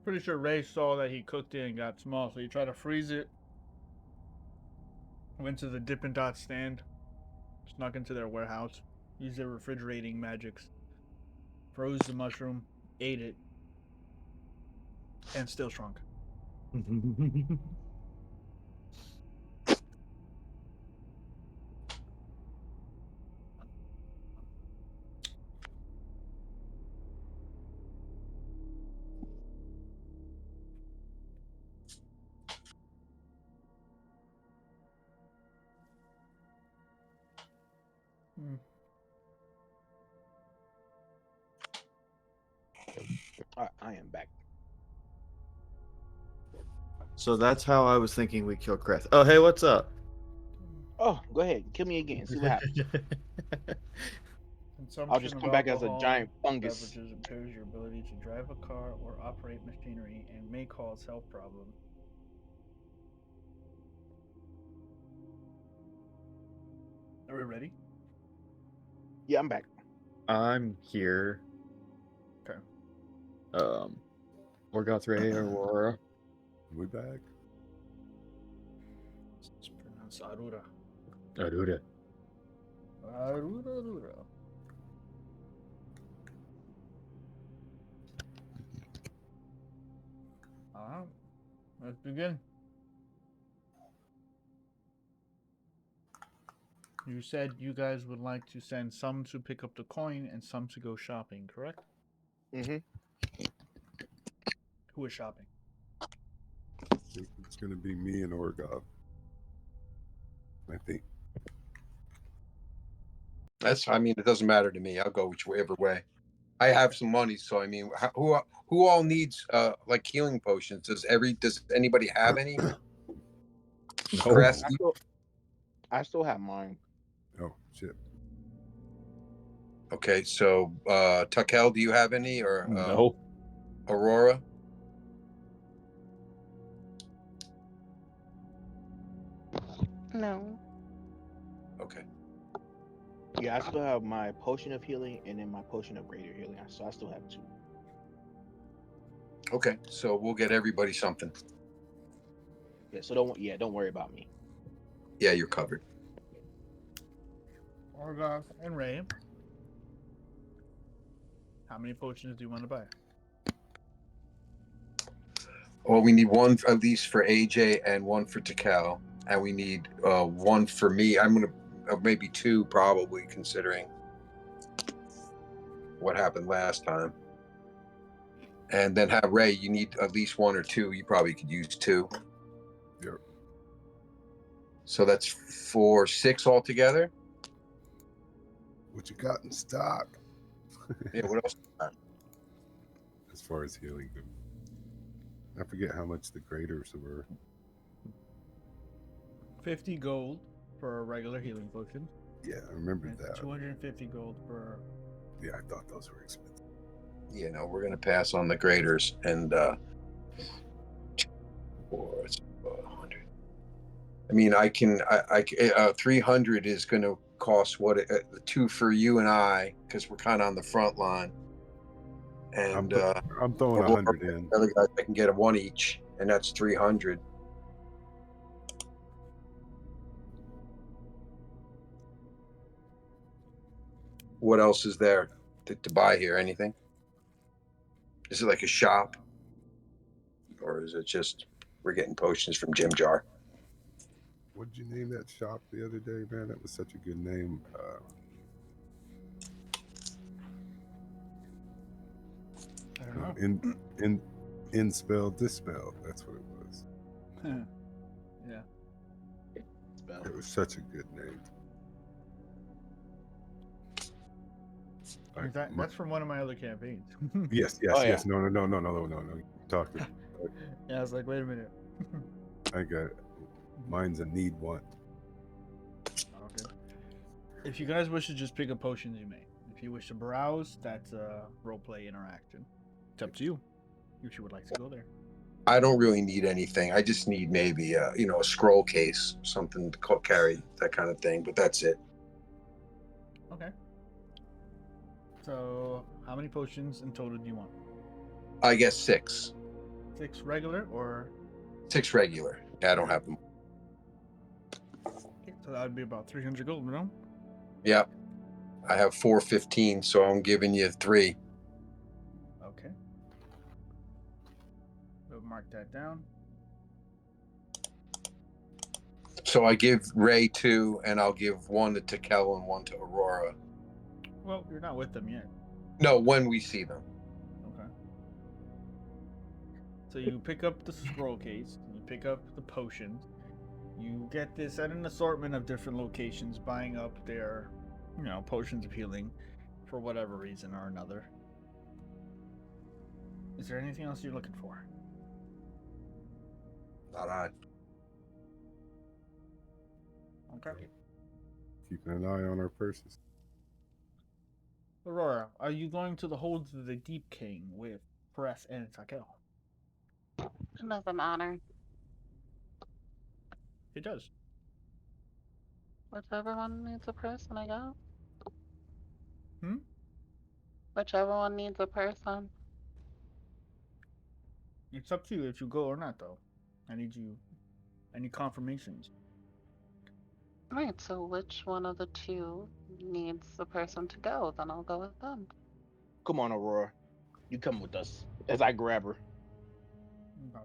Pretty sure Ray saw that he cooked it and got small, so he tried to freeze it. Went to the Dippin' Dot stand, snuck into their warehouse, used their refrigerating magics, froze the mushroom, ate it, and still shrunk. All right, I am back. So that's how I was thinking we kill Creth. Oh, hey, what's up? Oh, go ahead, kill me again. See what happens. I'll just come back as a giant fungus. Beverages impairs your ability to drive a car or operate machinery and may cause health problems. Are we ready? Yeah, I'm back. I'm here. Okay. Morgoth, Aurora. We back. It's pronounced Arura. Arura. Arura. Alright, let's begin. You said you guys would like to send some to pick up the coin and some to go shopping, correct? Mm-hmm. Who is shopping? I think it's going to be me and Orgov. I think. I mean, it doesn't matter to me. I'll go whichever way. I have some money, so I mean, who all needs like healing potions? Does anybody have any? No. Crest? I still have mine. Oh shit. Okay, so Tuckel, do you have any or No. Aurora? No. Okay. Yeah, I still have my potion of healing and then my potion of greater healing. So I still have 2. Okay, so we'll get everybody something. Yeah, so don't worry about me. Yeah, you're covered. Orgoth and Ray. How many potions do you want to buy? Well, we need one at least for AJ and one for Tuckel, and we need one for me. I'm gonna maybe 2 probably, considering what happened last time. And then have Ray. You need at least 1 or 2. You probably could use 2. Yep. So that's 4, 6 altogether. What you got in stock? Yeah. What else? As far as healing them, I forget how much the graders were. 50 gold for a regular healing potion. Yeah, I remember And that. 250 gold for. Yeah, I thought those were expensive. Yeah, no, we're gonna pass on the graders and 400. I mean, I 300 is gonna cost what 2 for you and I, because we're kind of on the front line. And I'm throwing 100 in. The other guys, I can get a 1 each, and that's 300. What else is there to buy here? Anything? Is it like a shop, or is it just we're getting potions from Jim Jar? What did you name that shop the other day, man? That was such a good name. I don't know. In spell, dispel. That's what it was. Yeah. It was such a good name. That's from one of my other campaigns. Yes. Oh, yeah. Yes. No. Talk to me. Yeah, I was like, wait a minute. I got it. Mine's a need one. Okay. If you guys wish to just pick up potions, you may. If you wish to browse, that's a roleplay interaction. It's up to you if you would like to go there. I don't really need anything. I just need maybe a scroll case, something to carry, that kind of thing. But that's it. Okay. So, how many potions in total do you want? I guess 6. 6 regular or 6 regular. Yeah, I don't have them. okay, so that would be about 300 gold, no? Yep. I have 415, so I'm giving you 3. Okay. We'll mark that down. So I give Ray 2, and I'll give 1 to Tuckel and 1 to Aurora. Well, you're not with them yet. No, when we see them. Okay. So you pick up the scroll case, you pick up the potions. You get this at an assortment of different locations, buying up their, potions of healing for whatever reason or another. Is there anything else you're looking for? Not I. Okay. Keeping an eye on our purses. Aurora, are you going to the Holds of the Deep King with Press and Tuckel? It doesn't matter. It does. Whichever one needs a person, I go. Hmm? Whichever one needs a person. It's up to you if you go or not, though. I need confirmations. Right, so which one of the 2 needs the person to go? Then I'll go with them. Come on, Aurora. You come with us. As I grab her. Okay.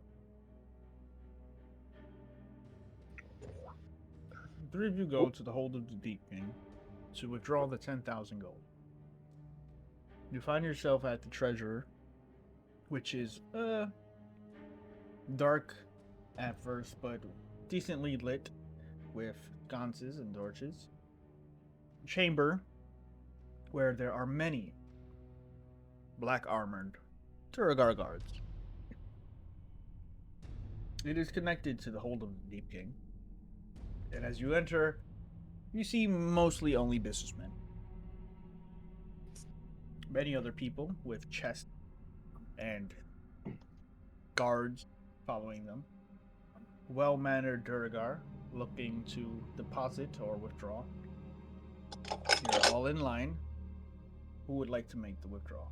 Three of you go to the hold of the Deep King to withdraw the 10,000 gold. You find yourself at the treasurer, which is dark at first, but decently lit with sconces and torches. Chamber where there are many black armored Turagar guards. It is connected to the hold of the Deep King, and as you enter, you see mostly only businessmen. Many other people with chests and guards following them. Well-mannered Duragar looking to deposit or withdraw. You're all in line. Who would like to make the withdrawal?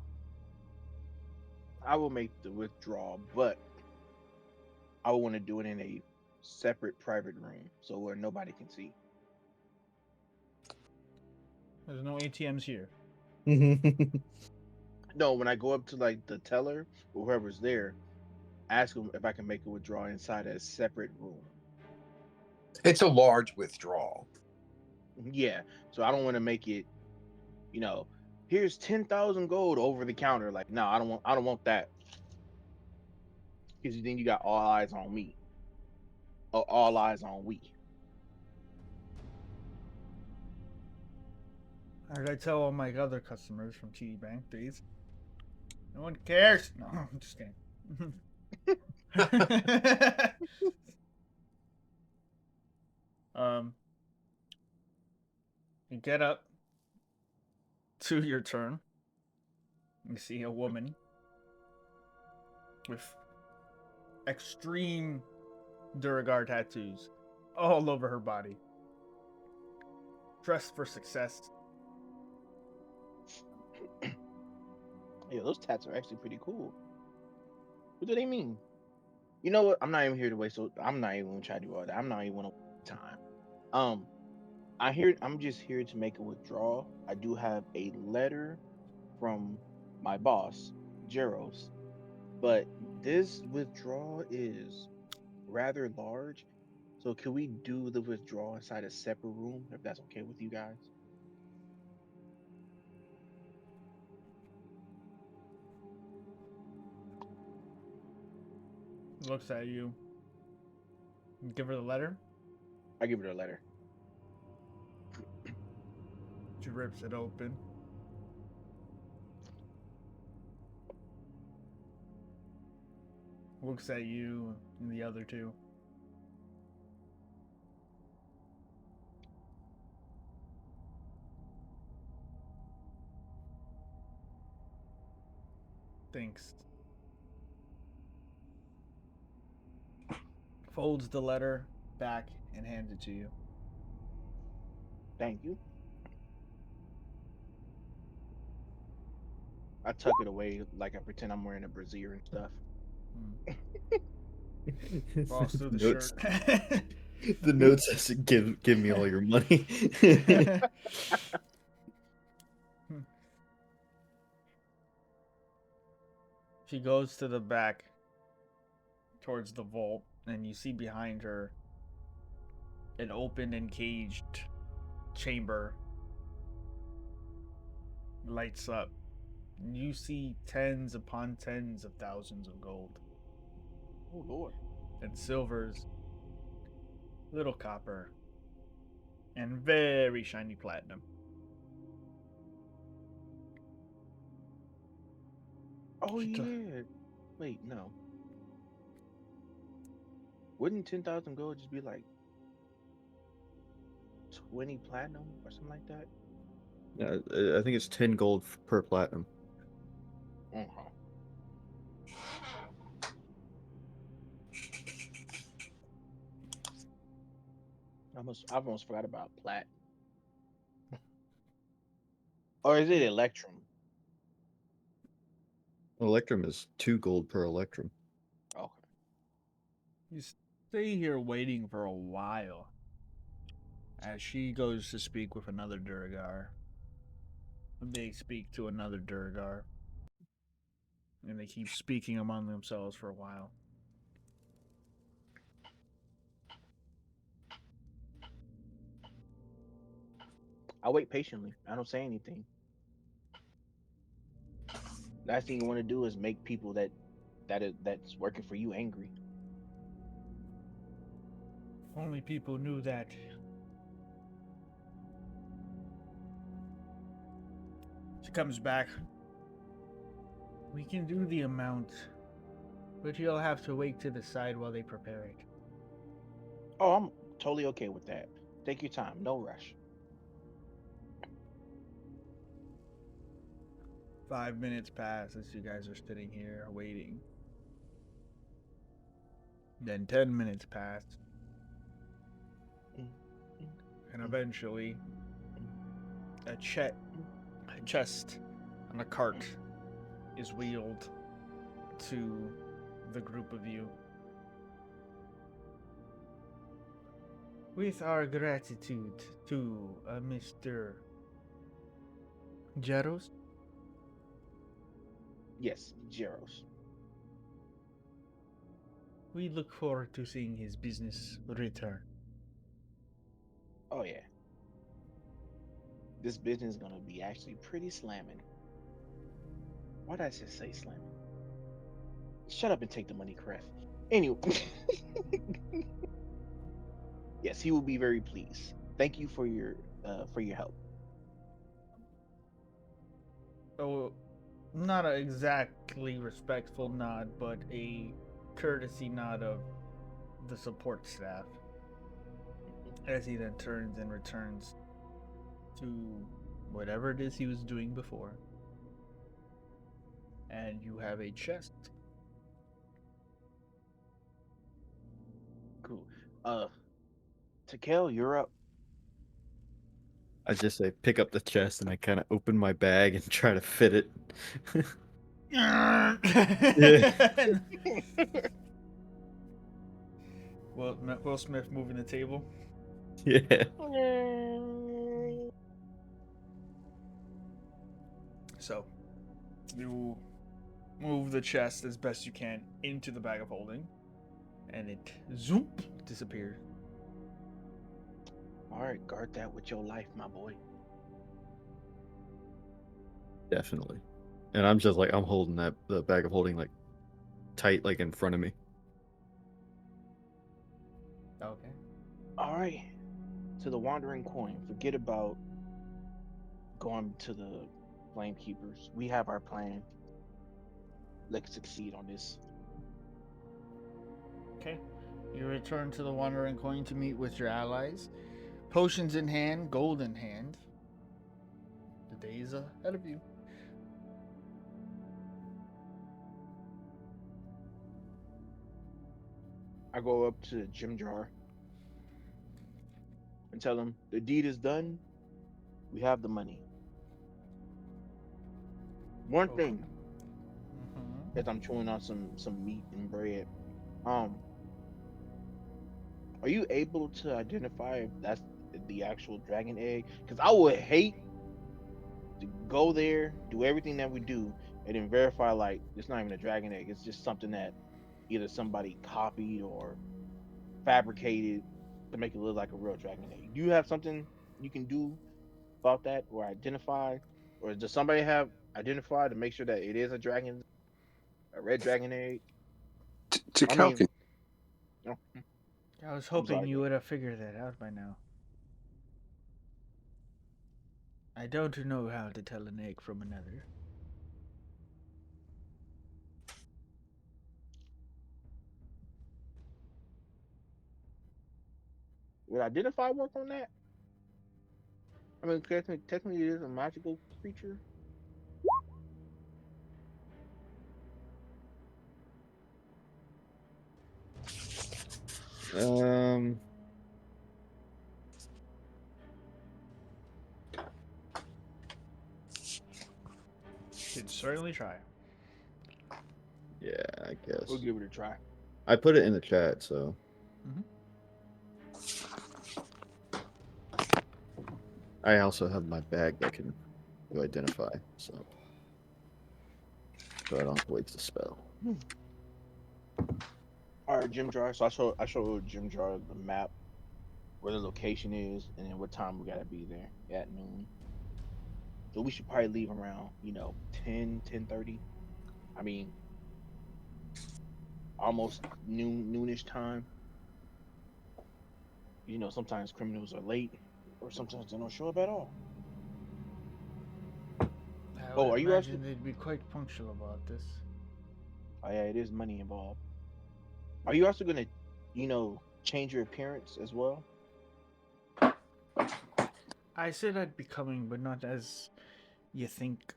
I will make the withdrawal, but I want to do it in a separate private room so where nobody can see. There's no ATMs here. No, when I go up to like the teller or whoever's there, ask them if I can make a withdrawal inside a separate room. It's a large withdrawal. Yeah, so I don't want to make it, here's 10,000 gold over the counter. Like, no, I don't want that. Because then you got all eyes on me. Or all eyes on we. As I tell all my other customers from TD Bank days, no one cares. No, I'm just kidding. You get up to your turn. You see a woman with extreme Duragar tattoos all over her body. Dressed for success. Yeah, those tats are actually pretty cool. What do they mean? You know what? I'm not even here to waste. So I'm not even gonna try to do all that. I'm not even gonna waste time. I'm just here to make a withdrawal. I do have a letter from my boss, Jeros, but this withdrawal is rather large. So can we do the withdrawal inside a separate room if that's okay with you guys? Looks at you. You give her the letter. I give her a letter. She rips it open. Looks at you and the other two. Thinks. Folds the letter back and hands it to you. Thank you. I tuck it away like I pretend I'm wearing a brassiere and stuff. Falls through the Notes. shirt. The note says, "Give me all your money." She goes to the back towards the vault, and you see behind her an open and caged chamber lights up. You see tens upon tens of thousands of gold. Oh Lord. And silvers, little copper, and very shiny platinum. Oh She yeah. Wait, no. Wouldn't 10,000 gold just be like 20 platinum or something like that? I think it's 10 gold per platinum. Uh-huh. I've almost forgot about plat. Or is it electrum? Electrum is 2 gold per electrum. Okay. You stay here waiting for a while as she goes to speak with another Duragar. They speak to another Duragar. And they keep speaking among themselves for a while. I wait patiently. I don't say anything. Last thing you want to do is make people that's working for you angry. Only people knew that. She comes back. We can do the amount, but you'll have to wait to the side while they prepare it. Oh, I'm totally okay with that. Take your time, no rush. 5 minutes pass as you guys are sitting here waiting. Then 10 minutes pass. And eventually, a chest on a cart is wheeled to the group of you. With our gratitude to Mr. Jaros, Yes, Jeros. we look forward to seeing his business return. Oh yeah. This business is gonna be actually pretty slamming. Why did I just say slamming? Shut up and take the money, Cref. Anyway. Yes, he will be very pleased. Thank you for your help. Oh, not an exactly respectful nod, but a courtesy nod of the support staff. As he then turns and returns to whatever it is he was doing before. And you have a chest. Cool. Takel, you're up. I just say pick up the chest and I kind of open my bag and try to fit it. Yeah. Will Smith moving the table. Yeah. So, you move the chest as best you can into the bag of holding, and it zoop disappears. All right, guard that with your life, my boy. Definitely. And I'm just like, I'm holding the bag of holding like tight, like in front of me. Okay. All right. To the wandering coin. Forget about going to the flame keepers. We have our plan. Let's succeed on this. Okay. You return to the Wandering Coin to meet with your allies. Potions in hand, gold in hand. The day is ahead of you. I go up to Jim Jar and tell him the deed is done. We have the money. One Okay. thing, as I'm chewing on some meat and bread, are you able to identify if that's the actual dragon egg? Because I would hate to go there, do everything that we do, and then verify like it's not even a dragon egg. It's just something that either somebody copied or fabricated to make it look like a real dragon egg. Do you have something you can do about that or identify, or does somebody have identified to make sure that it is a red dragon egg? I Takel mean, can. no, I was I'm hoping sorry. you would have figured that out by now. I don't know how to tell an egg from another. Would identify work on that? I mean, technically it is a magical creature. Um, Could certainly try. yeah, I guess. We'll give it a try. I put it in the chat, so. Mhm. I also have my bag that can you identify, so I don't have to waste the spell. All right, Jim Jar. So I show Jim Jar the map where the location is, and then what time we gotta be there at noon. So we should probably leave around, 10:30. I mean, almost noonish time. Sometimes criminals are late, or sometimes they don't show up at all. I Oh, would are you imagine asking? they'd be quite punctual about this. Oh yeah, it is money involved. Are you also gonna, change your appearance as well? I said I'd be coming, but not as you think.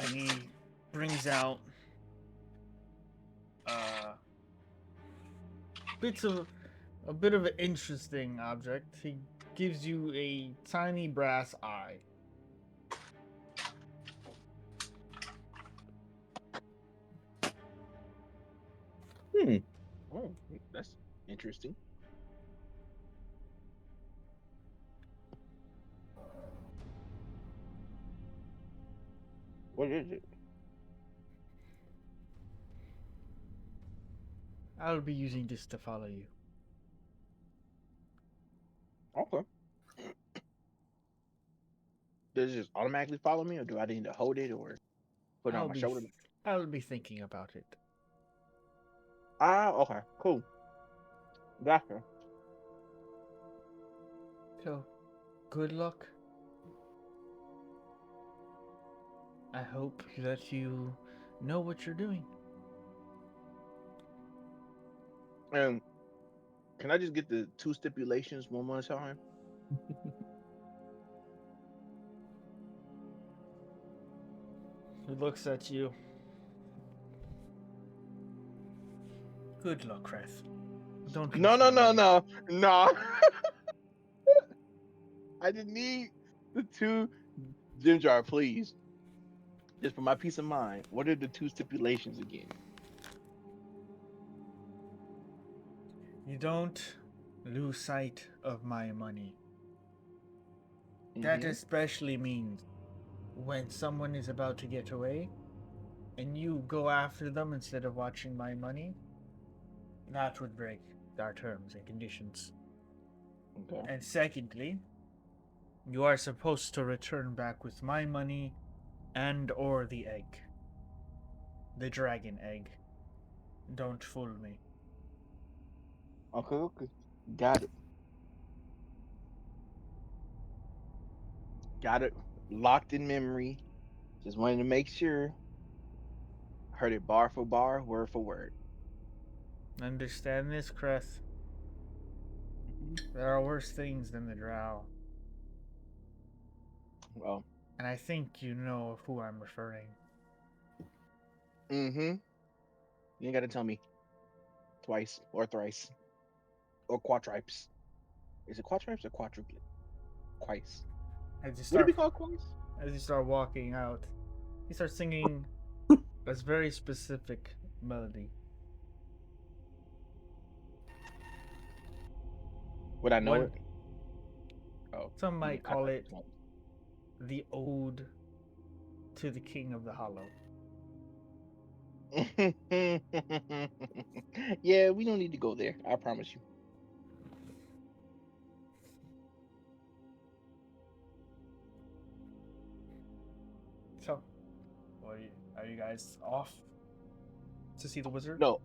And he brings out uh, bits of a bit of an interesting object. He gives you a tiny brass eye. Oh, that's interesting. What is it? I'll be using this to follow you. Okay. Does it just automatically follow me, or do I need to hold it or put it on I'll my be shoulder? I'll be thinking about it. Ah, okay, cool. Gotcha. So, good luck. I hope that you know what you're doing. And can I just get the two stipulations one more time? He looks at you. Good luck, Creth. Don't No, no, concern no, me. no. I just need the two Jim Jar, please. Just for my peace of mind. What are the two stipulations again? You don't lose sight of my money. That Mm-hmm. especially means when someone is about to get away and you go after them instead of watching my money, that would break our terms and conditions. Okay. And secondly, you are supposed to return back with my money and or the egg. The dragon egg. Don't fool me. Okay, okay. Got it. Got it. Locked in memory. Just wanted to make sure. Heard it bar for bar, word for word. Understand this, Creth? Mhm. There are worse things than the drow. Well, And I think you know of who I'm referring. mm-hmm. You ain't got to tell me twice or thrice or quadripes. Is it quadripes or quadruplet? Twice. As you Would it be start called twice? as you start walking out, he starts singing a very specific melody. Would I know One it? Oh, some might I call thought it the Ode to the King of the Hollow. it Yeah, we don't need to go there. I promise you. So, are you guys off to see the wizard? No,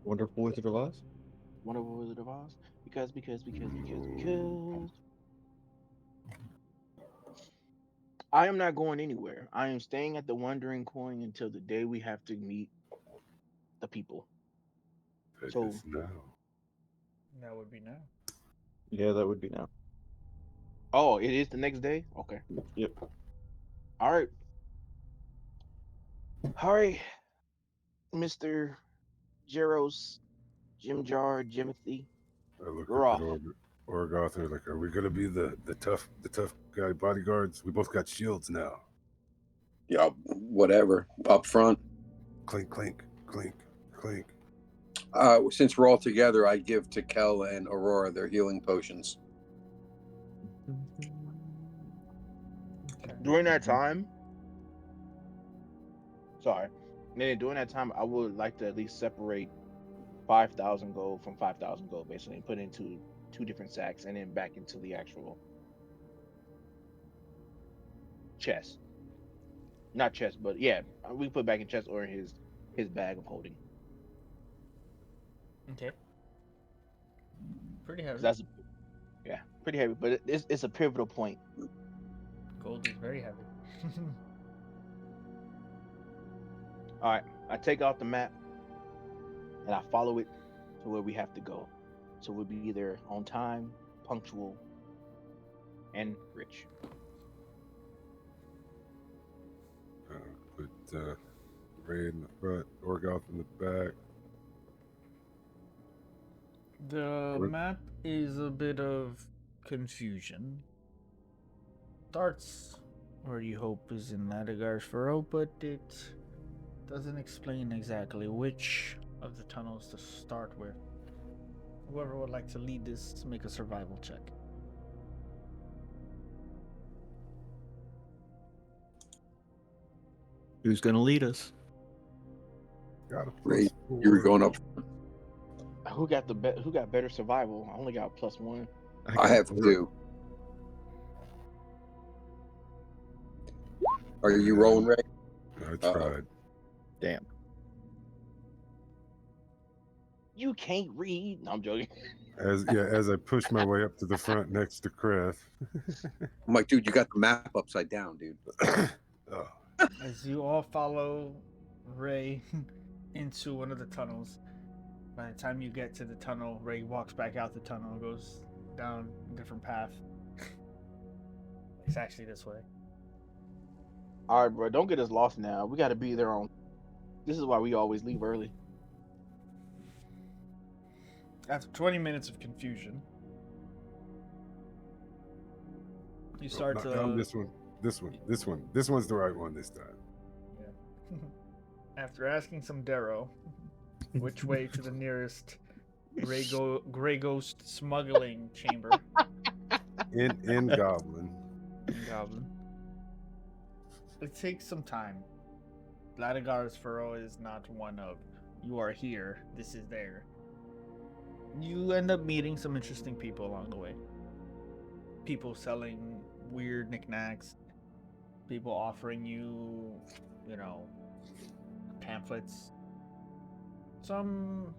Wonderful Wizard of Oz? Wonderful Wizard of Oz. Because. I am not going anywhere. I am staying at the Wandering Coin until the day we have to meet the people. That So, is now. That would be now. Yeah, that would be now. oh, it is the next day? Okay. Yep. All right. All right, Mr. Jeros, Jim Jar, Jimothy. I look We're up at off. Orgoth. Like, are we gonna be the tough guy bodyguards? We both got shields now. Yeah, whatever. Up front. Clink, clink, clink, clink. Since we're all together, I give to Kel and Aurora their healing potions. Okay. During that time, sorry. And then during that time, I would like to at least separate 5,000 gold from 5,000 gold, basically, and put it into 2 different sacks and then back into the actual chest. Not chest, but yeah, we put back in chest or in his bag of holding. Okay. Pretty 'Cause heavy. that's pretty heavy, but it's a pivotal point. Gold is very heavy. All right, I take out the map and I follow it to where we have to go. So we'll be either on time, punctual, and rich. Put Ray in the front, Orgoth in the back. The map is a bit of confusion. Starts where you hope is in Madagar's Furrow, but it doesn't explain exactly which of the tunnels to start with. Whoever would like to lead this, make a survival check. Who's gonna lead us? Got a Ray, +4. you were going up. Who got who got better survival? I only got +1. I have 2. Are you rolling, Ray? I tried. Damn. You can't read. No, I'm joking. As I push my way up to the front next to Kreth. I'm like, dude, you got the map upside down, dude. Oh. As you all follow Ray into one of the tunnels, by the time you get to the tunnel, Ray walks back out the tunnel and goes down a different path. It's actually this way. All right, bro. Don't get us lost now. We got to be there on. This is why we always leave early. After 20 minutes of confusion, you start to. Down this one. This one's the right one this time. Yeah. After asking some Darrow which way to the nearest Grey Ghost smuggling chamber. In Goblin. Goblin. It takes some time. Ladagar's Furrow is not one of you are here, this is there. You end up meeting some interesting people along the way. People selling weird knickknacks. People offering you, pamphlets. Some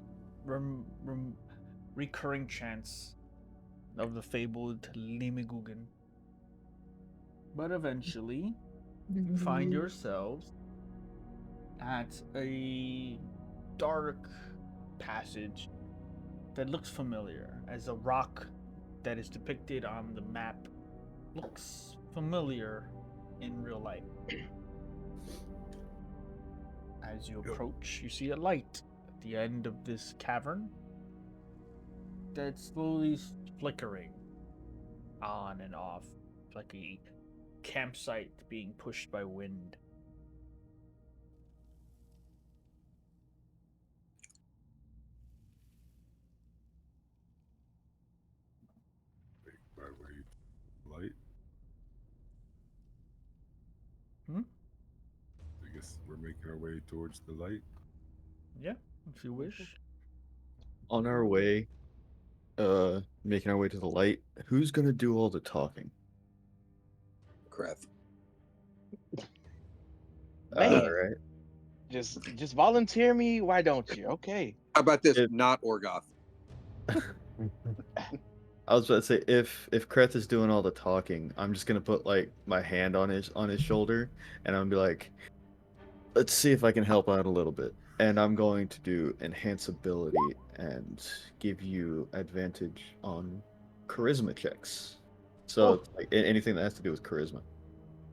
recurring chants of the fabled Limigugan. But eventually, you find yourselves at a dark passage that looks familiar, as a rock that is depicted on the map looks familiar in real life. As you approach, you see a light at the end of this cavern that's slowly flickering on and off, like a campsite being pushed by wind. My way light. I guess we're making our way towards the light. Yeah, if you wish. On our way, making our way to the light, who's gonna do all the talking? Kreth. Man, Right. just volunteer me. Why don't you? Okay. How about this? Not Orgoth. I was about to say if Kreth is doing all the talking, I'm just gonna put like my hand on his shoulder and I'm gonna be like, let's see if I can help out a little bit. And I'm going to do enhance ability and give you advantage on charisma checks. So like anything that has to do with charisma.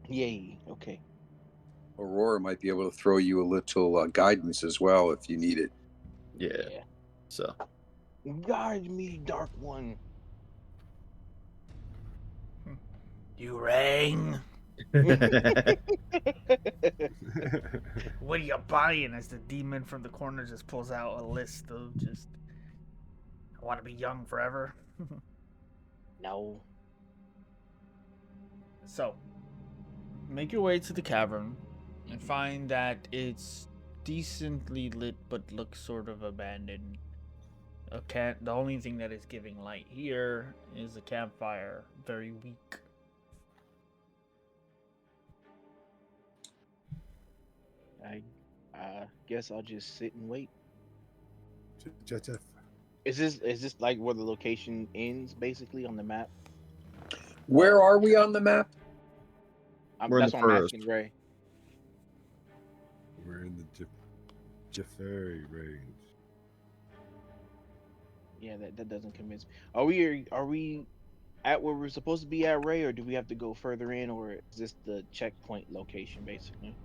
Yay. Okay. Aurora might be able to throw you a little guidance as well if you need it. Yeah. So. Guide me, Dark One. You rang. What are you buying? As the demon from the corner just pulls out a list of just, I want to be young forever. No. So, make your way to the cavern and find that it's decently lit but looks sort of abandoned. The only thing that is giving light here is a campfire, very weak. I guess I'll just sit and wait. Jeff. Is this like where the location ends, basically, on the map? Where are we on the map? We're in That's the what I'm forest. asking, Ray. We're in the Jeffrey range. Yeah, that doesn't convince me. Are we at where we're supposed to be at, Ray, or do we have to go further in, or is this the checkpoint location, basically?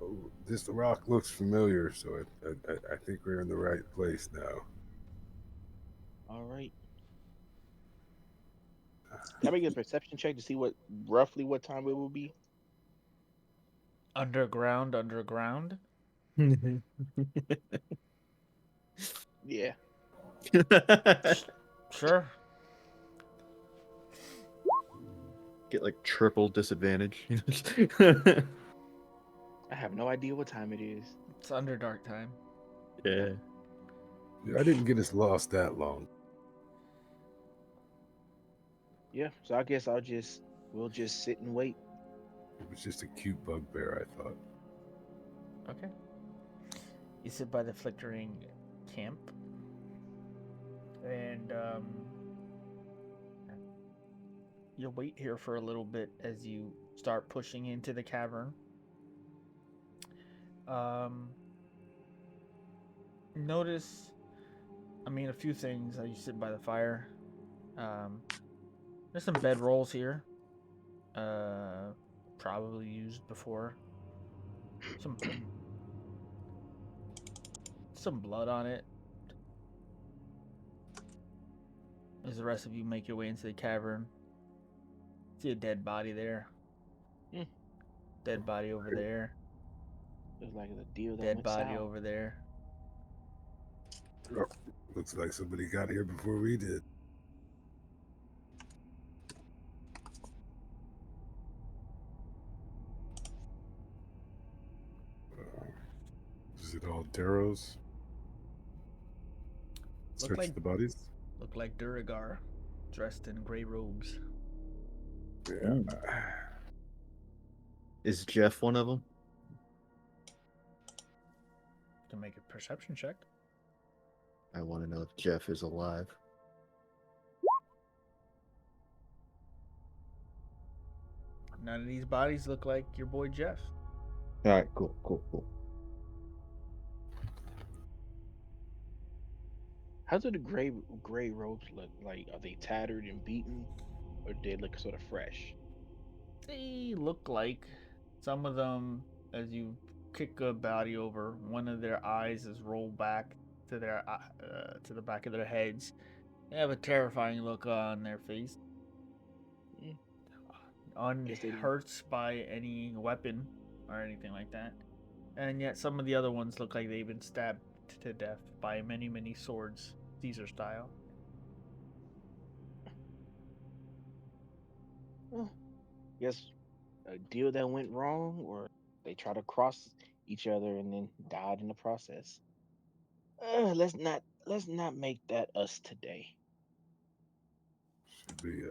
Oh, this rock looks familiar, so I think we're in the right place now. All right. Can I make a perception check to see roughly what time it will be? Underground. Yeah. Sure. Get like triple disadvantage. I have no idea what time it is. It's Underdark time. Yeah. I didn't get us lost that long. Yeah, so I guess we'll just sit and wait. It was just a cute bugbear, I thought. Okay. You sit by the flickering camp, and you'll wait here for a little bit as you start pushing into the cavern. Notice, a few things as you sit by the fire. There's some bed rolls here. Probably used before. Some blood on it. As the rest of you make your way into the cavern, see a dead body there. Dead body over there. Looks like the deal that Dead went body south. over there. Oh, looks like somebody got here before we did. Is it all Darrows? Search the bodies? Look like Duragar, dressed in gray robes. Yeah. Is Jeff one of them? To make a perception check. I want to know if Jeff is alive. None of these bodies look like your boy Jeff. All right, cool. How do the gray robes look like? Are they tattered and beaten, or do they look sort of fresh? They look like some of them, as you kick a body over, one of their eyes is rolled back to the back of their heads. They have a terrifying look on their face. Unhurt by any weapon or anything like that. And yet some of the other ones look like they've been stabbed to death by many, many swords, Caesar style. Guess a deal that went wrong, or they try to cross each other and then died in the process. Let's not make that us today. Should we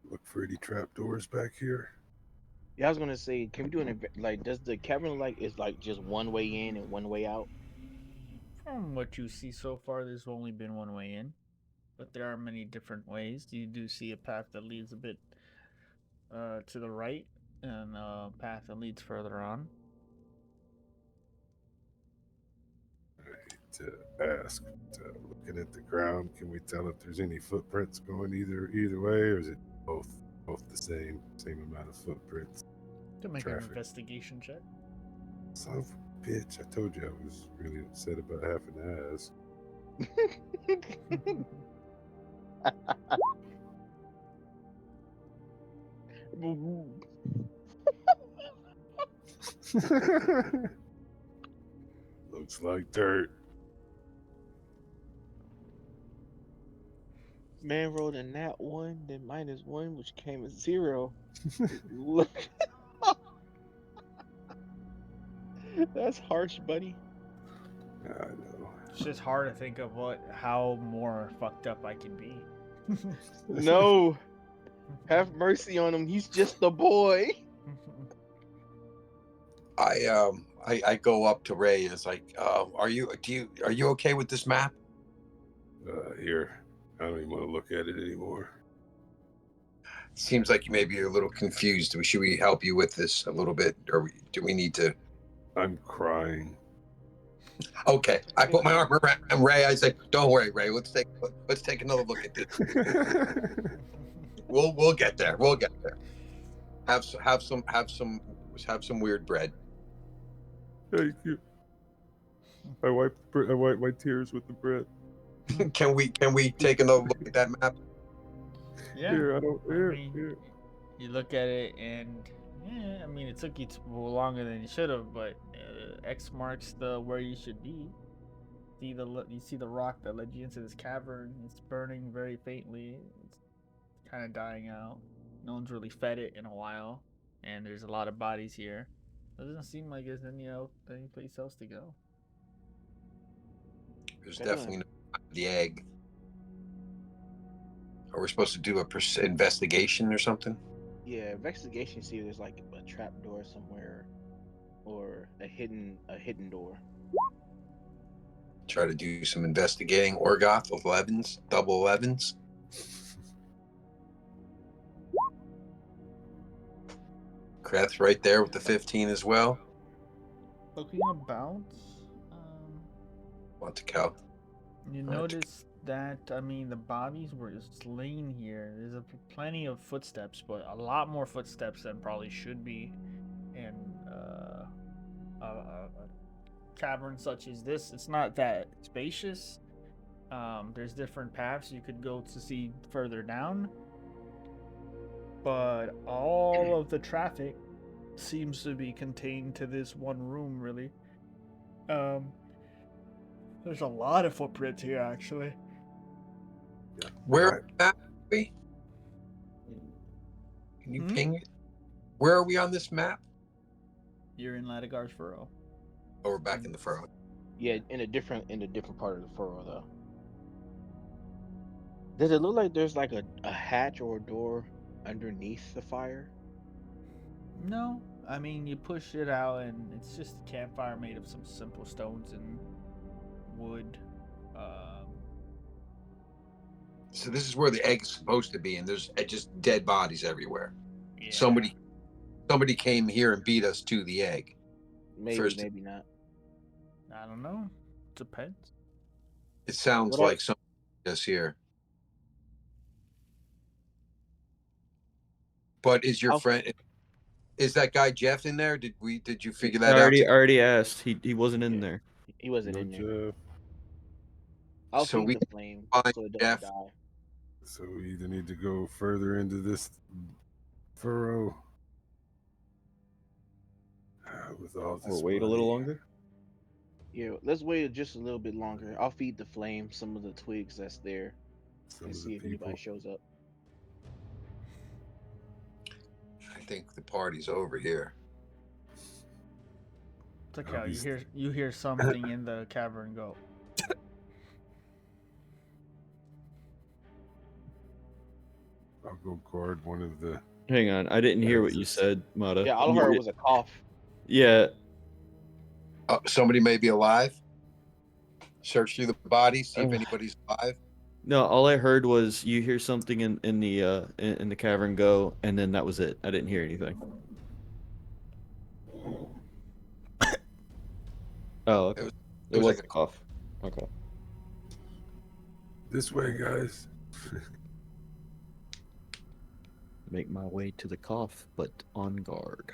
look for any trapdoors back here? Yeah, I was gonna say, can we do does the cavern look like it's like just one way in and one way out? From what you see so far, there's only been one way in, but there are many different ways. You do see a path that leads a bit to the right, and a path that leads further on. I hate to ask, but, looking at the ground, can we tell if there's any footprints going either way, or is it both the same amount of footprints? To make an investigation check. Son of a bitch! I told you I was really upset about having to ask. Looks like dirt. Man rolled a nat 1, then -1, which came as 0. Look. That's harsh, buddy. I know. It's just hard to think of how more fucked up I can be. No, have mercy on him. He's just a boy. I go up to Ray and it's like, are you okay with this map? Here, I don't even want to look at it anymore. Seems like you may be a little confused. Should we help you with this a little bit, or do we need to? I'm crying. Okay, I put my arm around Ray. I say, "Don't worry, Ray. Let's take another look at this. We'll get there. We'll get there. Have some weird bread." Thank you. I wipe my tears with the bread. Can we take another look at that map? Yeah. Here, Here. You look at it and yeah, I mean it took you longer than you should have, but X marks where you should be. You see the rock that led you into this cavern. It's burning very faintly. It's kind of dying out. No one's really fed it in a while, and there's a lot of bodies here. Doesn't seem like there's any place else to go. There's definitely no the egg. Are we supposed to do a investigation or something? Yeah, investigation. See if there's like a trap door somewhere, or a hidden door. Try to do some investigating. Orgoth 11s, double 11s. Kreth right there with the 15 as well. Looking about, Want to count? you notice that the bodies were just laying here. There's plenty of footsteps, but a lot more footsteps than probably should be in a cavern such as this. It's not that spacious. There's different paths you could go to see further down, but all of the traffic seems to be contained to this one room, really. There's a lot of footprints here, actually. Where are we? Can you ping it? Where are we on this map? You're in Ladagar's Furrow. Oh, we're back in the furrow. Yeah, in a different part of the furrow though. Does it look like there's like a hatch or a door underneath the fire? No, you push it out and it's just a campfire made of some simple stones and wood. So this is where the egg is supposed to be, and there's just dead bodies everywhere. Yeah. Somebody came here and beat us to the egg. Maybe not. I don't know. Depends. It sounds like somebody beat us here. But is your friend? Is that guy Jeff in there? Did you figure that out? I already asked. He wasn't in there. He wasn't in there. Jeff. I'll So feed the flame so it doesn't die. So we either need to go further into this furrow with all this. Or wait a little longer. Yeah, let's wait just a little bit longer. I'll feed the flame some of the twigs that's there and see if anybody shows up. I think the party's over here. It's okay. You hear something in the cavern go. I'll go guard one of the. Hang on, I didn't hear what you said, Mada. Yeah, all I heard was a cough. Yeah. Somebody may be alive. Search through the bodies, see if anybody's alive. No, all I heard was you hear something in the cavern go, and then that was it. I didn't hear anything. Oh, okay. It was like a cough. Okay. This way, guys. Make my way to the cough, but on guard.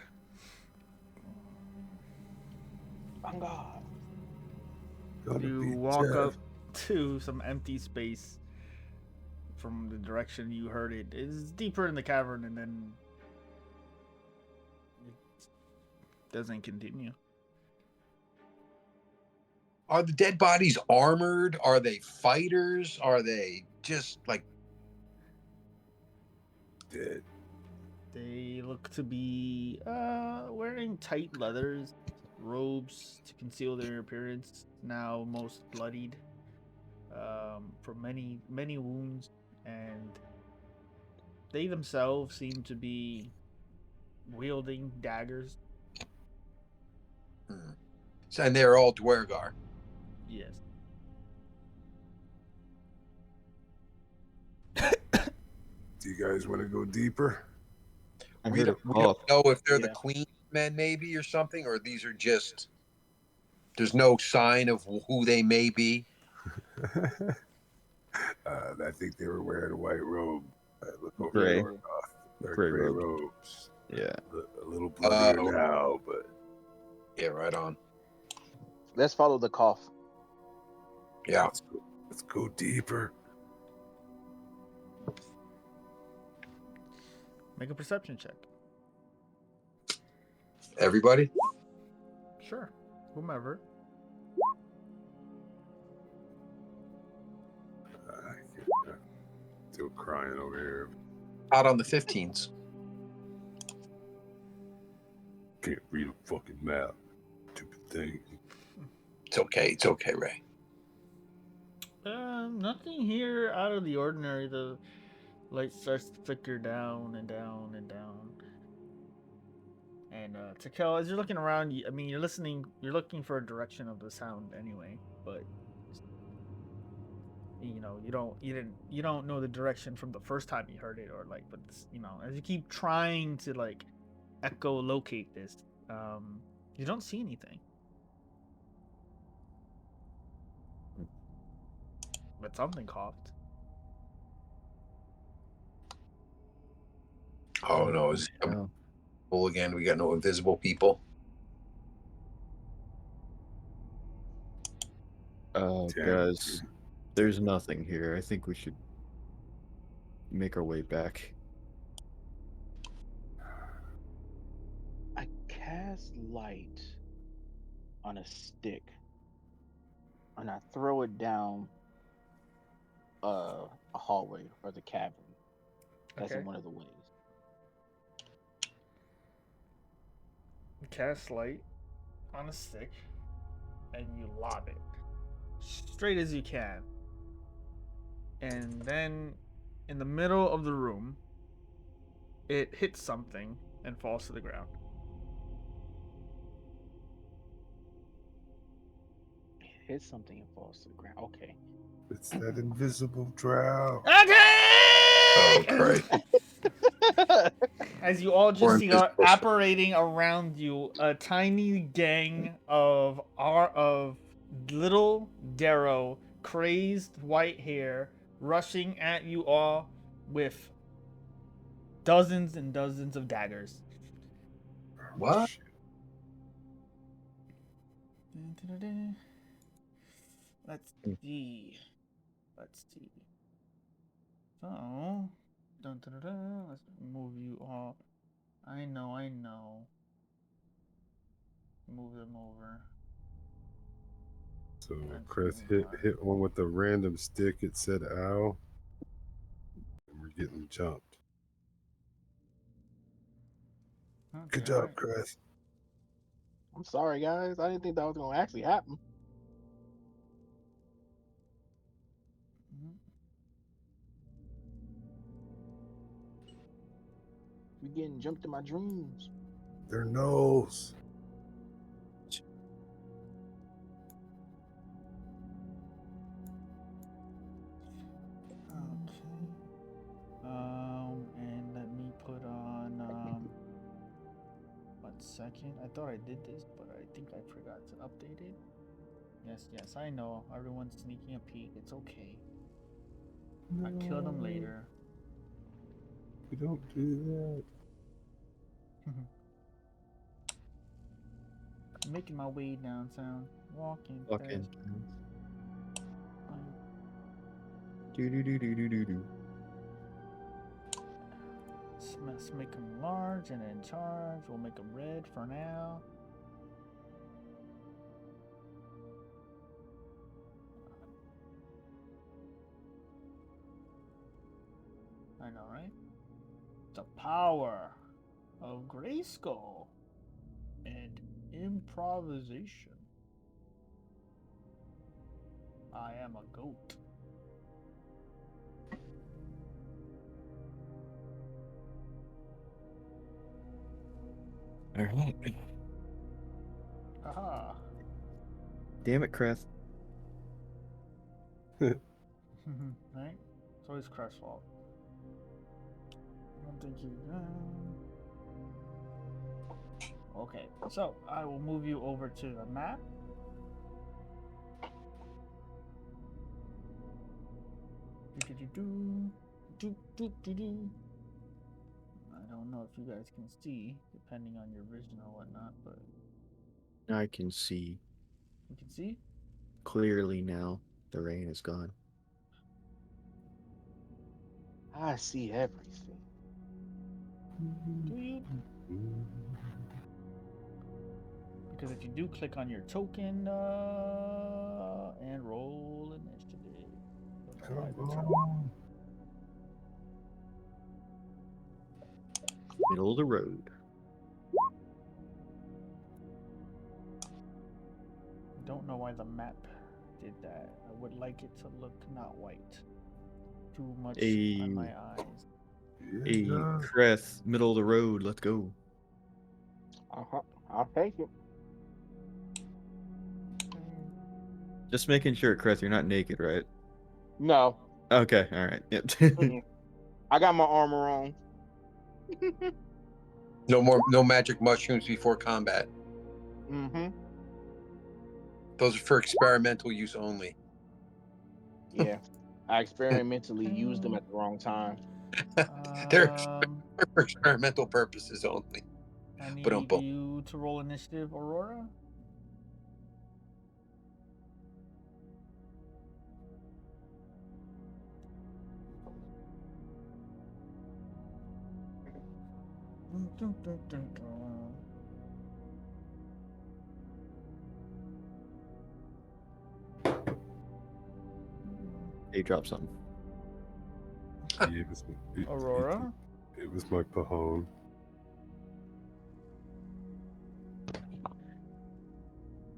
On guard. You walk up to some empty space from the direction you heard it. It's deeper in the cavern, and then it doesn't continue. Are the dead bodies armored? Are they fighters? Are they just like dead? They look to be wearing tight leathers, robes to conceal their appearance, now most bloodied from many wounds, and they themselves seem to be wielding daggers. So, and they're all Dwergar. Yes. Do you guys want to go deeper? I We heard a don't cough. know if they're the Yeah. Queen men, maybe, or something, or these are just. There's no sign of who they may be. I think they were wearing a white robe. Look over Gray. there. They're Gray gray robes. robes. Yeah. A little bloodier Oh. now, but Yeah, right on. Let's follow the cough. Yeah. let's go deeper. Make a perception check. Everybody? Sure. Whomever. Still crying over here. Out on the 15s. Can't read a fucking map. Stupid thing. It's okay, Ray. Nothing here out of the ordinary. The light starts to flicker down and down and down. And Takel, as you're looking around, I mean, you're looking for a direction of the sound anyway, but you know, you don't know the direction from the first time you heard it, or like, but you know, as you keep trying to like echolocate this, you don't see anything. But something coughed. Oh no, is it again? We got no invisible people. Guys, there's nothing here. I think we should make our way back. I cast light on a stick, and I throw it down a hallway or the cavern. That's Okay. in one of the ways. Cast light on a stick, and you lob it straight as you can. And then, in the middle of the room, it hits something and falls to the ground. It hits something and falls to the ground. Okay. It's that invisible drow. Oh, Christ. As you all Or just see invisible. apparating around you, a tiny gang of little Darrow, crazed white hair, rushing at you all with dozens and dozens of daggers. What? Let's see. So, let's move you all. I know. Move them over. So Chris hit one with a random stick. It said ow. And we're getting jumped. Okay, Good job, alright. Chris. I'm sorry, guys. I didn't think that was going to actually happen. We getting jumped in my dreams. Their nose. Okay. And let me put on 1 second. I thought I did this, but I think I forgot to update it. Yes, I know. Everyone's sneaking a peek. It's okay. I'll kill them later. You don't do that. Making my way downtown. Walking Fucking. fast. Do. Let's make them large and in charge. We'll make them red for now. I know, right? The power of Grayskull and Improvisation. I am a goat. All right. Aha. Damn it, Creth. Right? It's always Crest's fault. I don't think you. Okay, so I will move you over to the map. I don't know if you guys can see, depending on your vision or whatnot, but I can see you can see. clearly now. The rain is gone. I see everything. Do you? Because if you do, click on your token and roll initiative. Middle of the road. Don't know why the map did that. I would like it to look not white. Too much on my eyes. Hey, Creth, middle of the road. Let's go. I'll take it. Just making sure, Creth, you're not naked, right? No. Okay, all right. Yep. I got my armor on. No magic mushrooms before combat. Mm-hmm. Those are for experimental use only. Yeah. I experimentally used them at the wrong time. They're for experimental purposes only. I need But you to roll initiative, Aurora. Hey, drop something. Yeah, Aurora? It was my pajon.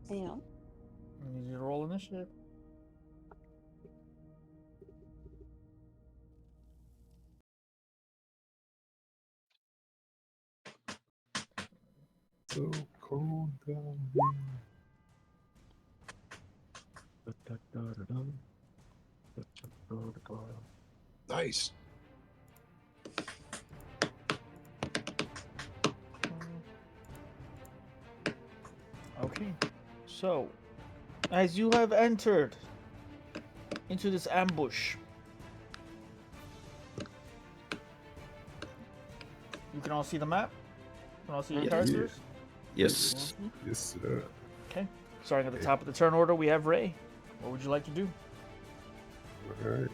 Yeah. I need you to roll initiative. So cold down here. Nice. Okay, so as you have entered into this ambush, you can all see the map. You can all see your characters. Yes. Yes, sir. Okay, starting at the top of the turn order, we have Ray. What would you like to do? All right.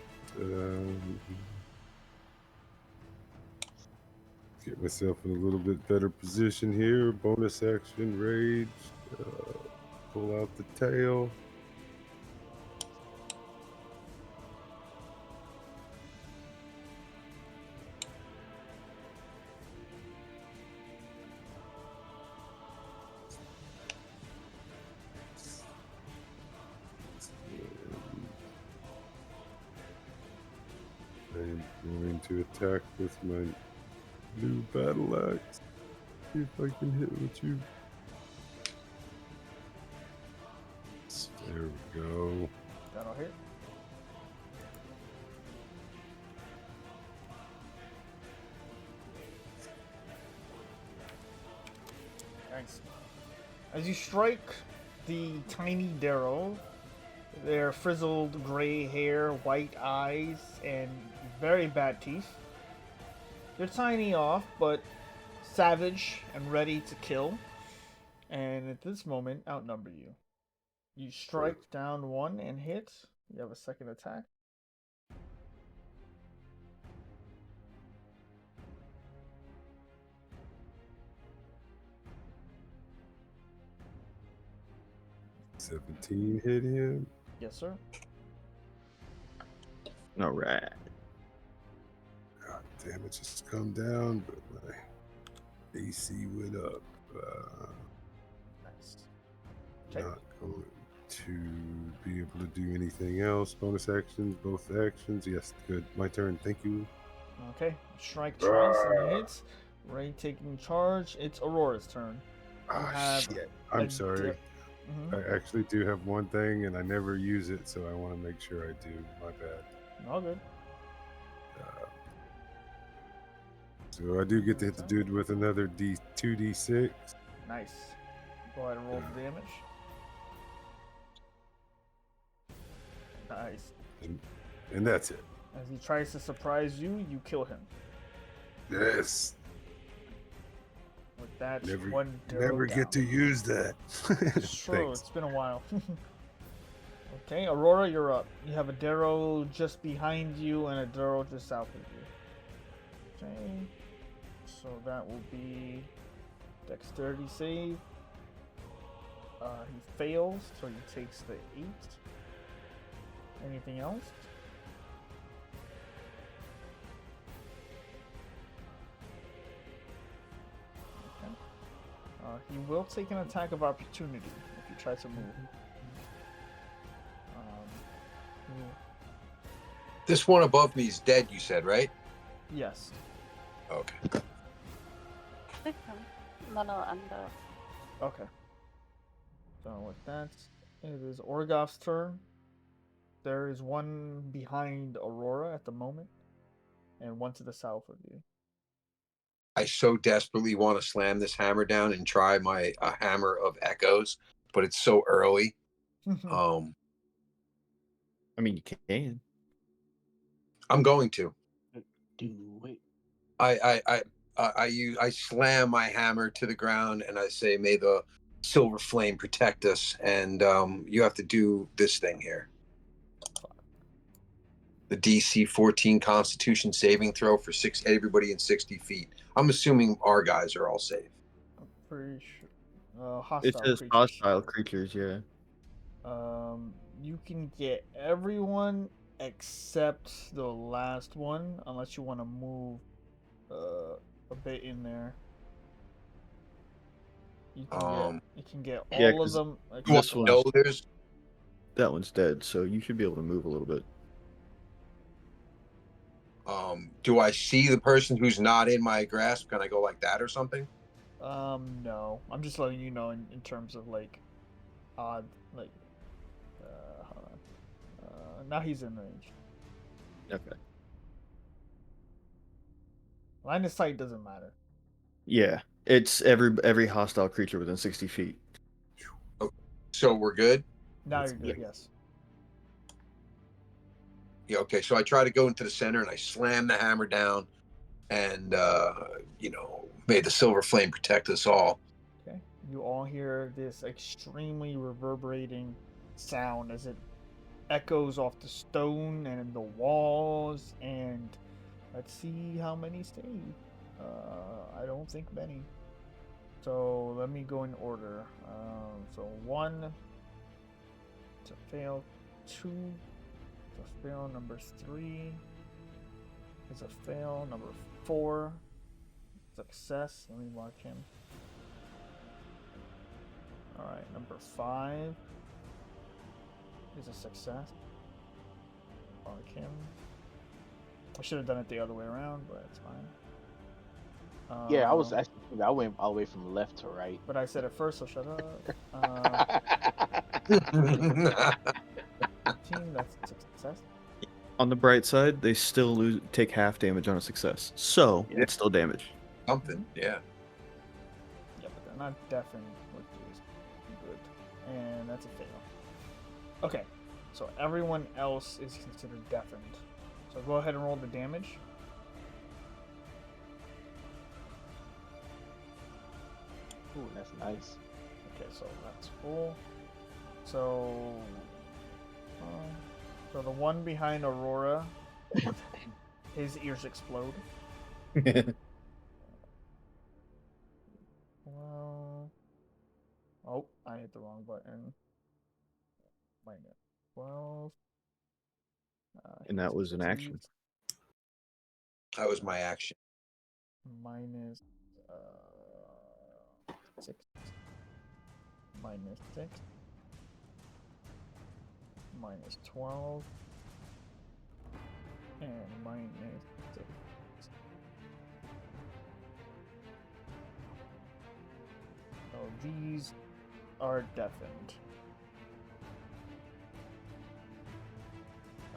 Get myself in a little bit better position here. Bonus action, rage. Pull out the tail. I'm going to attack with my new battle axe. See if I can hit with you. There we go. That'll hit. Nice. As you strike the tiny Darrow, their frizzled gray hair, white eyes, and very bad teeth. They're tiny off, but savage and ready to kill. And at this moment, outnumber you. You strike down one and hit. You have a second attack. $17 hit him. Yes, sir. All right. God damn it, just come down, but my AC went up. Nice. Okay. Not going to be able to do anything else. Bonus actions, both actions. Yes, good. My turn. Thank you. Okay. Strike twice and he hits. Ray taking charge. It's Aurora's turn. You have Shit. a I'm sorry. Mhm. I actually do have one thing, and I never use it, so I want to make sure I do. My bad. All good. So I do get to hit the dude with another 2d6. Nice. Go ahead and roll the damage. Nice. And that's it. As he tries to surprise you, you kill him. Yes. With that, Never, one Darrow never down. get to use that. It's true. Thanks. It's been a while. Okay, Aurora, you're up. You have a Darrow just behind you and a Darrow just south of you. Okay. So that will be dexterity save. He fails, so he takes the 8. Anything else? Okay. He will take an attack of opportunity if you try to move. This one above me is dead, you said, right? Yes. Okay. Little under. Okay. So with that, it is Orgoff's turn. There is one behind Aurora at the moment, and one to the south of you. I so desperately want to slam this hammer down and try my hammer of echoes, but it's so early. I mean, you can. I'm going to. Do it. I slam my hammer to the ground and I say, "May the silver flame protect us." And you have to do this thing here. The DC 14 Constitution saving throw for everybody in 60 feet. I'm assuming our guys are all safe. I'm pretty sure. It Hostile says creatures. hostile creatures, yeah. You can get everyone except the last one, unless you want to move a bit in there. You can get all Yeah, of 'cause them. this one, no, there's that one's dead, so you should be able to move a little bit. do I see the person who's not in my grasp? Can I go like that or something? No. I'm just letting you know in terms of like odd like hold on. Now he's in range. Okay. Line of sight doesn't matter. Yeah, it's every hostile creature within 60 feet. Okay. So we're good? Now you're good, yes. Yeah, okay. So I try to go into the center and I slam the hammer down and may the silver flame protect us all. Okay. You all hear this extremely reverberating sound as it echoes off the stone and the walls, and let's see how many stay. I don't think many. So let me go in order. So 1 to fail, 2 to fail, number 3 is a fail, number 4 success. Let me mark him. Alright, number 5 is a success. Mark him. I should have done it the other way around, but it's fine. Yeah, I was actually. I went all the way from left to right. But I said it first, so shut up. 15, that's a success. On the bright side, they still take half damage on a success, so it's still damage. Something, yeah. Yeah, but they're not deafened, which is good. And that's a fail. Okay, so everyone else is considered deafened. So go ahead and roll the damage. Ooh, that's nice. Okay, so that's full. So, so the one behind Aurora, his ears explode. Well, oh, I hit the wrong button. Minus 12. And that was an action. That was my action. Minus 6. Minus 6. minus 12. And minus 6. So these are deafened.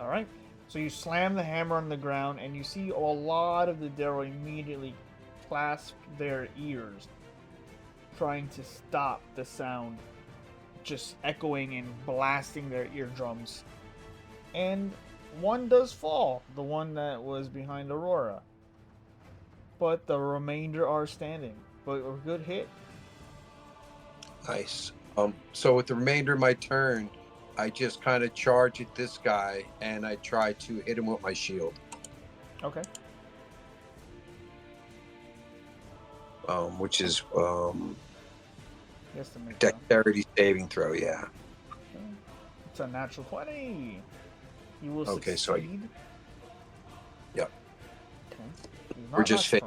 Alright, so you slam the hammer on the ground and you see a lot of the Darrow immediately clasp their ears, trying to stop the sound just echoing and blasting their eardrums. And one does fall, the one that was behind Aurora. But the remainder are standing. But a good hit. Nice. So with the remainder of my turn, I just kind of charge at this guy and I try to hit him with my shield. Okay. Which is Yes, to make dexterity saving throw, yeah. Okay. It's a natural 20. You will Okay, succeed. so yep. Okay. We're just fit.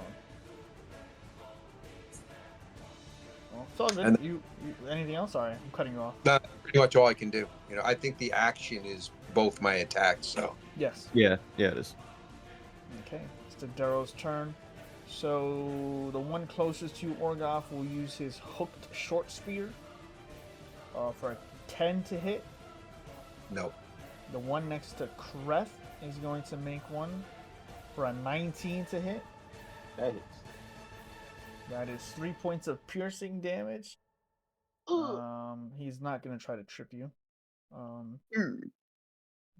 Well, it's all good. And- You anything else? Sorry, I'm cutting you off. That's pretty much all I can do. You know, I think the action is both my attacks, so. Yes. Yeah, it is. Okay. It's the Darrow's turn. So the one closest to Orgoth will use his hooked short spear for a 10 to hit. Nope. The one next to Kreth is going to make one for a 19 to hit. That hits. That is 3 points of piercing damage. He's not going to try to trip you.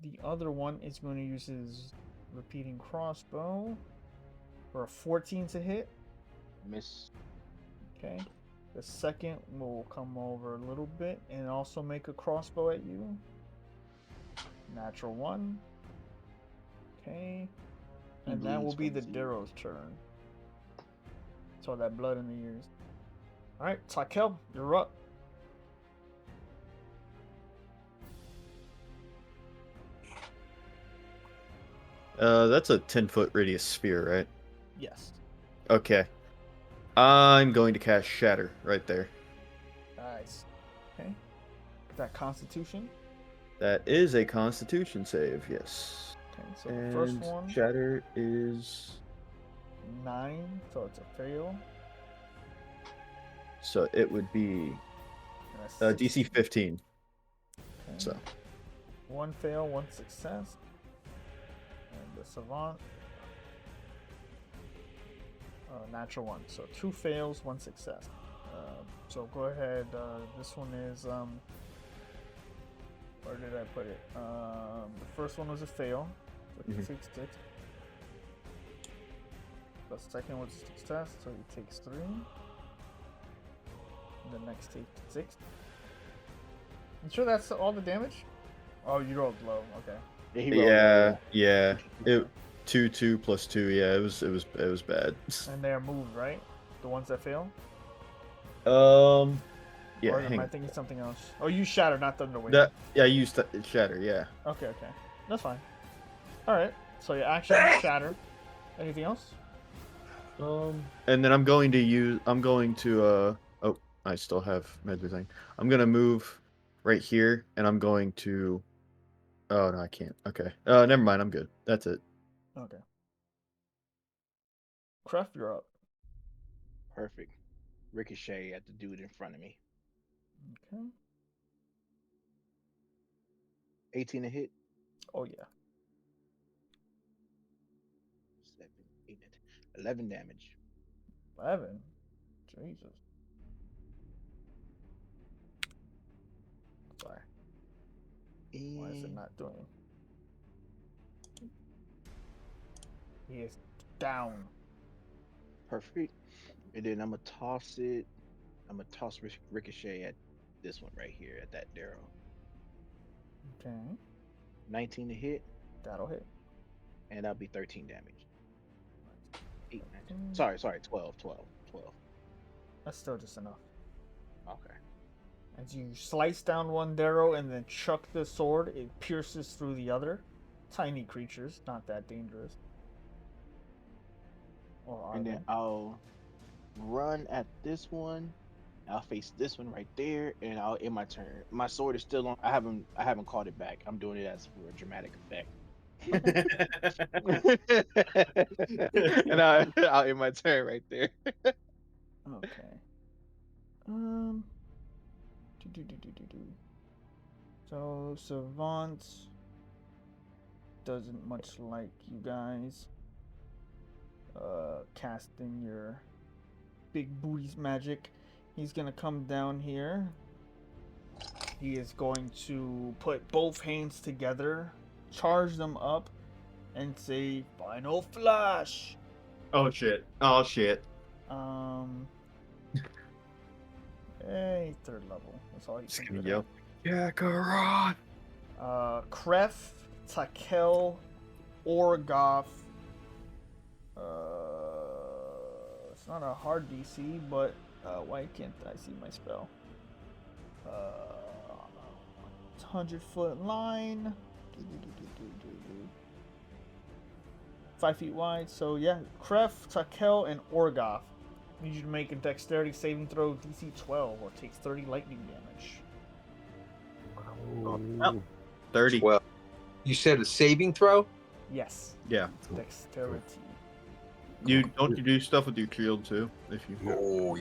The other one is going to use his repeating crossbow for a 14 to hit. Miss. Okay. The second will come over a little bit and also make a crossbow at you. Natural 1. Okay. And that will be the Darrow's turn. Saw that blood in the ears. Alright, Takel, you're up. That's a 10-foot radius sphere, right? Yes. Okay. I'm going to cast Shatter right there. Nice. Okay. That Constitution. That is a Constitution save, yes. Okay, so the first one. Shatter is 9, so it's a fail. So it would be And DC 15. Okay. So 1 fail, 1 success. And the Savant. Natural 1. So 2 fails, 1 success. So go ahead. This one is where did I put it? The first one was a fail. So he takes 6. The second was a success, so he takes 3. The next takes 6. You sure that's all the damage? Oh, you rolled low. Okay. Yeah. It 2 plus 2. Yeah, it was bad. And they're moved, right? The ones that fail. Yeah. Or am I thinking something else? Oh, you Shatter, not Thunderwave. Yeah, I used Shatter. Yeah. Okay. That's fine. All right. So your action Shatter. Anything else? And then I'm going to oh, I still have everything. I'm gonna move right here, and I'm going to. Oh no, I can't. Okay. Never mind. I'm good. That's it. Okay. Kreth, you're up. Perfect. Ricochet at the dude in front of me. Okay. 18 to hit. Oh yeah. 7, 8, 11 damage. 11. Jesus. Sorry. Why is it not doing? He is down. Perfect. And then I'm gonna toss it. I'm gonna toss Ricochet at this one right here at that Darrow. Okay. 19 to hit. That'll hit. And that'll be 13 damage. 8, 9, sorry, 12. That's still just enough. Okay. As you slice down one Darrow and then chuck the sword, it pierces through the other. Tiny creatures, not that dangerous. Or are And they? then I'll run at this one I'll face this one right there, and I'll end my turn. My sword is still on. I haven't called it back. I'm doing it as for a dramatic effect. And I'll end my turn right there. Okay. Do. So Savant doesn't much like you guys casting your big booties magic. He's gonna come down here. He is going to put both hands together, charge them up, and say final flash. Oh shit. Oh shit. Hey, third level. That's all he's Just gonna gonna yell. yell. Kakarot! Kref, Takel, Orgoth. It's not a hard DC, but why can't I see my spell? 100-foot line. 5 feet wide. So yeah, Kref, Takel, and Orgoth. Need you to make a dexterity saving throw DC 12 or takes 30 lightning damage. Oh, 30. Well, you said a saving throw? Yes. Yeah. Dexterity. Don't you do stuff with your shield too? If you Oh,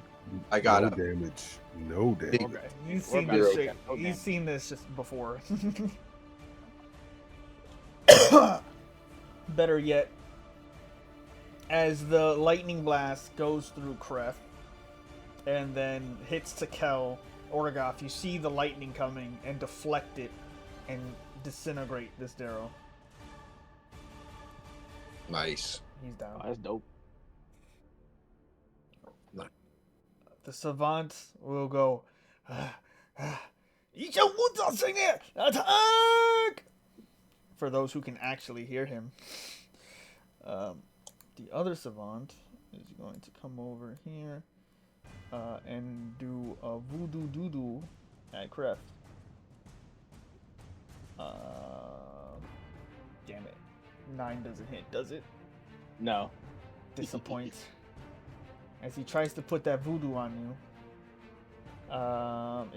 I got no it. damage. No damage. Okay. You've seen about this to shit. take no You've damage. seen this just before. Better yet, as the lightning blast goes through Kref and then hits Takel, Orgoth, you see the lightning coming and deflect it and disintegrate this Darrow. Nice. He's down. Oh, that's dope. The Savant will go. Attack! For those who can actually hear him. The other Savant is going to come over here and do a voodoo doo-doo at Kref. Damn it. 9 doesn't hit, does it? No. Disappoints. As he tries to put that voodoo on you,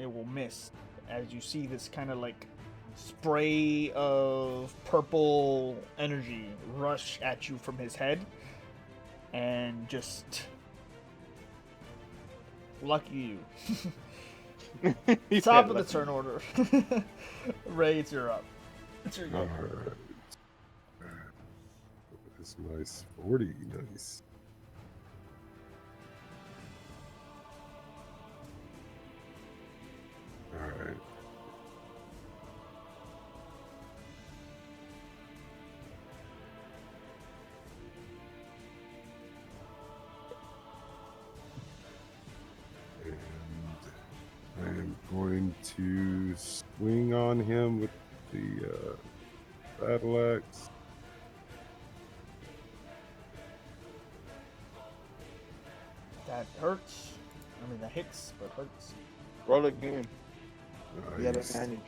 it will miss. As you see this kind of like spray of purple energy rush at you from his head, and just lucky you. He Top said of the lucky. turn order. Ray, it's your up. It's your go. Alright. That's nice. 40. Nice. Alright. And I am going to swing on him with the battle axe. That hurts. I mean, that hits, but hurts. Roll again. You have Nice. advantage.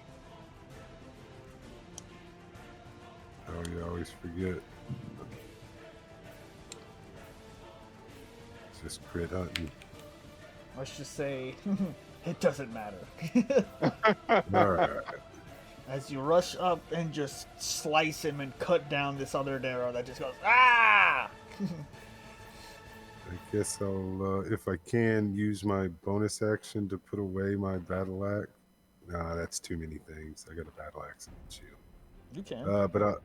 Oh, you always forget. It's just crit hunting. Let's just say it doesn't matter. Alright. As you rush up and just slice him and cut down this other Darrow that just goes, ah! I guess I'll, if I can, use my bonus action to put away my battle axe. Nah, that's too many things. I got a battle axe and a shield. You can. But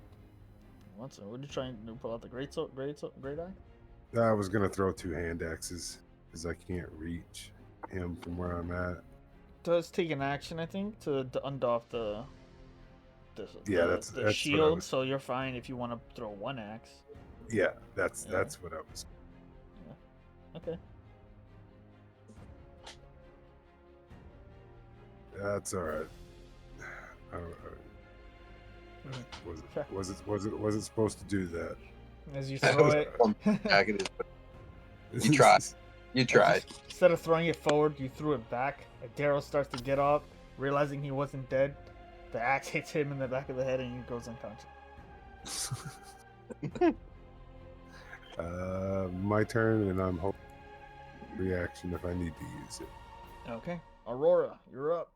What are you trying to pull out the great axe? I was gonna throw 2 hand axes because I can't reach him from where I'm at. Does take an action, I think, to undoff the That's what I shield. was- So you're fine if you want to throw 1 axe. Yeah, that's Yeah. what I was. Okay. That's all right. Was it supposed to do that? As you That throw was it, negative, but you tried. You tried. instead of throwing it forward, you threw it back. Darrow starts to get up, realizing he wasn't dead. The axe hits him in the back of the head, and he goes unconscious. My turn, and I'm hoping reaction if I need to use it. Okay, Aurora, you're up.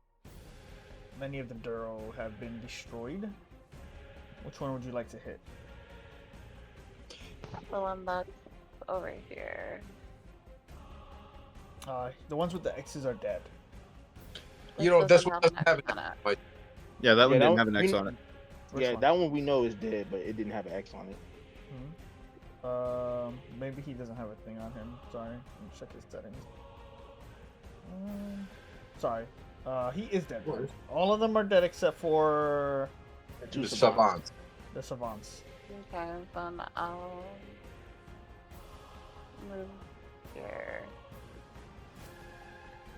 Many of the Duro have been destroyed. Which one would you like to hit? The one that's over here. The ones with the X's are dead. You This know, this doesn't one have doesn't an have X on it. But Yeah, that one Yeah, didn't that have an one- X we- on it. Which Yeah, one? that one we know is dead, but it didn't have an X on it. Maybe he doesn't have a thing on him. Sorry, let me check his settings. Sorry, he is dead. What? All of them are dead except for Two the savants. savants. the savants. Okay, then I'll move here.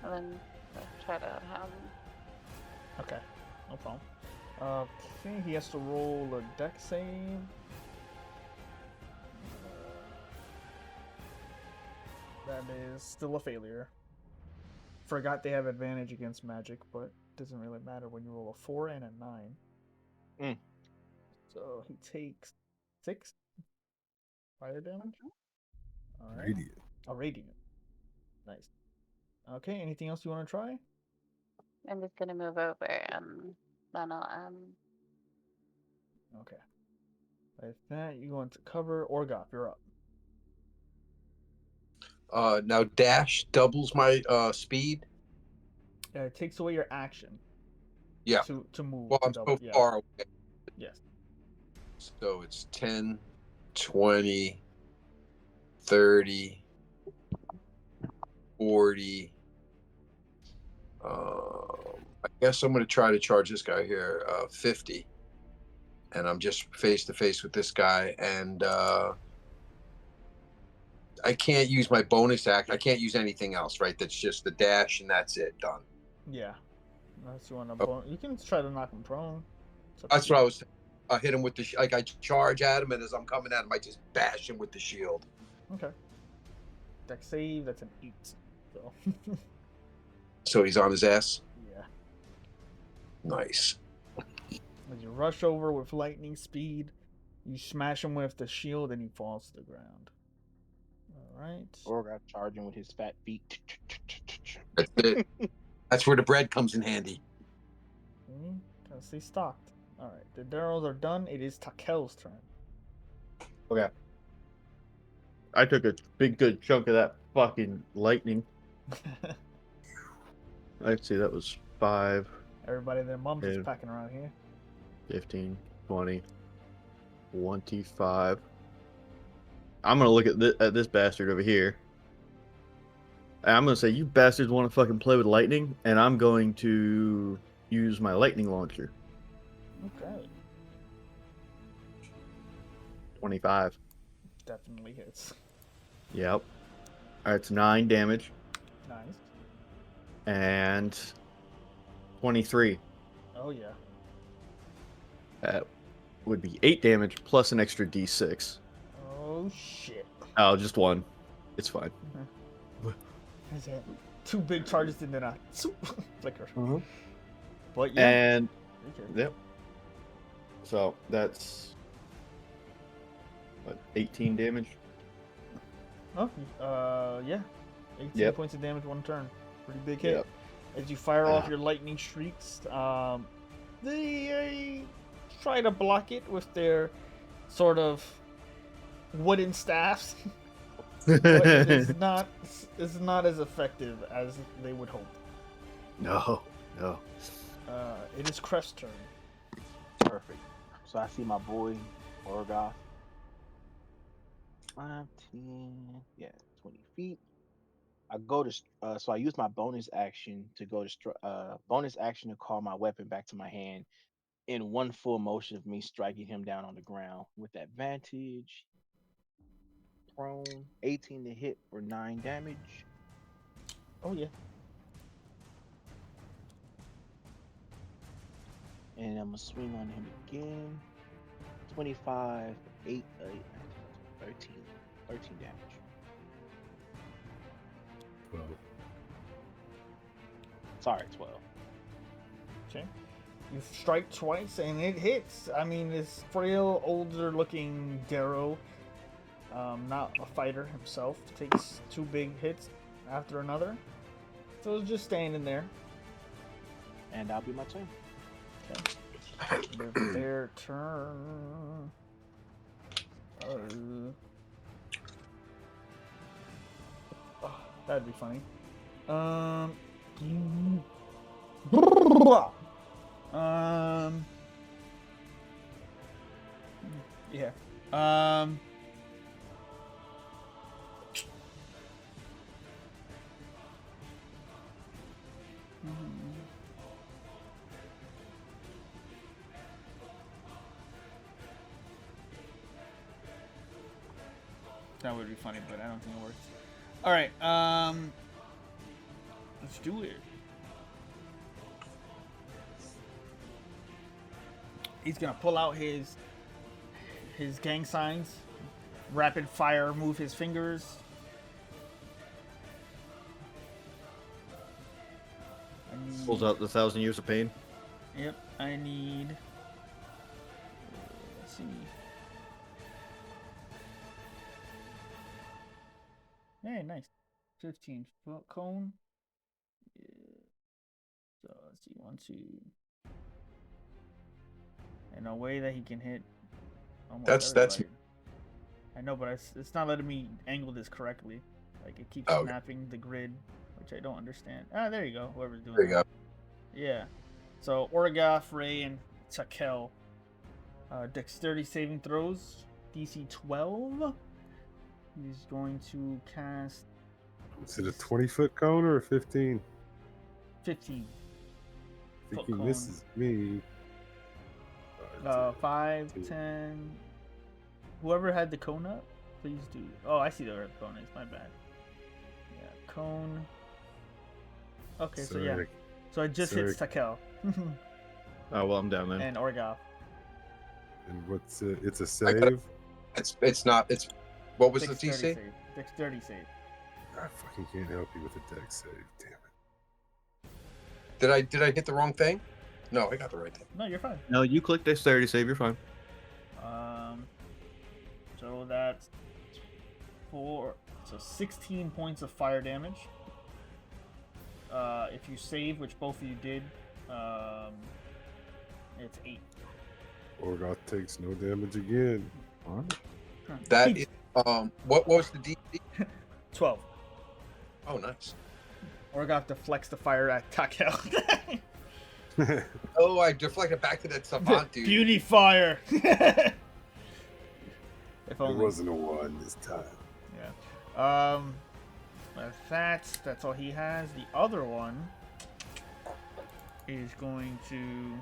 And then try to have Okay, no problem. Okay, he has to roll a deck save. That is still a failure. Forgot they have advantage against magic, but doesn't really matter when you roll a 4 and a 9. Mm. So he takes 6 fire damage. All right. Radiant. A radiant. Nice. Okay, anything else you want to try? I'm just gonna move over and then I'll Okay. With that, you go into cover. Orgoth, you're up. Now dash doubles my speed. It takes away your action. Yeah. To move. Well, to I'm double. so Yeah. far away. Yes. So it's 10, 20, 30, 40. I guess I'm going to try to charge this guy here 50. And I'm just face to face with this guy. And I can't use my bonus act. I can't use anything else, right? That's just the dash and that's it. Done. Yeah. Unless you want to you can try to knock him prone. That's what I was saying. I hit him with the like I charge at him, and as I'm coming at him, I just bash him with the shield. Okay. Deck save, that's an 8. So So he's on his ass. yeah. Nice. As you rush over with lightning speed, you smash him with the shield and he falls to the ground. Alright. Orgoth charging with his fat feet. That's it. That's where the bread comes in handy. Okay. Gotta stay stocked. Alright. The Daryls are done. It is Takel's turn. Okay. I took a big good chunk of that fucking lightning. Let's see, that was 5, Everybody their mums is Yeah. packing around here. 15, 20, 25. I'm gonna look at this bastard over here. And I'm gonna say, you bastards want to fucking play with lightning, and I'm going to use my lightning launcher. Okay. 25. Definitely hits. Yep. Alright, it's 9 damage. Nice. And 23. Oh yeah. That would be 8 damage plus an extra d6. Oh shit. Oh, just 1. It's fine. That's it. 2 big charges and then a flicker. Uh-huh. But yeah. And Okay. yep. So that's what, 18 damage. Oh, yeah. 18 Yep. points of damage, 1 turn. Pretty big hit. Yep. As you fire off your lightning streaks, they try to block it with their sort of wooden staffs. But it's not as effective as they would hope. No. It is Crest's turn. Perfect. So I see my boy Orgoth. 5, 10, 20 feet. I go to so I use my bonus action to go to bonus action to call my weapon back to my hand in one full motion of me striking him down on the ground with advantage. Prone, 18 to hit for 9 damage. Oh yeah. And I'm gonna swing on him again. 25, 8, 13 damage. 12. Sorry, 12. Okay. You strike twice and it hits. I mean, this frail, older-looking Darrow, not a fighter himself, takes 2 big hits after another. So it's just standing there. And that'll be my turn. Their turn. That'd be funny. Yeah. That would be funny, but I don't think it works. All right, let's do it. He's gonna pull out his gang signs, rapid fire, move his fingers. Pulls out the 1,000 Years of Pain. Yep, I need. Let's see. Hey, nice. 15 foot cone. Yeah. So let's see, 1, 2. In a way that he can hit almost everybody. I know, but it's not letting me angle this correctly. Like it keeps snapping the grid, which I don't understand. Ah, there you go. Whoever's doing There you that. go. Yeah. So Orgoth, Ray, and Takel. Dexterity saving throws. DC 12. He's going to cast. Is it a 20-foot cone or a 15? 15. I think he misses me. 5, 10. Whoever had the cone up, please do. Oh, I see the red cone is. My bad. Yeah, cone. Okay, so yeah. So I just hit Takel. Oh, well, I'm down then. And Orgoth. And what's it? It's a save? It's not. It's what was the DC? Save. Dexterity save. I fucking can't help you with a dex save. Damn it. Did I hit the wrong thing? No, I got the right thing. No, you're fine. No, you click dexterity save. You're fine. So that's 16 points of fire damage. If you save, which both of you did, it's 8. Orgoth takes no damage again. That is what was the DC? 12. Oh, nice. Orgoth deflects the fire at Takel. Oh, I deflected back to that savant dude. Beauty fire. It wasn't a 1 this time. Yeah. That's all he has. The other one is going to.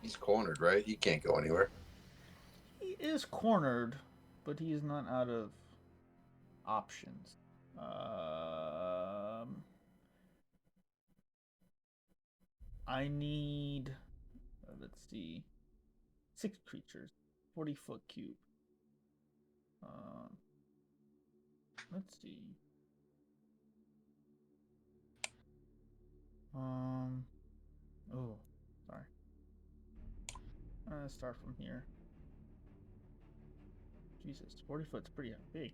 He's cornered, right? He can't go anywhere. He is cornered, but he is not out of options. I need. Let's see. 6 creatures, 40-foot cube. Let's see. Oh, sorry. Let's start from here. Jesus, 40 foot's pretty big.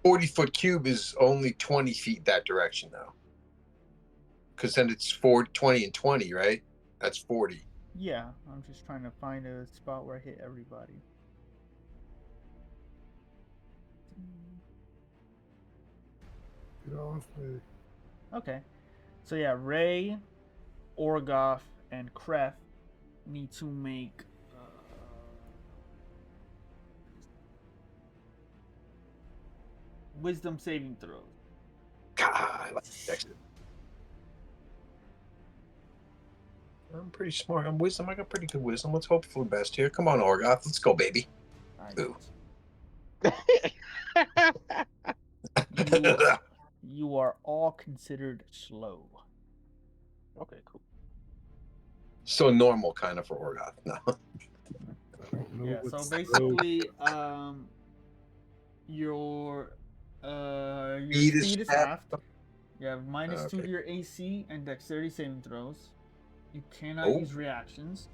40-foot cube is only 20 feet that direction, though. Because then it's 20 and 20, right? That's 40. Yeah, I'm just trying to find a spot where I hit everybody. Get off me. Okay. So yeah, Ray, Orgoth, and Kref need to make wisdom saving throws. God, I like Dexter. I'm pretty smart on wisdom. I got pretty good wisdom. Let's hope for the best here. Come on, Orgoth. Let's go, baby. Ooh. You are all considered slow. Okay, cool. So normal kind of for Orgoth. No. Yeah, so basically, your speed is half. You have -2 to your AC and dexterity saving throws. You cannot use reactions.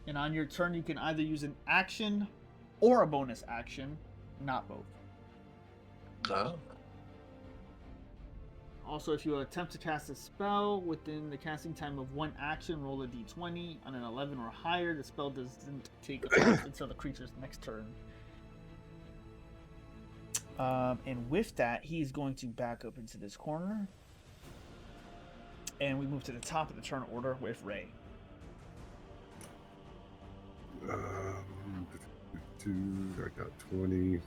And on your turn, you can either use an action or a bonus action, not both. Oh. Also, if you attempt to cast a spell within the casting time of one action, roll a d20. On an 11 or higher, the spell doesn't take effect until the creature's next turn. And with that, he's going to back up into this corner. And we move to the top of the turn order with Ray. I got 20.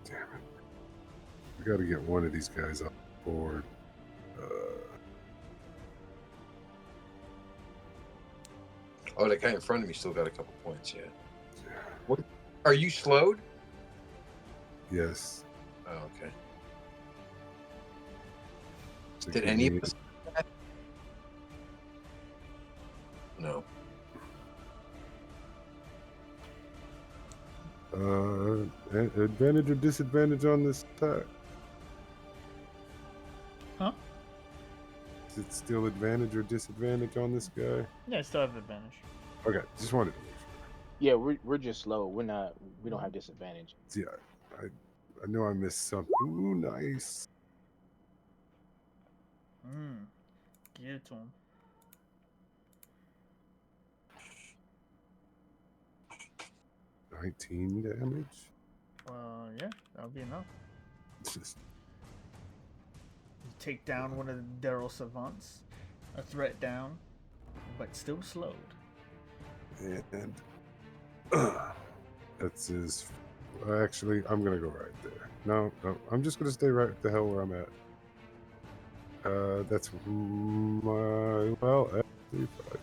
Damn it. We got to get one of these guys off the board. Oh, that guy in front of me still got a couple points, yeah. What? Are you slowed? Yes. Oh, okay. So Did give any me- of us? No. Advantage or disadvantage on this attack? Huh? Is it still advantage or disadvantage on this guy? Yeah, I still have advantage. Okay, just wanted to make sure. Yeah, we're just slow. We don't have disadvantage. Yeah, I know I missed something. Ooh, nice. Give it to him. $19 damage. Yeah, that'll be enough. Just You take down one of the Daryl Savants. A threat down, but still slowed. and that's his. Actually, I'm gonna go right there. No, I'm just gonna stay right the hell where I'm at. That's my 3, 5,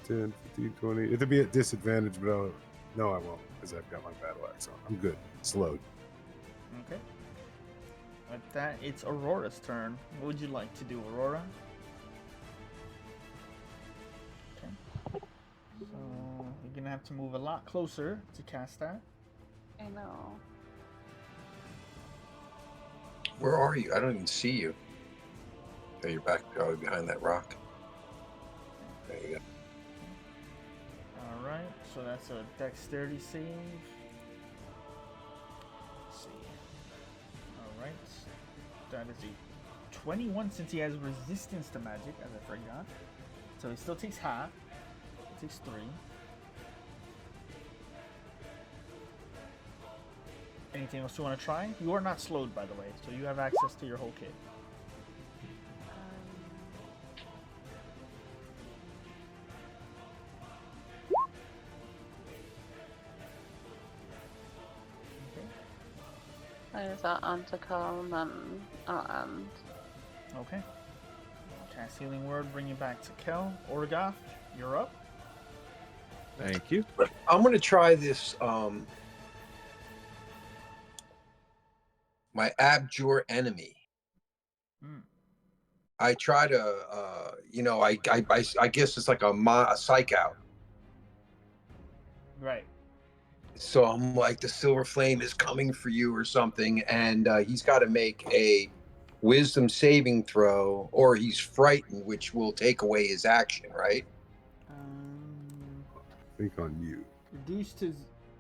10, 15, 20. It'll be at disadvantage, but no, I won't, because I've got my battle axe on. I'm good. Slowed. Okay. With that, it's Aurora's turn. What would you like to do, Aurora? Okay. So you're gonna have to move a lot closer to cast that. I know. Where are you? I don't even see you. Oh, you're back behind that rock. There you go. All right. So that's a dexterity save. Let's see. All right. That is a 21 since he has resistance to magic, as I forgot. So he still takes half. He takes 3. Anything else you want to try? You are not slowed, by the way, so you have access to your whole kit. I use that on to come and I'll end. Okay. Cast Healing Word, bring you back to Kel. Orgoth, you're up. Thank you. I'm gonna try this. My abjure enemy. I try to, I guess it's like a psych out. Right. So I'm like, the silver flame is coming for you or something, and he's got to make a wisdom saving throw, or he's frightened, which will take away his action, right? I think on you. Reduced to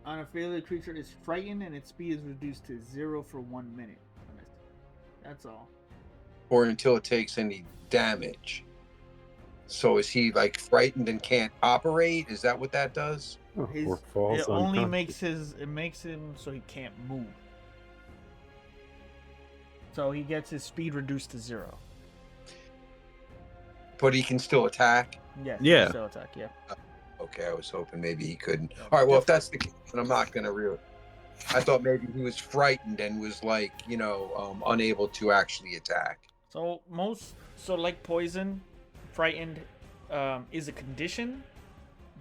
on a failure, creature is frightened and its speed is reduced to 0 for 1 minute. That's all. Or until it takes any damage. So is he like frightened and can't operate? Is that what that does? Oh, His, or falls it only unconscious. makes him so he can't move. So he gets his speed reduced to 0. But he can still attack? Yes. Yeah. Still attack. Yeah. Okay, I was hoping maybe he couldn't. All right, well, if that's the case, then I'm not going to really. I thought maybe he was frightened and was like, unable to actually attack. So like poison, frightened is a condition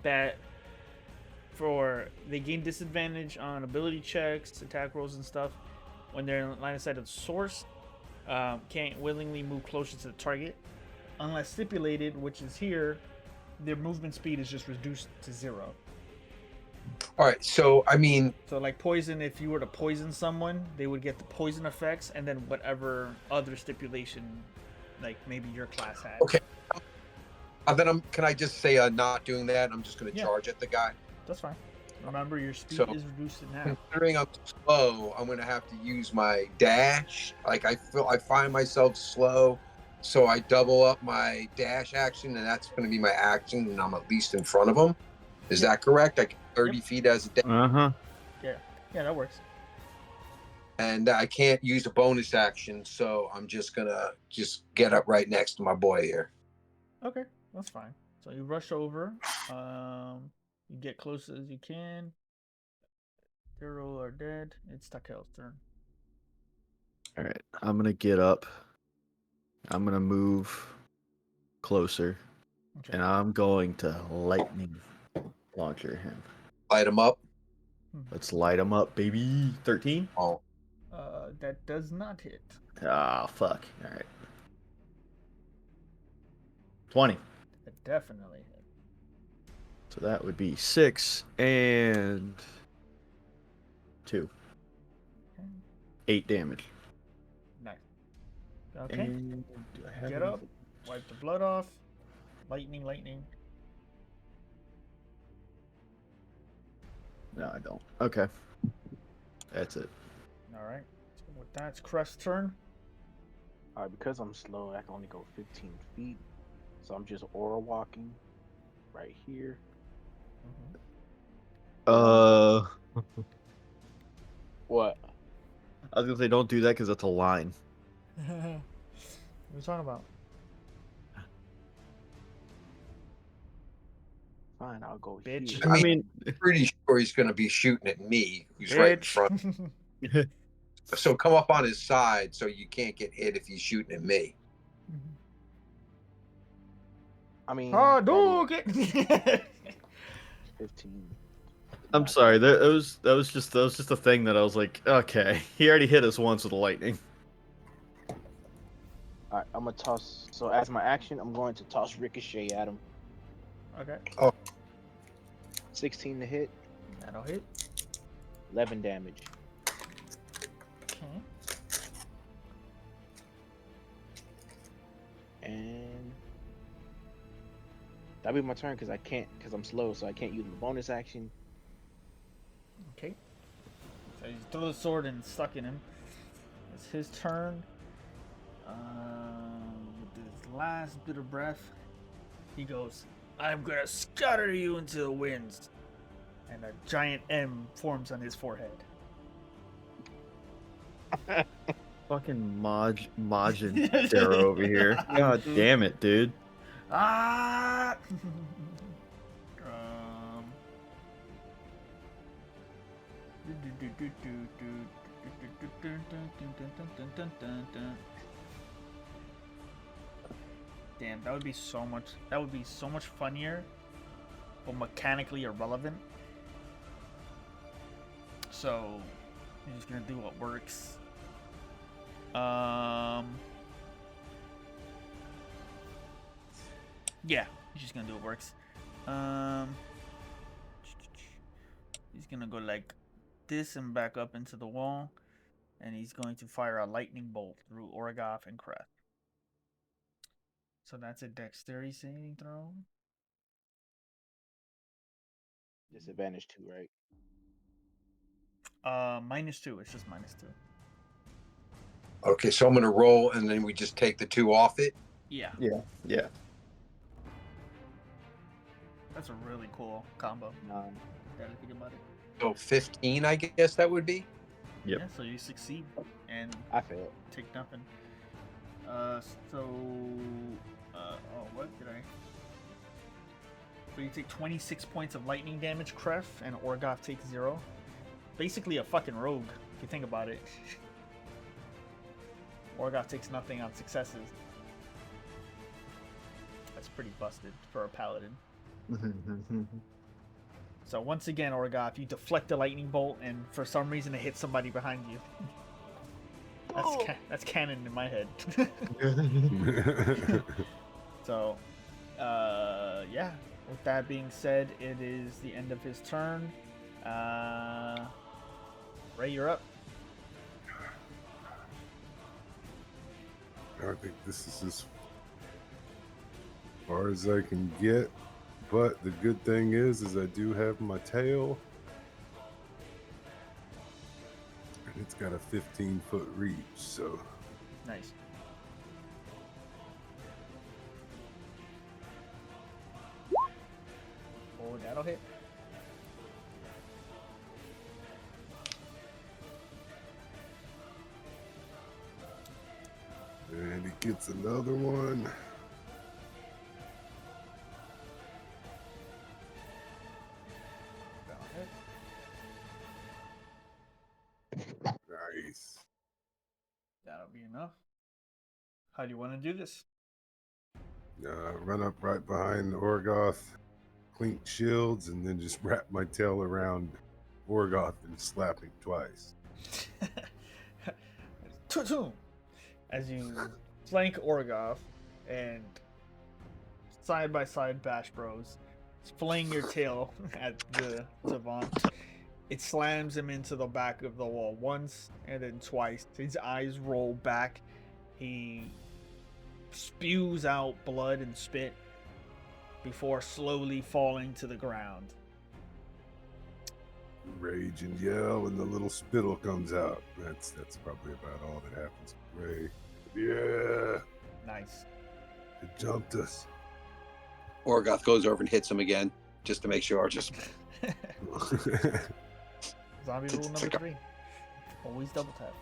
that they gain disadvantage on ability checks, attack rolls, and stuff when they're in line of sight of the source. Can't willingly move closer to the target unless stipulated, which is here. Their movement speed is just reduced to 0. All right, so I mean, So like poison, if you were to poison someone, they would get the poison effects and then whatever other stipulation like maybe your class had. Okay. Then can I just say not doing that? I'm just going to charge at the guy. That's fine. Remember, your speed So, is reduced in half. Considering I'm slow, I'm going to have to use my dash. Like I find myself slow, so I double up my dash action, and that's going to be my action, and I'm at least in front of him. Is that correct? I get 30 feet as a dash. Yeah, that works. And I can't use a bonus action, so I'm just gonna get up right next to my boy here. Okay, that's fine. So you rush over. You get close as you can. Zero are dead. It's Takel's turn. All right, I'm gonna get up. I'm gonna move closer, and I'm going to lightning launcher him. Light him up. Let's light him up, baby. 13. Oh. That does not hit. Ah, fuck. All right. 20. That definitely hit. So that would be 6 and 2. 8 damage. Nice. Okay. And do I have Get up. Wipe the blood off. Lightning. No, I don't. Okay. That's it. All right. So with that, it's Crest's turn. All right, because I'm slow, I can only go 15 feet. So I'm just aura walking right here. What? I was gonna say don't do that because that's a line. What are you talking about? Fine, I'll go Bitch. here. I mean, pretty sure he's gonna be shooting at me. Who's right in front. So come up on his side so you can't get hit if he's shooting at me. I mean, Hadouken! 15. I'm sorry. That was just a thing that I was like, okay, he already hit us once with the lightning. All right, I'm gonna toss. So as my action, I'm going to toss ricochet at him. Okay. Oh. 16 to hit. That'll hit. 11 damage. Okay. And that'll be my turn because I'm slow, so I can't use the bonus action. Okay. So you throw the sword and stuck in him. It's his turn. With his last bit of breath, he goes, "I'm gonna scatter you into the winds," and a giant M forms on his forehead. Fucking Majin Sarah over here. God damn it, dude. Ah! Damn, that would be so much funnier, but mechanically irrelevant. So, I'm just gonna do what works. Yeah, he's just gonna do what works. He's gonna go like this and back up into the wall, and he's going to fire a lightning bolt through Orgoth and Creth. So that's a dexterity saving throw. Disadvantage 2, right? -2. It's just -2. Okay, so I'm gonna roll, and then we just take the 2 off it. Yeah. Yeah. That's a really cool combo. 9. Gotta think about it. So 15, I guess that would be. Yep. Yeah, so you succeed and I failed. take nothing. What did I? So you take 26 points of lightning damage, Kref, and Orgoth takes 0. Basically a fucking rogue, if you think about it. Orgoth takes nothing on successes. That's pretty busted for a paladin. So once again, Orgoth, you deflect the lightning bolt, and for some reason it hits somebody behind you. That's canon in my head. So, yeah. With that being said, it is the end of his turn. Ray, you're up. I think this is as far as I can get. But the good thing is I do have my tail. And it's got a 15-foot reach, so... Nice. Oh, that'll hit. And he gets another one. That'll hit. Nice. That'll be enough. How do you want to do this? Run up right behind Orgoth, clink shields, and then just wrap my tail around Orgoth and slap him twice. As you flank Orgoth and side by side bash bros, fling your tail at the savant. It slams him into the back of the wall once and then twice. His eyes roll back. He spews out blood and spit before slowly falling to the ground. Rage and yell, and the little spittle comes out. That's probably about all that happens. Ray, yeah, Nice. it jumped us. Orgoth goes over and hits him again, just to make sure. Just Zombie rule number 3. Always double tap.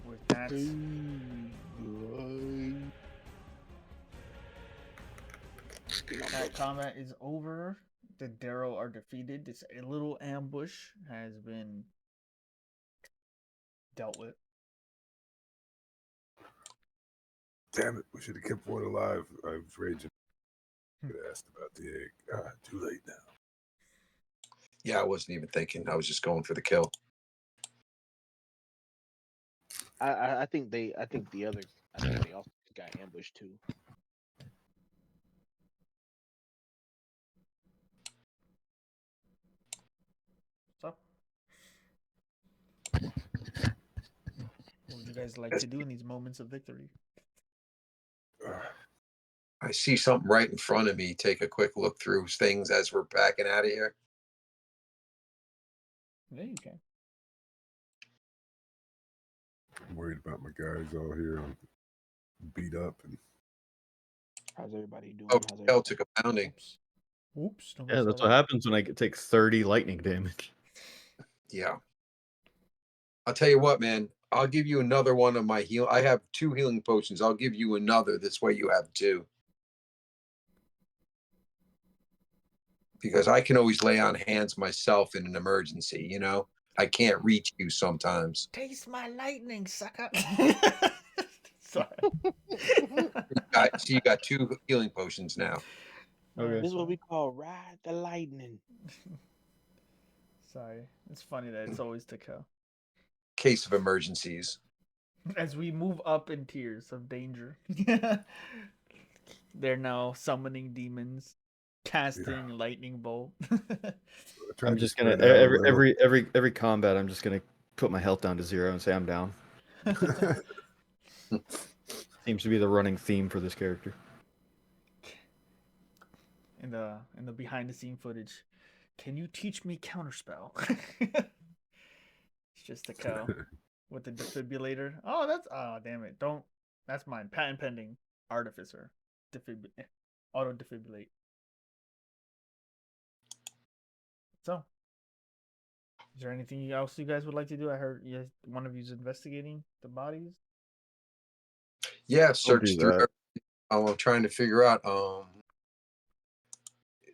With that, that combat is over. The Darrow are defeated. This a little ambush has been dealt with. Damn it, we should have kept one alive. I was raging. Could have asked about the egg. Too late now. yeah, I wasn't even thinking. I was just going for the kill. I think they also got ambushed too. So, what would you guys like to do in these moments of victory? I see something right in front of me. Take a quick look through things as we're backing out of here. Yeah, you can. I'm worried about my guys all here. I'm beat up and How's everybody doing? Oh, How's hell everybody? took a pounding. Oops. Don't Yeah, miss that's all what that. happens when I take 30 lightning damage. Yeah. I'll tell you what, man. I'll give you another one of my heal. I have 2 healing potions. I'll give you another. This way you have 2. Because I can always lay on hands myself in an emergency, you know? I can't reach you sometimes. Taste my lightning, sucker. Sorry. So you got 2 healing potions now. Okay. This is what we call ride the lightning. Sorry. It's funny that it's always Takeo. Case of emergencies. As we move up in tiers of danger. They're now summoning demons, casting lightning bolt. trying I'm to just gonna spread out a little. every combat. I'm just gonna put my health down to 0 and say I'm down. Seems to be the running theme for this character. in the behind the scene footage, can you teach me counterspell? It's just a cow with the defibrillator. Oh, damn it! Don't. That's mine. Patent pending. Artificer. Auto defibrillate. So, is there anything else you guys would like to do? I heard one of you's investigating the bodies. Yeah, search do through. that. I'm trying to figure out.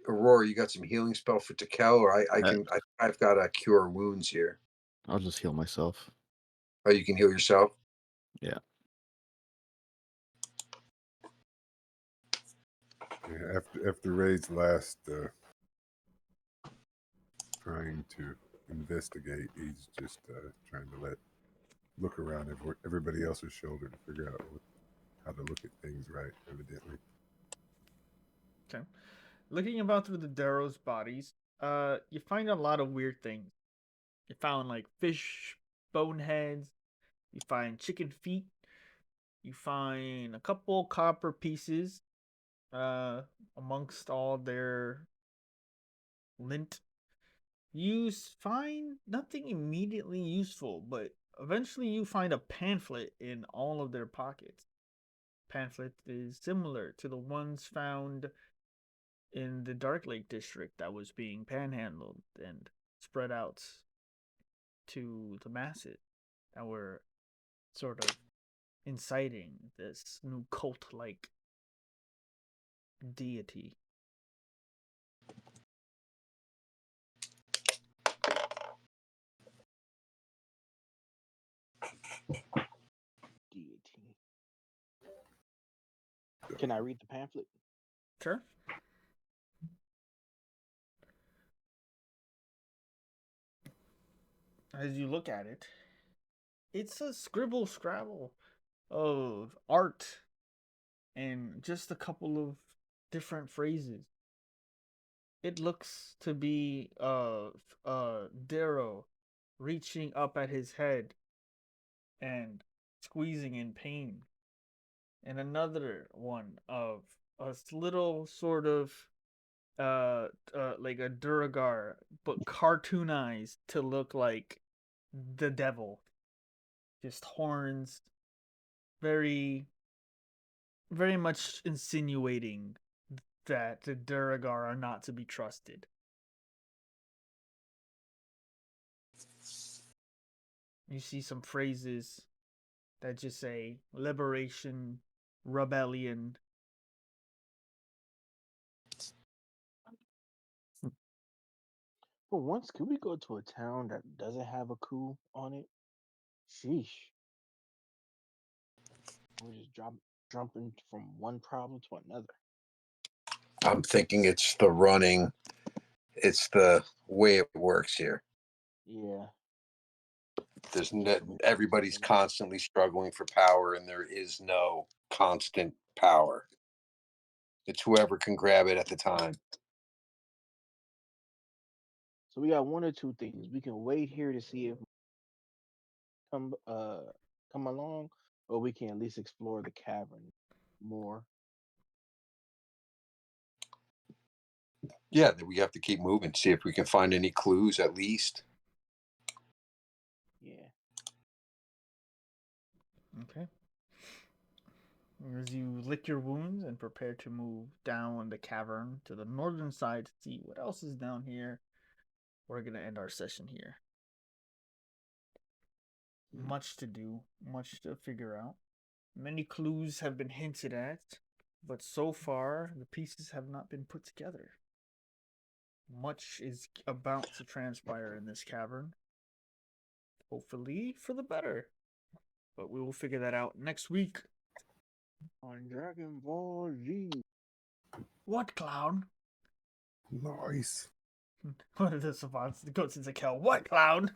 Aurora, you got some healing spell for Takel, or I've got a cure wounds here. I'll just heal myself. Oh, you can heal yourself. Yeah. Yeah, after Ray's last trying to investigate, he's just trying to look around everybody else's shoulder to figure out how to look at things right, evidently. Okay. Looking about through the Darrow's bodies, you find a lot of weird things. You found like fish boneheads, You find chicken feet. You find a couple copper pieces amongst all their lint. You find nothing immediately useful, but eventually you find a pamphlet in all of their pockets. Pamphlet is similar to the ones found in the Dark Lake district that was being panhandled and spread out to the masses that were sort of inciting this new cult-like deity. Deity. Can I read the pamphlet? Sure. As you look at it, it's a scribble scrabble of art and just a couple of different phrases. It looks to be Darrow reaching up at his head and squeezing in pain. And another one of a little sort of like a Duragar, but cartoonized to look like the devil. Just horns, very much insinuating that the Duragar are not to be trusted. You see some phrases that just say liberation, rebellion. For once, can we go to a town that doesn't have a coup on it? Sheesh. We're just jumping from one problem to another. I'm thinking it's the running. It's the way it works here. Yeah. Everybody's constantly struggling for power, and there is no constant power. It's whoever can grab it at the time. So we got one or two things. We can wait here to see if come along, or we can at least explore the cavern more. Yeah, we have to keep moving, see if we can find any clues at least. Yeah. Okay. As you lick your wounds and prepare to move down the cavern to the northern side to see what else is down here, we're going to end our session here. Much to do, much to figure out. Many clues have been hinted at, but so far the pieces have not been put together. Much is about to transpire in this cavern. Hopefully for the better. But we will figure that out next week On Dragon Ball Z. What, clown? Nice. One of the savants goes into Kel. What, clown?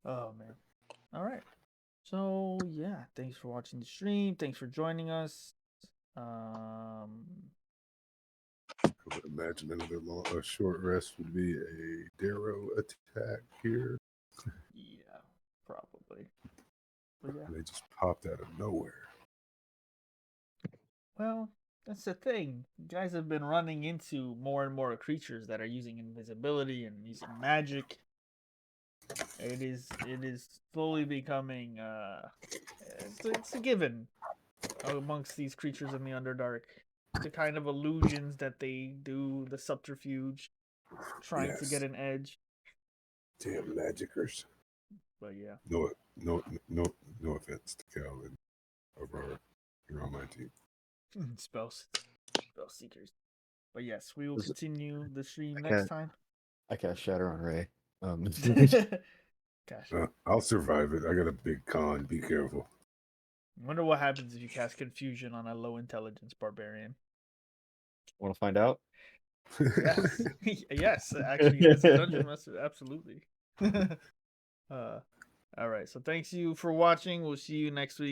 Oh, man. All right. So, yeah. Thanks for watching the stream. Thanks for joining us. I would imagine a short rest would be a Darrow attack here. Yeah, probably. But yeah. They just popped out of nowhere. Well, that's the thing. You guys have been running into more and more creatures that are using invisibility and using magic. It is slowly becoming it's a given amongst these creatures in the Underdark. The kind of illusions that they do, the subterfuge, trying to get an edge. Damn magickers. But yeah. No offense to Cal and Aurora. You're on my team. Spell seekers. But yes, we will continue the stream next time. I cast Shatter on Ray. I'll survive it. I got a big con. Be careful. I wonder what happens if you cast Confusion on a low intelligence barbarian. Want to find out? Yes, yes, actually, as a dungeon master, absolutely. All right, so thanks you for watching. We'll see you next week.